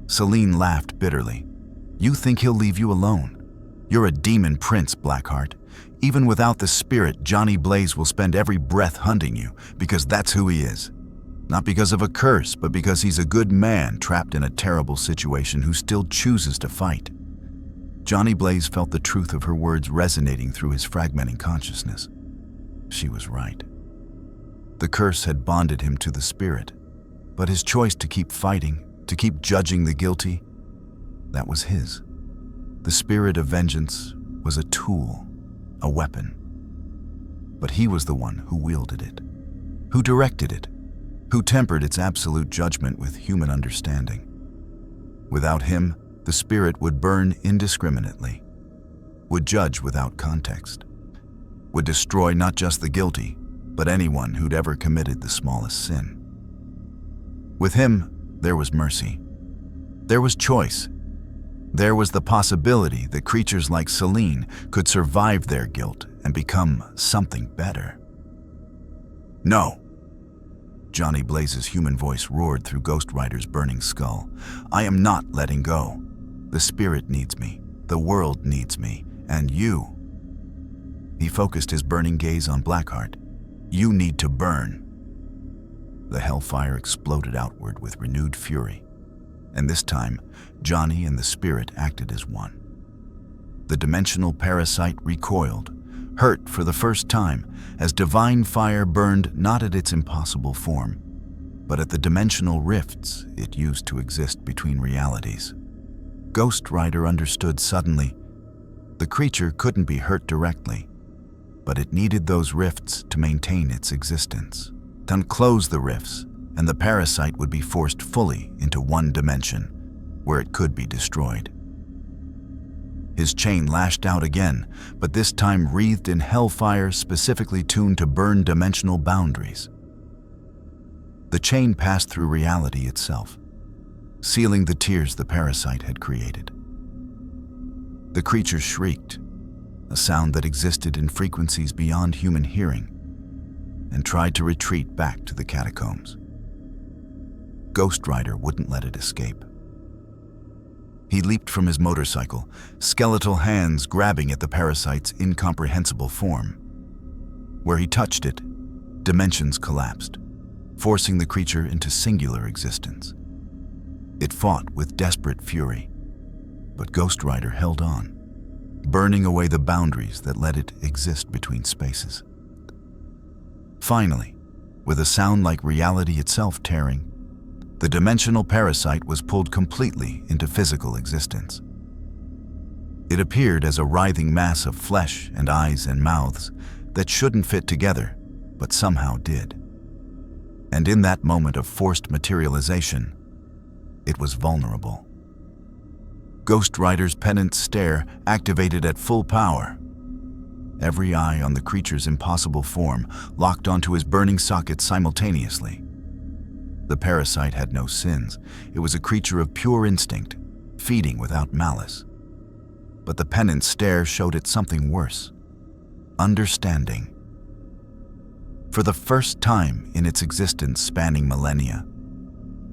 Speaker 1: Selene laughed bitterly. "You think he'll leave you alone? You're a demon prince, Blackheart. Even without the spirit, Johnny Blaze will spend every breath hunting you because that's who he is. Not because of a curse, but because he's a good man trapped in a terrible situation who still chooses to fight." Johnny Blaze felt the truth of her words resonating through his fragmenting consciousness. She was right. The curse had bonded him to the spirit, but his choice to keep fighting, to keep judging the guilty, that was his. The spirit of vengeance was a tool, a weapon. But he was the one who wielded it, who directed it, who tempered its absolute judgment with human understanding. Without him, the spirit would burn indiscriminately, would judge without context, would destroy not just the guilty, but anyone who'd ever committed the smallest sin. With him, there was mercy. There was choice. There was the possibility that creatures like Selene could survive their guilt and become something better. No! Johnny Blaze's human voice roared through Ghost Rider's burning skull. I am not letting go. The spirit needs me. The world needs me. And you. He focused his burning gaze on Blackheart. You need to burn. The Hellfire exploded outward with renewed fury. And this time, Johnny and the spirit acted as one. The dimensional parasite recoiled, hurt for the first time, as divine fire burned not at its impossible form, but at the dimensional rifts it used to exist between realities. Ghost Rider understood suddenly. The creature couldn't be hurt directly, but it needed those rifts to maintain its existence. Then close the rifts, and the parasite would be forced fully into one dimension, where it could be destroyed. His chain lashed out again, but this time wreathed in hellfire specifically tuned to burn dimensional boundaries. The chain passed through reality itself, sealing the tears the parasite had created. The creature shrieked, a sound that existed in frequencies beyond human hearing, and tried to retreat back to the catacombs. Ghost Rider wouldn't let it escape. He leaped from his motorcycle, skeletal hands grabbing at the parasite's incomprehensible form. Where he touched it, dimensions collapsed, forcing the creature into singular existence. It fought with desperate fury, but Ghost Rider held on, burning away the boundaries that let it exist between spaces. Finally, with a sound like reality itself tearing, the dimensional parasite was pulled completely into physical existence. It appeared as a writhing mass of flesh and eyes and mouths that shouldn't fit together, but somehow did. And in that moment of forced materialization, it was vulnerable. Ghost Rider's Penance Stare activated at full power. Every eye on the creature's impossible form locked onto his burning socket simultaneously. The parasite had no sins. It was a creature of pure instinct, feeding without malice. But the Penance Stare showed it something worse: understanding. For the first time in its existence spanning millennia,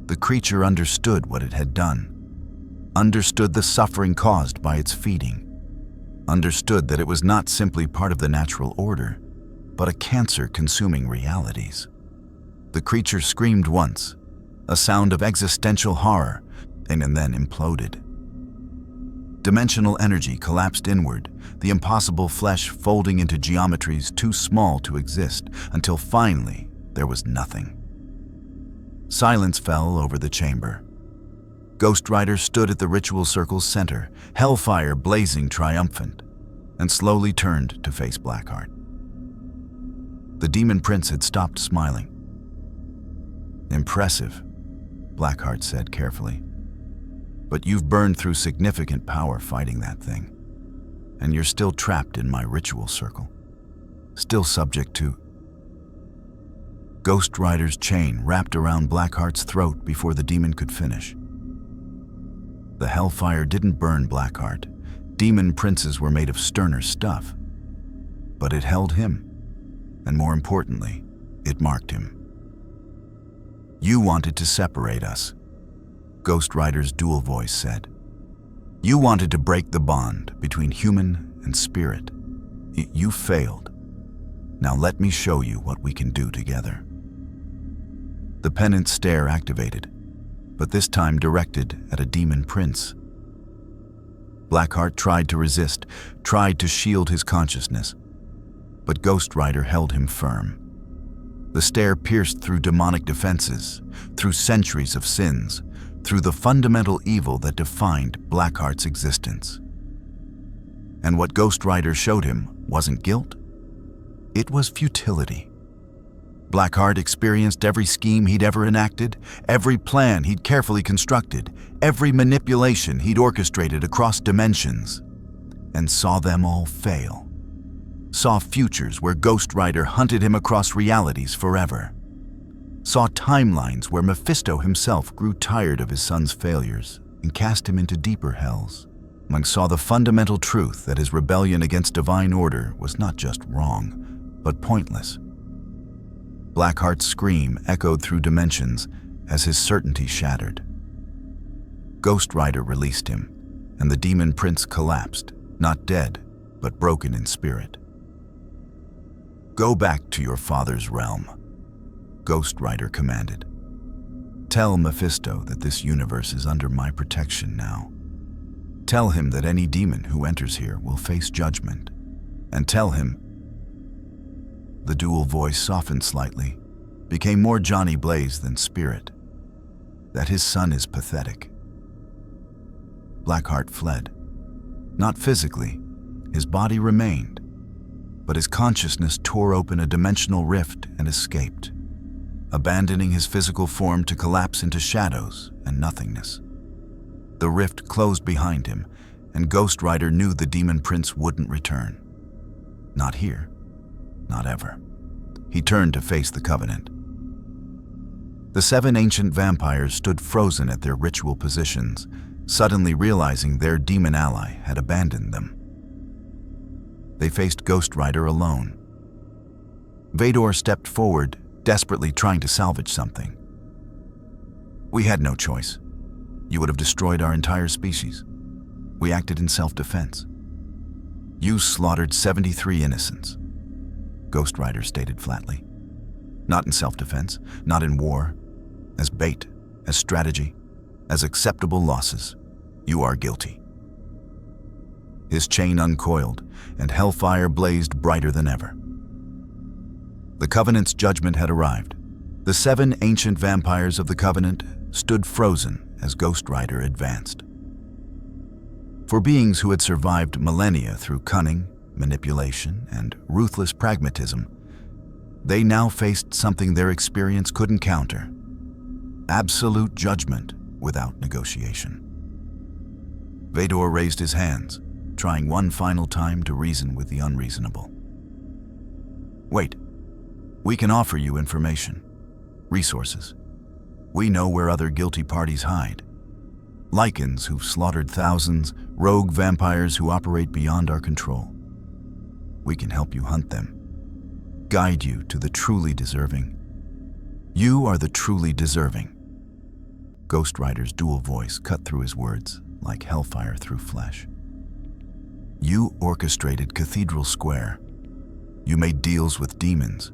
Speaker 1: the creature understood what it had done, understood the suffering caused by its feeding, understood that it was not simply part of the natural order, but a cancer-consuming realities. The creature screamed once, a sound of existential horror, and then imploded. Dimensional energy collapsed inward, the impossible flesh folding into geometries too small to exist, until finally there was nothing. Silence fell over the chamber. Ghost Rider stood at the ritual circle's center, hellfire blazing triumphant, and slowly turned to face Blackheart. The demon prince had stopped smiling. Impressive, Blackheart said carefully. But you've burned through significant power fighting that thing, and you're still trapped in my ritual circle, still subject to... Ghost Rider's chain wrapped around Blackheart's throat before the demon could finish. The hellfire didn't burn Blackheart. Demon princes were made of sterner stuff. But it held him, and more importantly, it marked him. You wanted to separate us, Ghost Rider's dual voice said. You wanted to break the bond between human and spirit. You failed. Now let me show you what we can do together. The Penance Stare activated, but this time directed at a demon prince. Blackheart tried to resist, tried to shield his consciousness, but Ghost Rider held him firm. The stare pierced through demonic defenses, through centuries of sins, through the fundamental evil that defined Blackheart's existence. And what Ghost Rider showed him wasn't guilt. It was futility. Blackheart experienced every scheme he'd ever enacted, every plan he'd carefully constructed, every manipulation he'd orchestrated across dimensions, and saw them all fail. Saw futures where Ghost Rider hunted him across realities forever. Saw timelines where Mephisto himself grew tired of his son's failures and cast him into deeper hells. Saw the fundamental truth that his rebellion against divine order was not just wrong, but pointless. Blackheart's scream echoed through dimensions as his certainty shattered. Ghost Rider released him, and the demon prince collapsed, not dead, but broken in spirit. "Go back to your father's realm," Ghost Rider commanded. "Tell Mephisto that this universe is under my protection now. Tell him that any demon who enters here will face judgment. And tell him—" The dual voice softened slightly, became more Johnny Blaze than Spirit, "that his son is pathetic." Blackheart fled. Not physically, his body remained, but his consciousness tore open a dimensional rift and escaped, abandoning his physical form to collapse into shadows and nothingness. The rift closed behind him, and Ghost Rider knew the demon prince wouldn't return. Not here. Not ever. He turned to face the Covenant. The 7 ancient vampires stood frozen at their ritual positions, suddenly realizing their demon ally had abandoned them. They faced Ghost Rider alone. Viktor stepped forward, desperately trying to salvage something. "We had no choice. You would have destroyed our entire species. We acted in self-defense. You slaughtered 73 innocents," Ghost Rider stated flatly. "Not in self-defense, not in war. As bait, as strategy, as acceptable losses. You are guilty." His chain uncoiled, and Hellfire blazed brighter than ever. The Covenant's judgment had arrived. The 7 ancient vampires of the Covenant stood frozen as Ghost Rider advanced. For beings who had survived millennia through cunning, manipulation, and ruthless pragmatism, they now faced something their experience couldn't counter: absolute judgment without negotiation. Viktor raised his hands, trying one final time to reason with the unreasonable. "Wait. We can offer you information, resources. We know where other guilty parties hide. Lycans who've slaughtered thousands, rogue vampires who operate beyond our control. We can help you hunt them, guide you to the truly deserving. You are the truly deserving." Ghost Rider's dual voice cut through his words like hellfire through flesh. "You orchestrated Cathedral Square. You made deals with demons.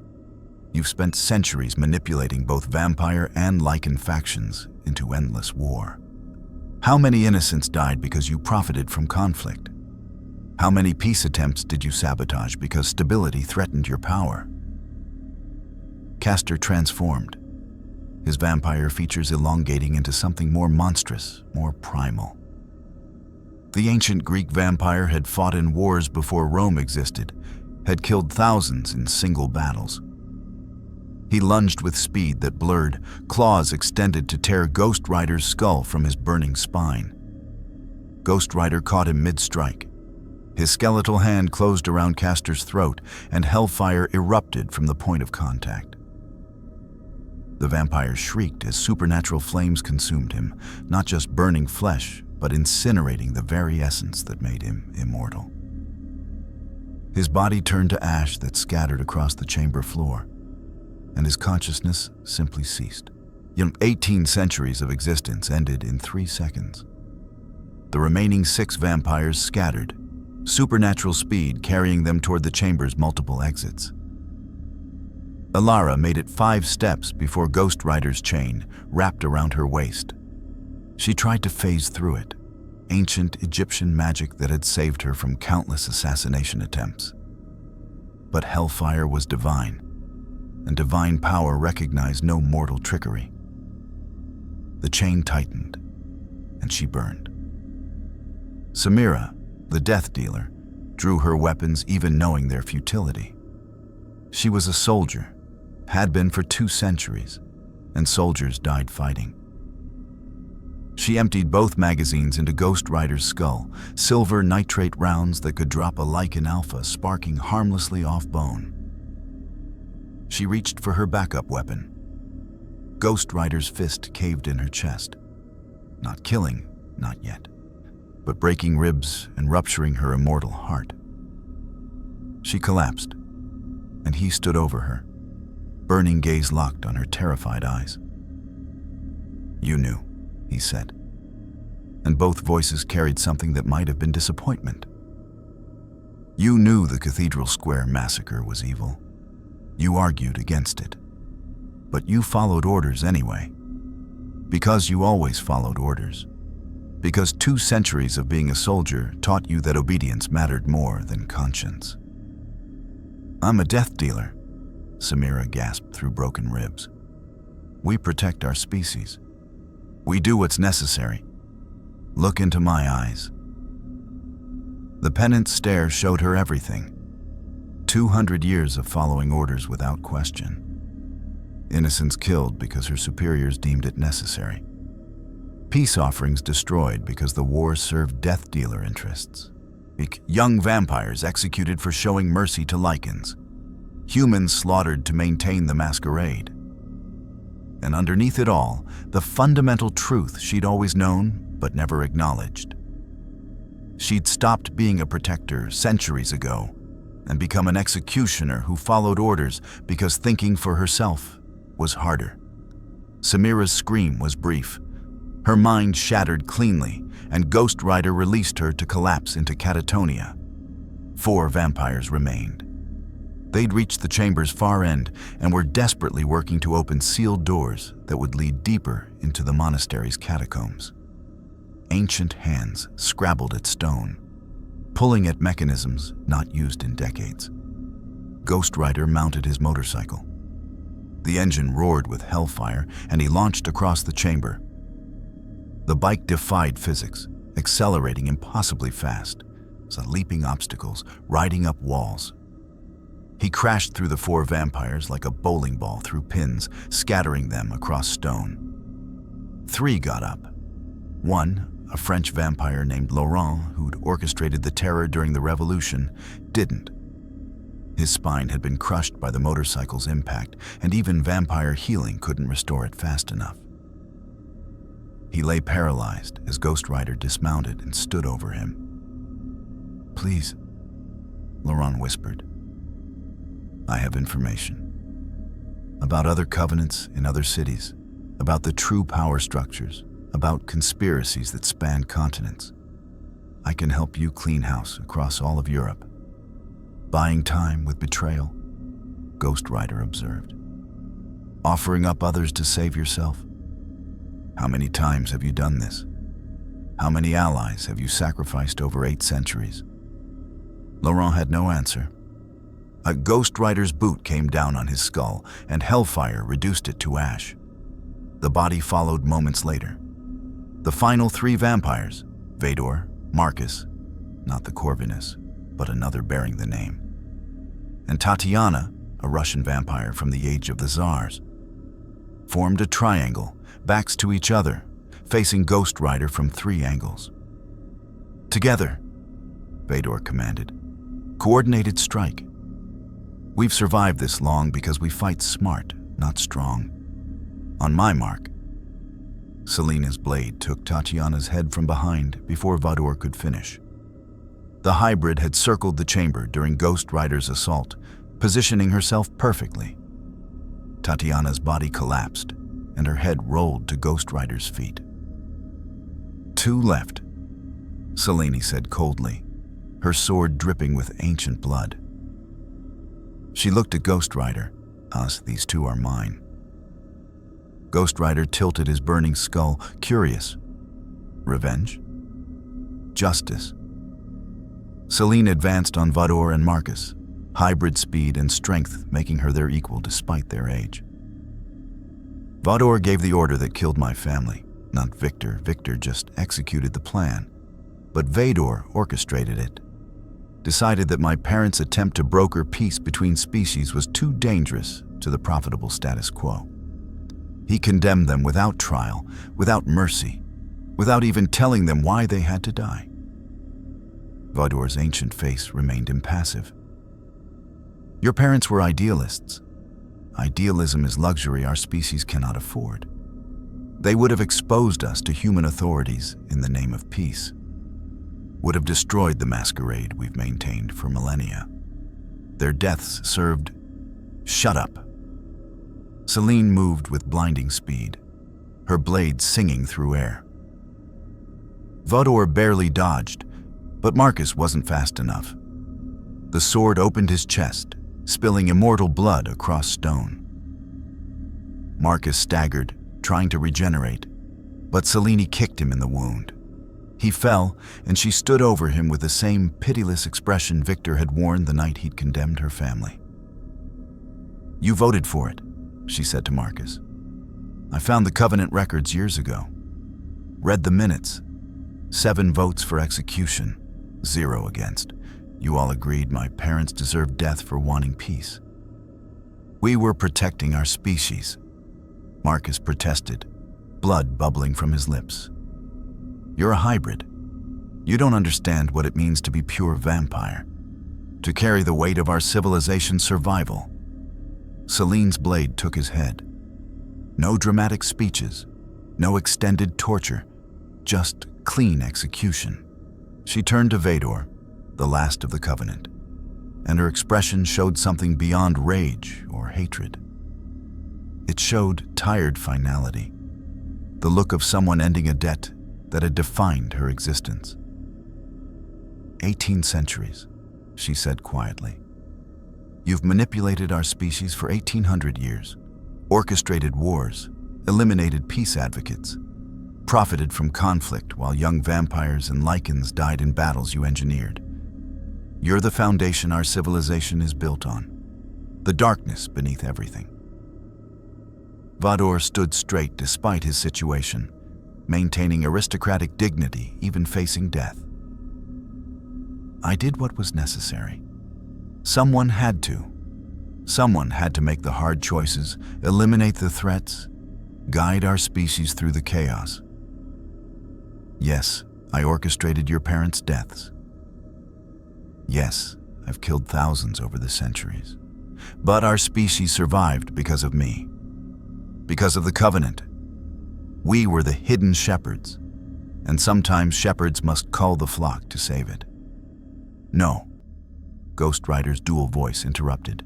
Speaker 1: You've spent centuries manipulating both vampire and lycan factions into endless war. How many innocents died because you profited from conflict? How many peace attempts did you sabotage because stability threatened your power?" Castor transformed, his vampire features elongating into something more monstrous, more primal. The ancient Greek vampire had fought in wars before Rome existed, had killed thousands in single battles. He lunged with speed that blurred, claws extended to tear Ghost Rider's skull from his burning spine. Ghost Rider caught him mid-strike. His skeletal hand closed around Castor's throat, and hellfire erupted from the point of contact. The vampire shrieked as supernatural flames consumed him, not just burning flesh, but incinerating the very essence that made him immortal. His body turned to ash that scattered across the chamber floor, and his consciousness simply ceased. 18 centuries of existence ended in 3 seconds. The remaining 6 vampires scattered, supernatural speed carrying them toward the chamber's multiple exits. Alara made it 5 steps before Ghost Rider's chain wrapped around her waist. She tried to phase through it, ancient Egyptian magic that had saved her from countless assassination attempts. But hellfire was divine, and divine power recognized no mortal trickery. The chain tightened, and she burned. Samira, the death dealer, drew her weapons even knowing their futility. She was a soldier, had been for 2 centuries, and soldiers died fighting. She emptied both magazines into Ghost Rider's skull, silver nitrate rounds that could drop a lycan alpha sparking harmlessly off bone. She reached for her backup weapon. Ghost Rider's fist caved in her chest. Not killing, not yet, but breaking ribs and rupturing her immortal heart. She collapsed, and he stood over her, burning gaze locked on her terrified eyes. "You knew," he said, and both voices carried something that might have been disappointment. "You knew the Cathedral Square massacre was evil. You argued against it. But you followed orders anyway. Because you always followed orders. Because 2 centuries of being a soldier taught you that obedience mattered more than conscience." "I'm a death dealer," Samira gasped through broken ribs. "We protect our species. We do what's necessary. Look into my eyes." The Penance Stare showed her everything. 200 years of following orders without question. Innocents killed because her superiors deemed it necessary. Peace offerings destroyed because the war served death dealer interests. Young vampires executed for showing mercy to lycans. Humans slaughtered to maintain the masquerade. And underneath it all, the fundamental truth she'd always known but never acknowledged. She'd stopped being a protector centuries ago and become an executioner who followed orders because thinking for herself was harder. Samira's scream was brief. Her mind shattered cleanly, and Ghost Rider released her to collapse into catatonia. 4 vampires remained. They'd reached the chamber's far end and were desperately working to open sealed doors that would lead deeper into the monastery's catacombs. Ancient hands scrabbled at stone, pulling at mechanisms not used in decades. Ghost Rider mounted his motorcycle. The engine roared with Hellfire, and he launched across the chamber. The bike defied physics, accelerating impossibly fast, leaping obstacles, riding up walls. He crashed through the 4 vampires like a bowling ball through pins, scattering them across stone. 3 got up. 1, a French vampire named Laurent, who'd orchestrated the terror during the Revolution, didn't. His spine had been crushed by the motorcycle's impact, and even vampire healing couldn't restore it fast enough. He lay paralyzed as Ghost Rider dismounted and stood over him. "Please," Laurent whispered. "I have information. About other covenants in other cities, about the true power structures, about conspiracies that span continents. I can help you clean house across all of Europe." "Buying time with betrayal," Ghost Rider observed. "Offering up others to save yourself. How many times have you done this? How many allies have you sacrificed over 8 centuries? Laurent had no answer. A Ghost Rider's boot came down on his skull, and Hellfire reduced it to ash. The body followed moments later. The final 3 vampires, Viktor, Marcus, not the Corvinus, but another bearing the name, and Tatiana, a Russian vampire from the age of the Tsars, formed a triangle, backs to each other, facing Ghost Rider from 3 angles. "Together," Viktor commanded. "Coordinated strike. We've survived this long because we fight smart, not strong. On my mark." Selene's blade took Tatiana's head from behind before Viktor could finish. The hybrid had circled the chamber during Ghost Rider's assault, positioning herself perfectly. Tatiana's body collapsed, and her head rolled to Ghost Rider's feet. "2 left," Selene said coldly, her sword dripping with ancient blood. She looked at Ghost Rider. "These 2 are mine." Ghost Rider tilted his burning skull, curious. Revenge? Justice? Selene advanced on Viktor and Marcus, hybrid speed and strength making her their equal despite their age. Viktor gave the order that killed my family, not Viktor. Viktor just executed the plan. But Viktor orchestrated it. decided that my parents' attempt to broker peace between species was too dangerous to the profitable status quo. He condemned them without trial, without mercy, without even telling them why they had to die. Viktor's ancient face remained impassive. Your parents were idealists. Idealism is luxury our species cannot afford. They would have exposed us to human authorities in the name of peace, would have destroyed the masquerade we've maintained for millennia. Their deaths served... Shut up. Selene moved with blinding speed, her blade singing through air. Viktor barely dodged, but Marcus wasn't fast enough. The sword opened his chest, spilling immortal blood across stone. Marcus staggered, trying to regenerate, but Selene kicked him in the wound. He fell, and she stood over him with the same pitiless expression Viktor had worn the night he'd condemned her family. "You voted for it," she said to Marcus. "I found the Covenant records years ago. Read the minutes. 7 votes for execution, 0 against. You all agreed my parents deserved death for wanting peace. We were protecting our species." Marcus protested, blood bubbling from his lips. "You're a hybrid. You don't understand what it means to be pure vampire, to carry the weight of our civilization's survival." Selene's blade took his head. No dramatic speeches, no extended torture, just clean execution. She turned to Viktor, the last of the Covenant, and her expression showed something beyond rage or hatred. It showed tired finality, the look of someone ending a debt that had defined her existence. 18 centuries, she said quietly. You've manipulated our species for 1800 years, orchestrated wars, eliminated peace advocates, profited from conflict while young vampires and lycans died in battles you engineered. You're the foundation our civilization is built on, the darkness beneath everything. Viktor stood straight despite his situation, maintaining aristocratic dignity even facing death. I did what was necessary. Someone had to. Someone had to make the hard choices, eliminate the threats, guide our species through the chaos. Yes, I orchestrated your parents' deaths. Yes, I've killed thousands over the centuries. But our species survived because of me. Because of the Covenant. We were the hidden shepherds, and sometimes shepherds must cull the flock to save it. No, Ghost Rider's dual voice interrupted.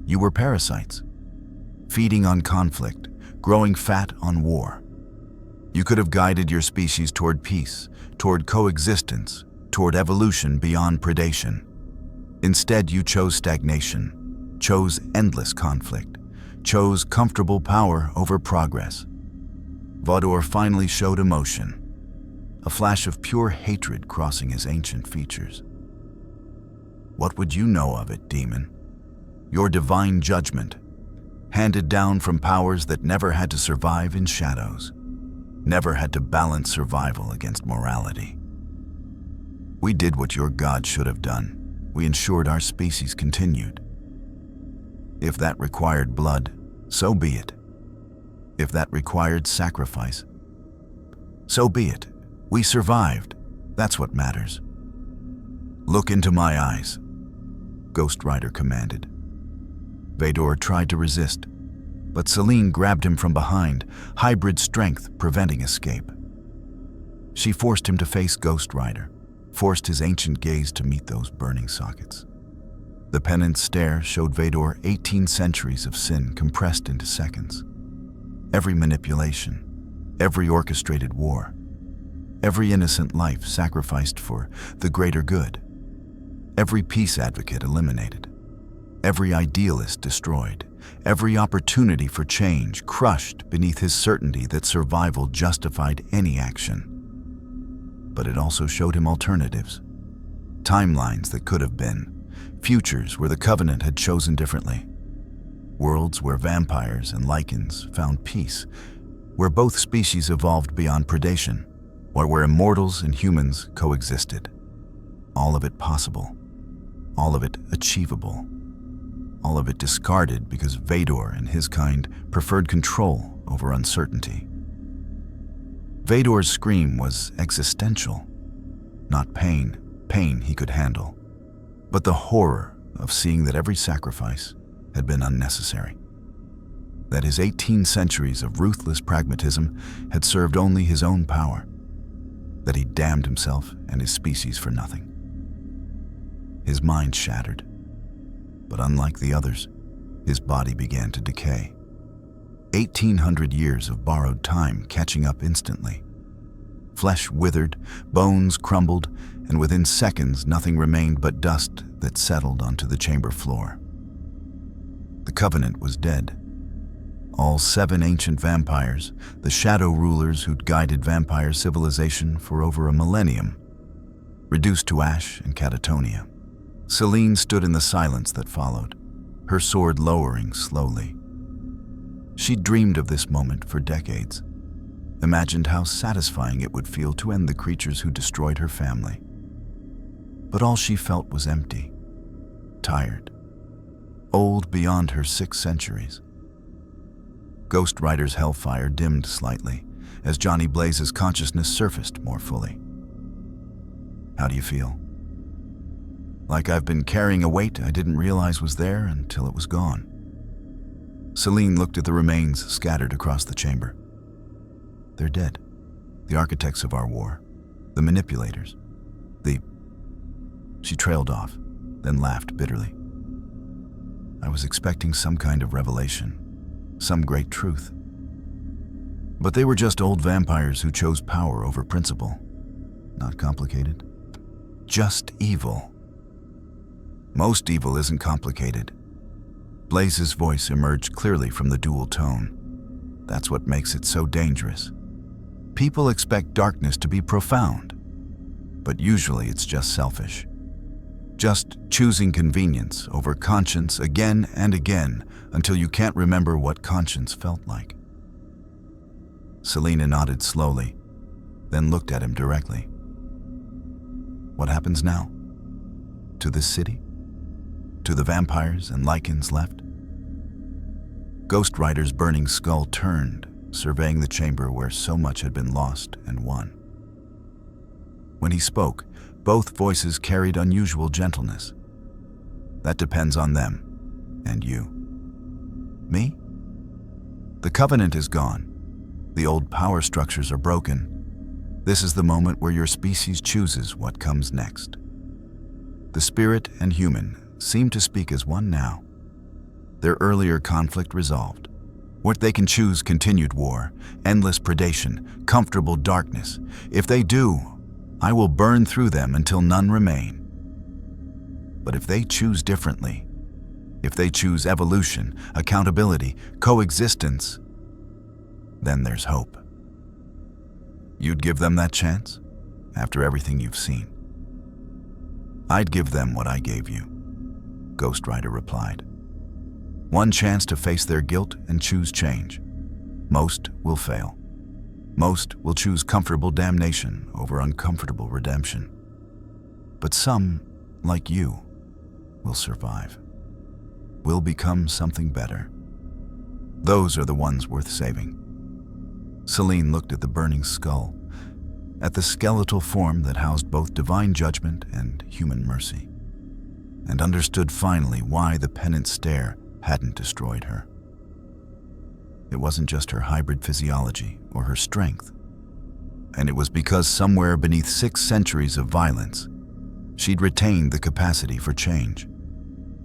Speaker 1: You were parasites, feeding on conflict, growing fat on war. You could have guided your species toward peace, toward coexistence, toward evolution beyond predation. Instead, you chose stagnation, chose endless conflict, chose comfortable power over progress. Viktor finally showed emotion, a flash of pure hatred crossing his ancient features. What would you know of it, demon? Your divine judgment, handed down from powers that never had to survive in shadows, never had to balance survival against morality. We did what your god should have done. We ensured our species continued. If that required blood, so be it. If that required sacrifice, so be it. We survived. That's what matters. Look into my eyes, Ghost Rider commanded. Viktor tried to resist, but Selene grabbed him from behind, hybrid strength preventing escape. She forced him to face Ghost Rider, forced his ancient gaze to meet those burning sockets. The Penance Stare showed Viktor 18 centuries of sin compressed into seconds. Every manipulation, every orchestrated war, every innocent life sacrificed for the greater good, every peace advocate eliminated, every idealist destroyed, every opportunity for change crushed beneath his certainty that survival justified any action. But it also showed him alternatives, timelines that could have been, futures where the Covenant had chosen differently, worlds where vampires and lycans found peace, where both species evolved beyond predation, or where immortals and humans coexisted. All of it possible. All of it achievable. All of it discarded because Viktor and his kind preferred control over uncertainty. Viktor's scream was existential, not pain. Pain he could handle, but the horror of seeing that every sacrifice had been unnecessary. That his 18 centuries of ruthless pragmatism had served only his own power. That he damned himself and his species for nothing. His mind shattered, but unlike the others, his body began to decay. 1,800 years of borrowed time catching up instantly. Flesh withered, bones crumbled, and within seconds nothing remained but dust that settled onto the chamber floor. The Covenant was dead. All 7 ancient vampires, the shadow rulers who'd guided vampire civilization for over a millennium, reduced to ash and catatonia. Selene stood in the silence that followed, her sword lowering slowly. She'd dreamed of this moment for decades, imagined how satisfying it would feel to end the creatures who destroyed her family. But all she felt was empty, tired, old beyond her 6 centuries. Ghost Rider's Hellfire dimmed slightly as Johnny Blaze's consciousness surfaced more fully. How do you feel? Like I've been carrying a weight I didn't realize was there until it was gone. Selene looked at the remains scattered across the chamber. They're dead. The architects of our war. The manipulators. She trailed off, then laughed bitterly. I was expecting some kind of revelation, some great truth. But they were just old vampires who chose power over principle. Not complicated. Just evil. Most evil isn't complicated. Blaze's voice emerged clearly from the dual tone. That's what makes it so dangerous. People expect darkness to be profound, but usually it's just selfish. Just choosing convenience over conscience again and again until you can't remember what conscience felt like. Selene nodded slowly, then looked at him directly. What happens now? To this city? To the vampires and lycans left? Ghost Rider's burning skull turned, surveying the chamber where so much had been lost and won. When he spoke, both voices carried unusual gentleness. That depends on them, and you. Me? The Covenant is gone. The old power structures are broken. This is the moment where your species chooses what comes next. The spirit and human seem to speak as one now. Their earlier conflict resolved. What they can choose continued war, endless predation, comfortable darkness. If they do, I will burn through them until none remain. But if they choose differently, if they choose evolution, accountability, coexistence, then there's hope. You'd give them that chance, after everything you've seen? I'd give them what I gave you, Ghost Rider replied. One chance to face their guilt and choose change. Most will fail. Most will choose comfortable damnation over uncomfortable redemption. But some, like you, will survive. Will become something better. Those are the ones worth saving. Selene looked at the burning skull, at the skeletal form that housed both divine judgment and human mercy, and understood finally why the Penance Stare hadn't destroyed her. It wasn't just her hybrid physiology or her strength, and it was because somewhere beneath 6 centuries of violence, she'd retained the capacity for change,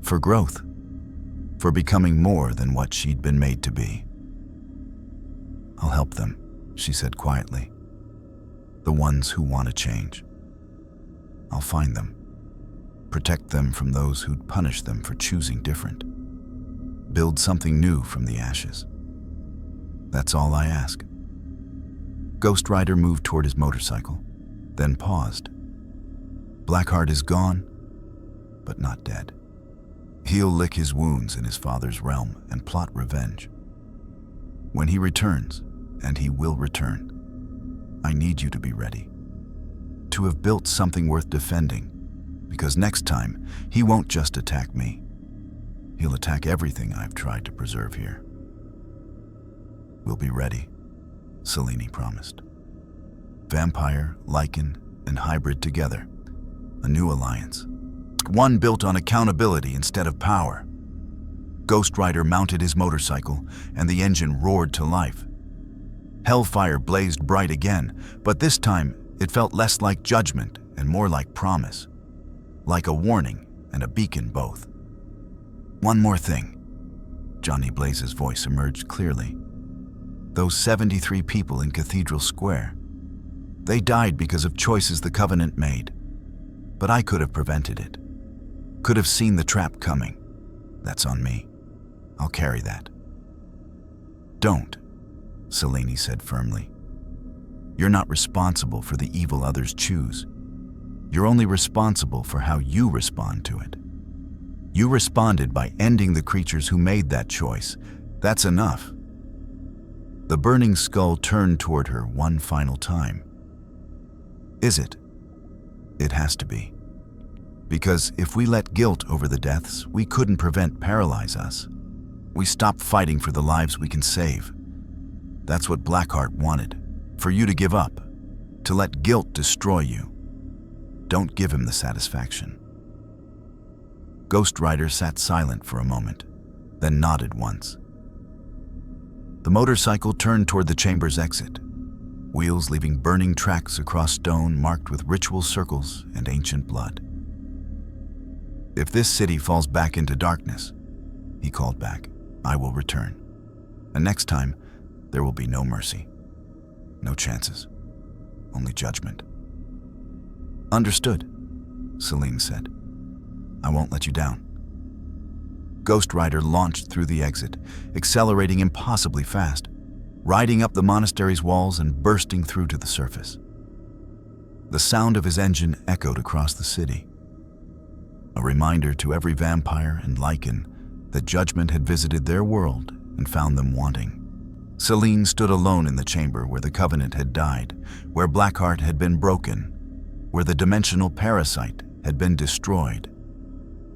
Speaker 1: for growth, for becoming more than what she'd been made to be. I'll help them, she said quietly. The ones who want to change. I'll find them, protect them from those who'd punish them for choosing different. Build something new from the ashes. That's all I ask. Ghost Rider moved toward his motorcycle, then paused. Blackheart is gone, but not dead. He'll lick his wounds in his father's realm and plot revenge. When he returns, and he will return, I need you to be ready. To have built something worth defending, because next time, he won't just attack me. He'll attack everything I've tried to preserve here. We'll be ready, Selene promised. Vampire, lycan, and hybrid together. A new alliance. One built on accountability instead of power. Ghost Rider mounted his motorcycle, and the engine roared to life. Hellfire blazed bright again, but this time it felt less like judgment and more like promise. Like a warning and a beacon both. One more thing. Johnny Blaze's voice emerged clearly. Those 73 people in Cathedral Square. They died because of choices the Covenant made. But I could have prevented it. Could have seen the trap coming. That's on me. I'll carry that. Don't, Selene said firmly. You're not responsible for the evil others choose. You're only responsible for how you respond to it. You responded by ending the creatures who made that choice. That's enough. The burning skull turned toward her one final time. Is it? It has to be. Because if we let guilt over the deaths, we couldn't paralyze us. We stopped fighting for the lives we can save. That's what Blackheart wanted, for you to give up, to let guilt destroy you. Don't give him the satisfaction. Ghost Rider sat silent for a moment, then nodded once. The motorcycle turned toward the chamber's exit, wheels leaving burning tracks across stone marked with ritual circles and ancient blood. If this city falls back into darkness, he called back, I will return. And next time, there will be no mercy, no chances, only judgment. Understood, Selene said. I won't let you down. Ghost Rider launched through the exit, accelerating impossibly fast, riding up the monastery's walls and bursting through to the surface. The sound of his engine echoed across the city, a reminder to every vampire and lycan that judgment had visited their world and found them wanting. Selene stood alone in the chamber where the Covenant had died, where Blackheart had been broken, where the dimensional parasite had been destroyed.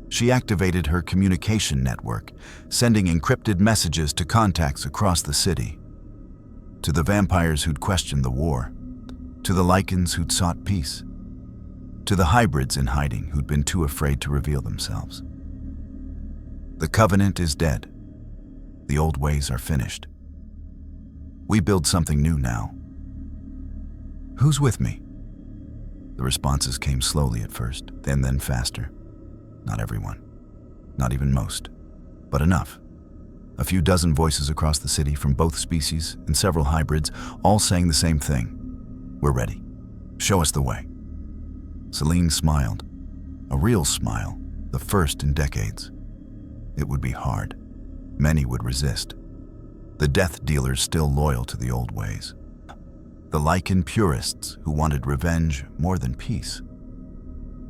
Speaker 1: She activated her communication network, sending encrypted messages to contacts across the city. To the vampires who'd questioned the war, to the lycans who'd sought peace, to the hybrids in hiding who'd been too afraid to reveal themselves. The Covenant is dead. The old ways are finished. We build something new now. Who's with me? The responses came slowly at first, and then faster. Not everyone. Not even most. But enough. A few dozen voices across the city from both species and several hybrids, all saying the same thing. We're ready. Show us the way. Selene smiled. A real smile, the first in decades. It would be hard. Many would resist. The death dealers still loyal to the old ways. The lycan purists who wanted revenge more than peace.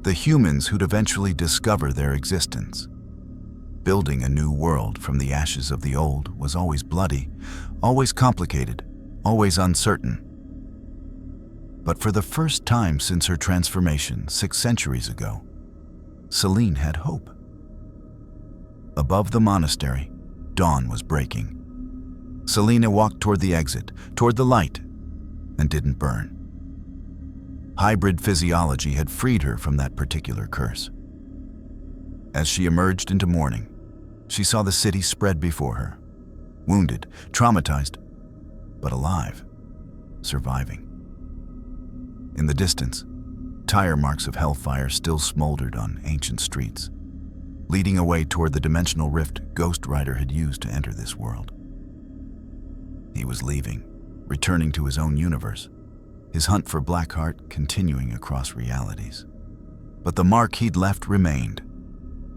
Speaker 1: The humans who'd eventually discover their existence. Building a new world from the ashes of the old was always bloody, always complicated, always uncertain. But for the first time since her transformation 6 centuries ago, Selene had hope. Above the monastery, dawn was breaking. Selene walked toward the exit, toward the light, and didn't burn. Hybrid physiology had freed her from that particular curse. As she emerged into morning, she saw the city spread before her, wounded, traumatized, but alive, surviving. In the distance, tire marks of Hellfire still smoldered on ancient streets, leading away toward the dimensional rift Ghost Rider had used to enter this world. He was leaving, returning to his own universe, his hunt for Blackheart continuing across realities. But the mark he'd left remained.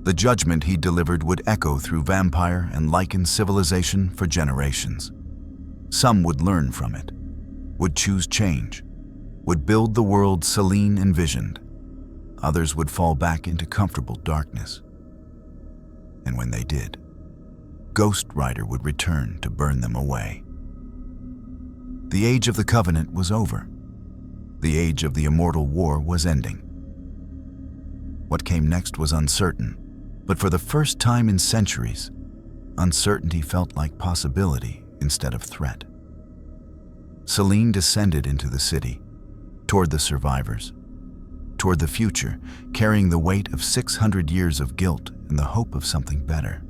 Speaker 1: The judgment he'd delivered would echo through vampire and lycan civilization for generations. Some would learn from it, would choose change, would build the world Selene envisioned. Others would fall back into comfortable darkness. And when they did, Ghost Rider would return to burn them away. The age of the Covenant was over. The age of the immortal war was ending. What came next was uncertain, but for the first time in centuries, uncertainty felt like possibility instead of threat. Selene descended into the city, toward the survivors, toward the future, carrying the weight of 600 years of guilt and the hope of something better.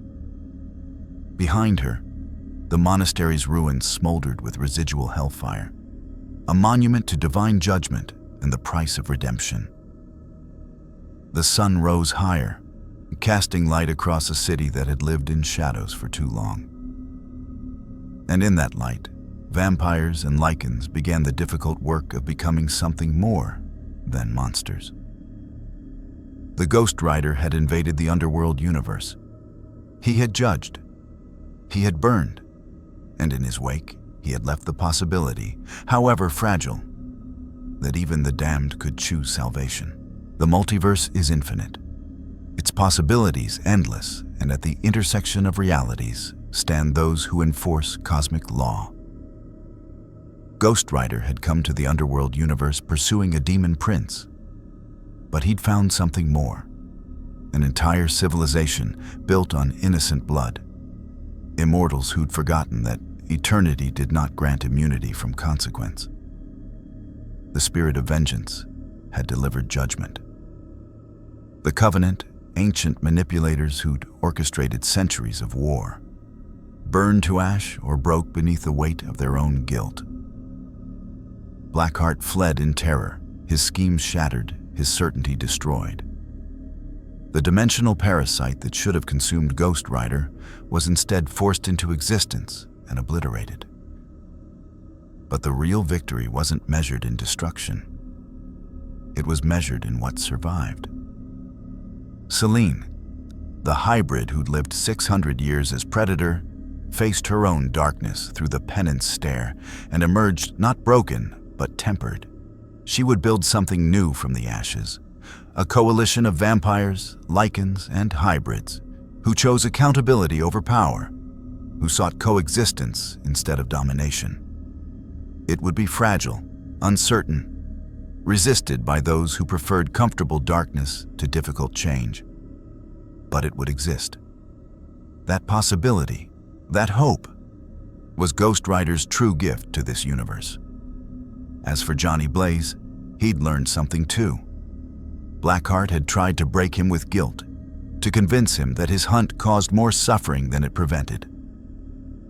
Speaker 1: Behind her, the monastery's ruins smoldered with residual hellfire, a monument to divine judgment and the price of redemption. The sun rose higher, casting light across a city that had lived in shadows for too long. And in that light, vampires and lycans began the difficult work of becoming something more than monsters. The Ghost Rider had invaded the Underworld Universe. He had judged. He had burned. And in his wake, he had left the possibility, however fragile, that even the damned could choose salvation. The multiverse is infinite, its possibilities endless, and at the intersection of realities stand those who enforce cosmic law. Ghost Rider had come to the Underworld Universe pursuing a demon prince, but he'd found something more, an entire civilization built on innocent blood, immortals who'd forgotten that eternity did not grant immunity from consequence. The spirit of vengeance had delivered judgment. The Covenant, ancient manipulators who'd orchestrated centuries of war, burned to ash or broke beneath the weight of their own guilt. Blackheart fled in terror, his schemes shattered, his certainty destroyed. The dimensional parasite that should have consumed Ghost Rider was instead forced into existence and obliterated. But the real victory wasn't measured in destruction. It was measured in what survived. Selene, the hybrid who'd lived 600 years as predator, faced her own darkness through the Penance Stare and emerged not broken, but tempered. She would build something new from the ashes, a coalition of vampires, lycans, and hybrids who chose accountability over power, who sought coexistence instead of domination. It would be fragile, uncertain, resisted by those who preferred comfortable darkness to difficult change. But it would exist. That possibility, that hope, was Ghost Rider's true gift to this universe. As for Johnny Blaze, he'd learned something too. Blackheart had tried to break him with guilt, to convince him that his hunt caused more suffering than it prevented.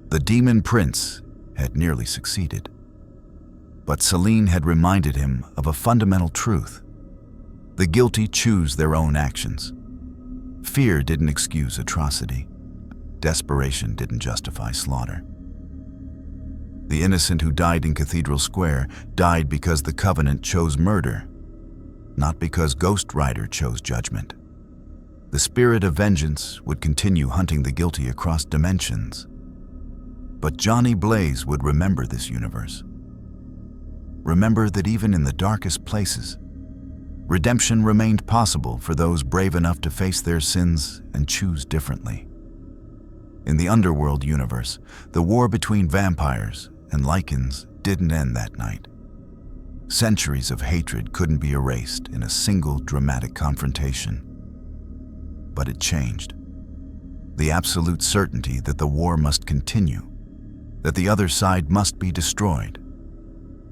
Speaker 1: The Demon Prince had nearly succeeded. But Selene had reminded him of a fundamental truth. The guilty choose their own actions. Fear didn't excuse atrocity. Desperation didn't justify slaughter. The innocent who died in Cathedral Square died because the Covenant chose murder, not because Ghost Rider chose judgment. The spirit of vengeance would continue hunting the guilty across dimensions. But Johnny Blaze would remember this universe. Remember that even in the darkest places, redemption remained possible for those brave enough to face their sins and choose differently. In the Underworld Universe, the war between vampires and lycans didn't end that night. Centuries of hatred couldn't be erased in a single dramatic confrontation. But it changed. The absolute certainty that the war must continue, that the other side must be destroyed,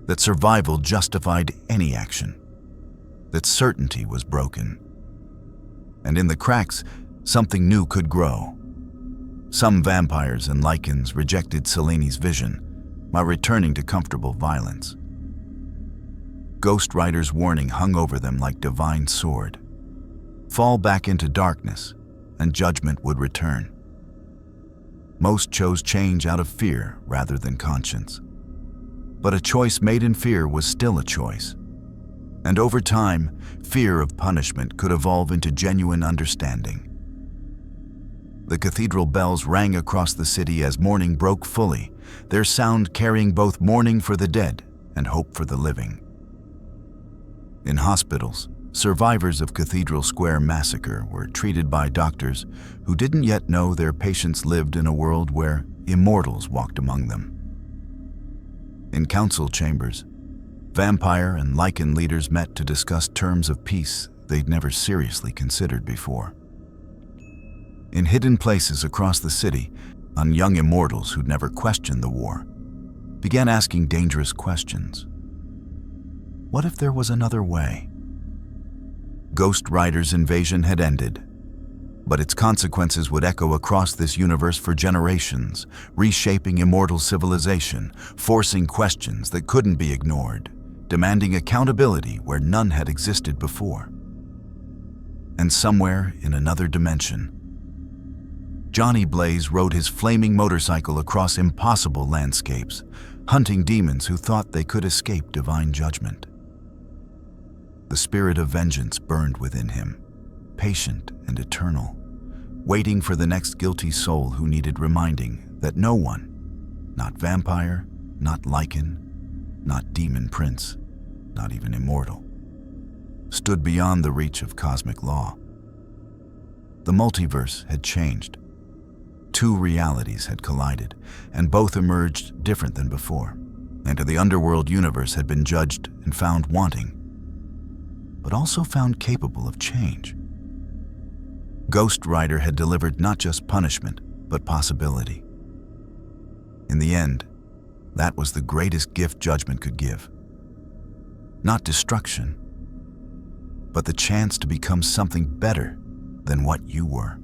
Speaker 1: that survival justified any action, that certainty was broken. And in the cracks, something new could grow. Some vampires and lycans rejected Selene's vision while returning to comfortable violence. Ghost Rider's warning hung over them like divine sword. Fall back into darkness, and judgment would return. Most chose change out of fear rather than conscience. But a choice made in fear was still a choice. And over time, fear of punishment could evolve into genuine understanding. The cathedral bells rang across the city as morning broke fully, their sound carrying both mourning for the dead and hope for the living. In hospitals, survivors of Cathedral Square massacre were treated by doctors who didn't yet know their patients lived in a world where immortals walked among them. In council chambers, vampire and lycan leaders met to discuss terms of peace they'd never seriously considered before. In hidden places across the city, young immortals who'd never questioned the war began asking dangerous questions. What if there was another way? Ghost Rider's invasion had ended, but its consequences would echo across this universe for generations, reshaping immortal civilization, forcing questions that couldn't be ignored, demanding accountability where none had existed before. And somewhere in another dimension, Johnny Blaze rode his flaming motorcycle across impossible landscapes, hunting demons who thought they could escape divine judgment. The spirit of vengeance burned within him, patient and eternal, waiting for the next guilty soul who needed reminding that no one, not vampire, not lycan, not demon prince, not even immortal, stood beyond the reach of cosmic law. The multiverse had changed. Two realities had collided, and both emerged different than before. And the Underworld Universe had been judged and found wanting, but also found capable of change. Ghost Rider had delivered not just punishment, but possibility. In the end, that was the greatest gift judgment could give. Not destruction, but the chance to become something better than what you were.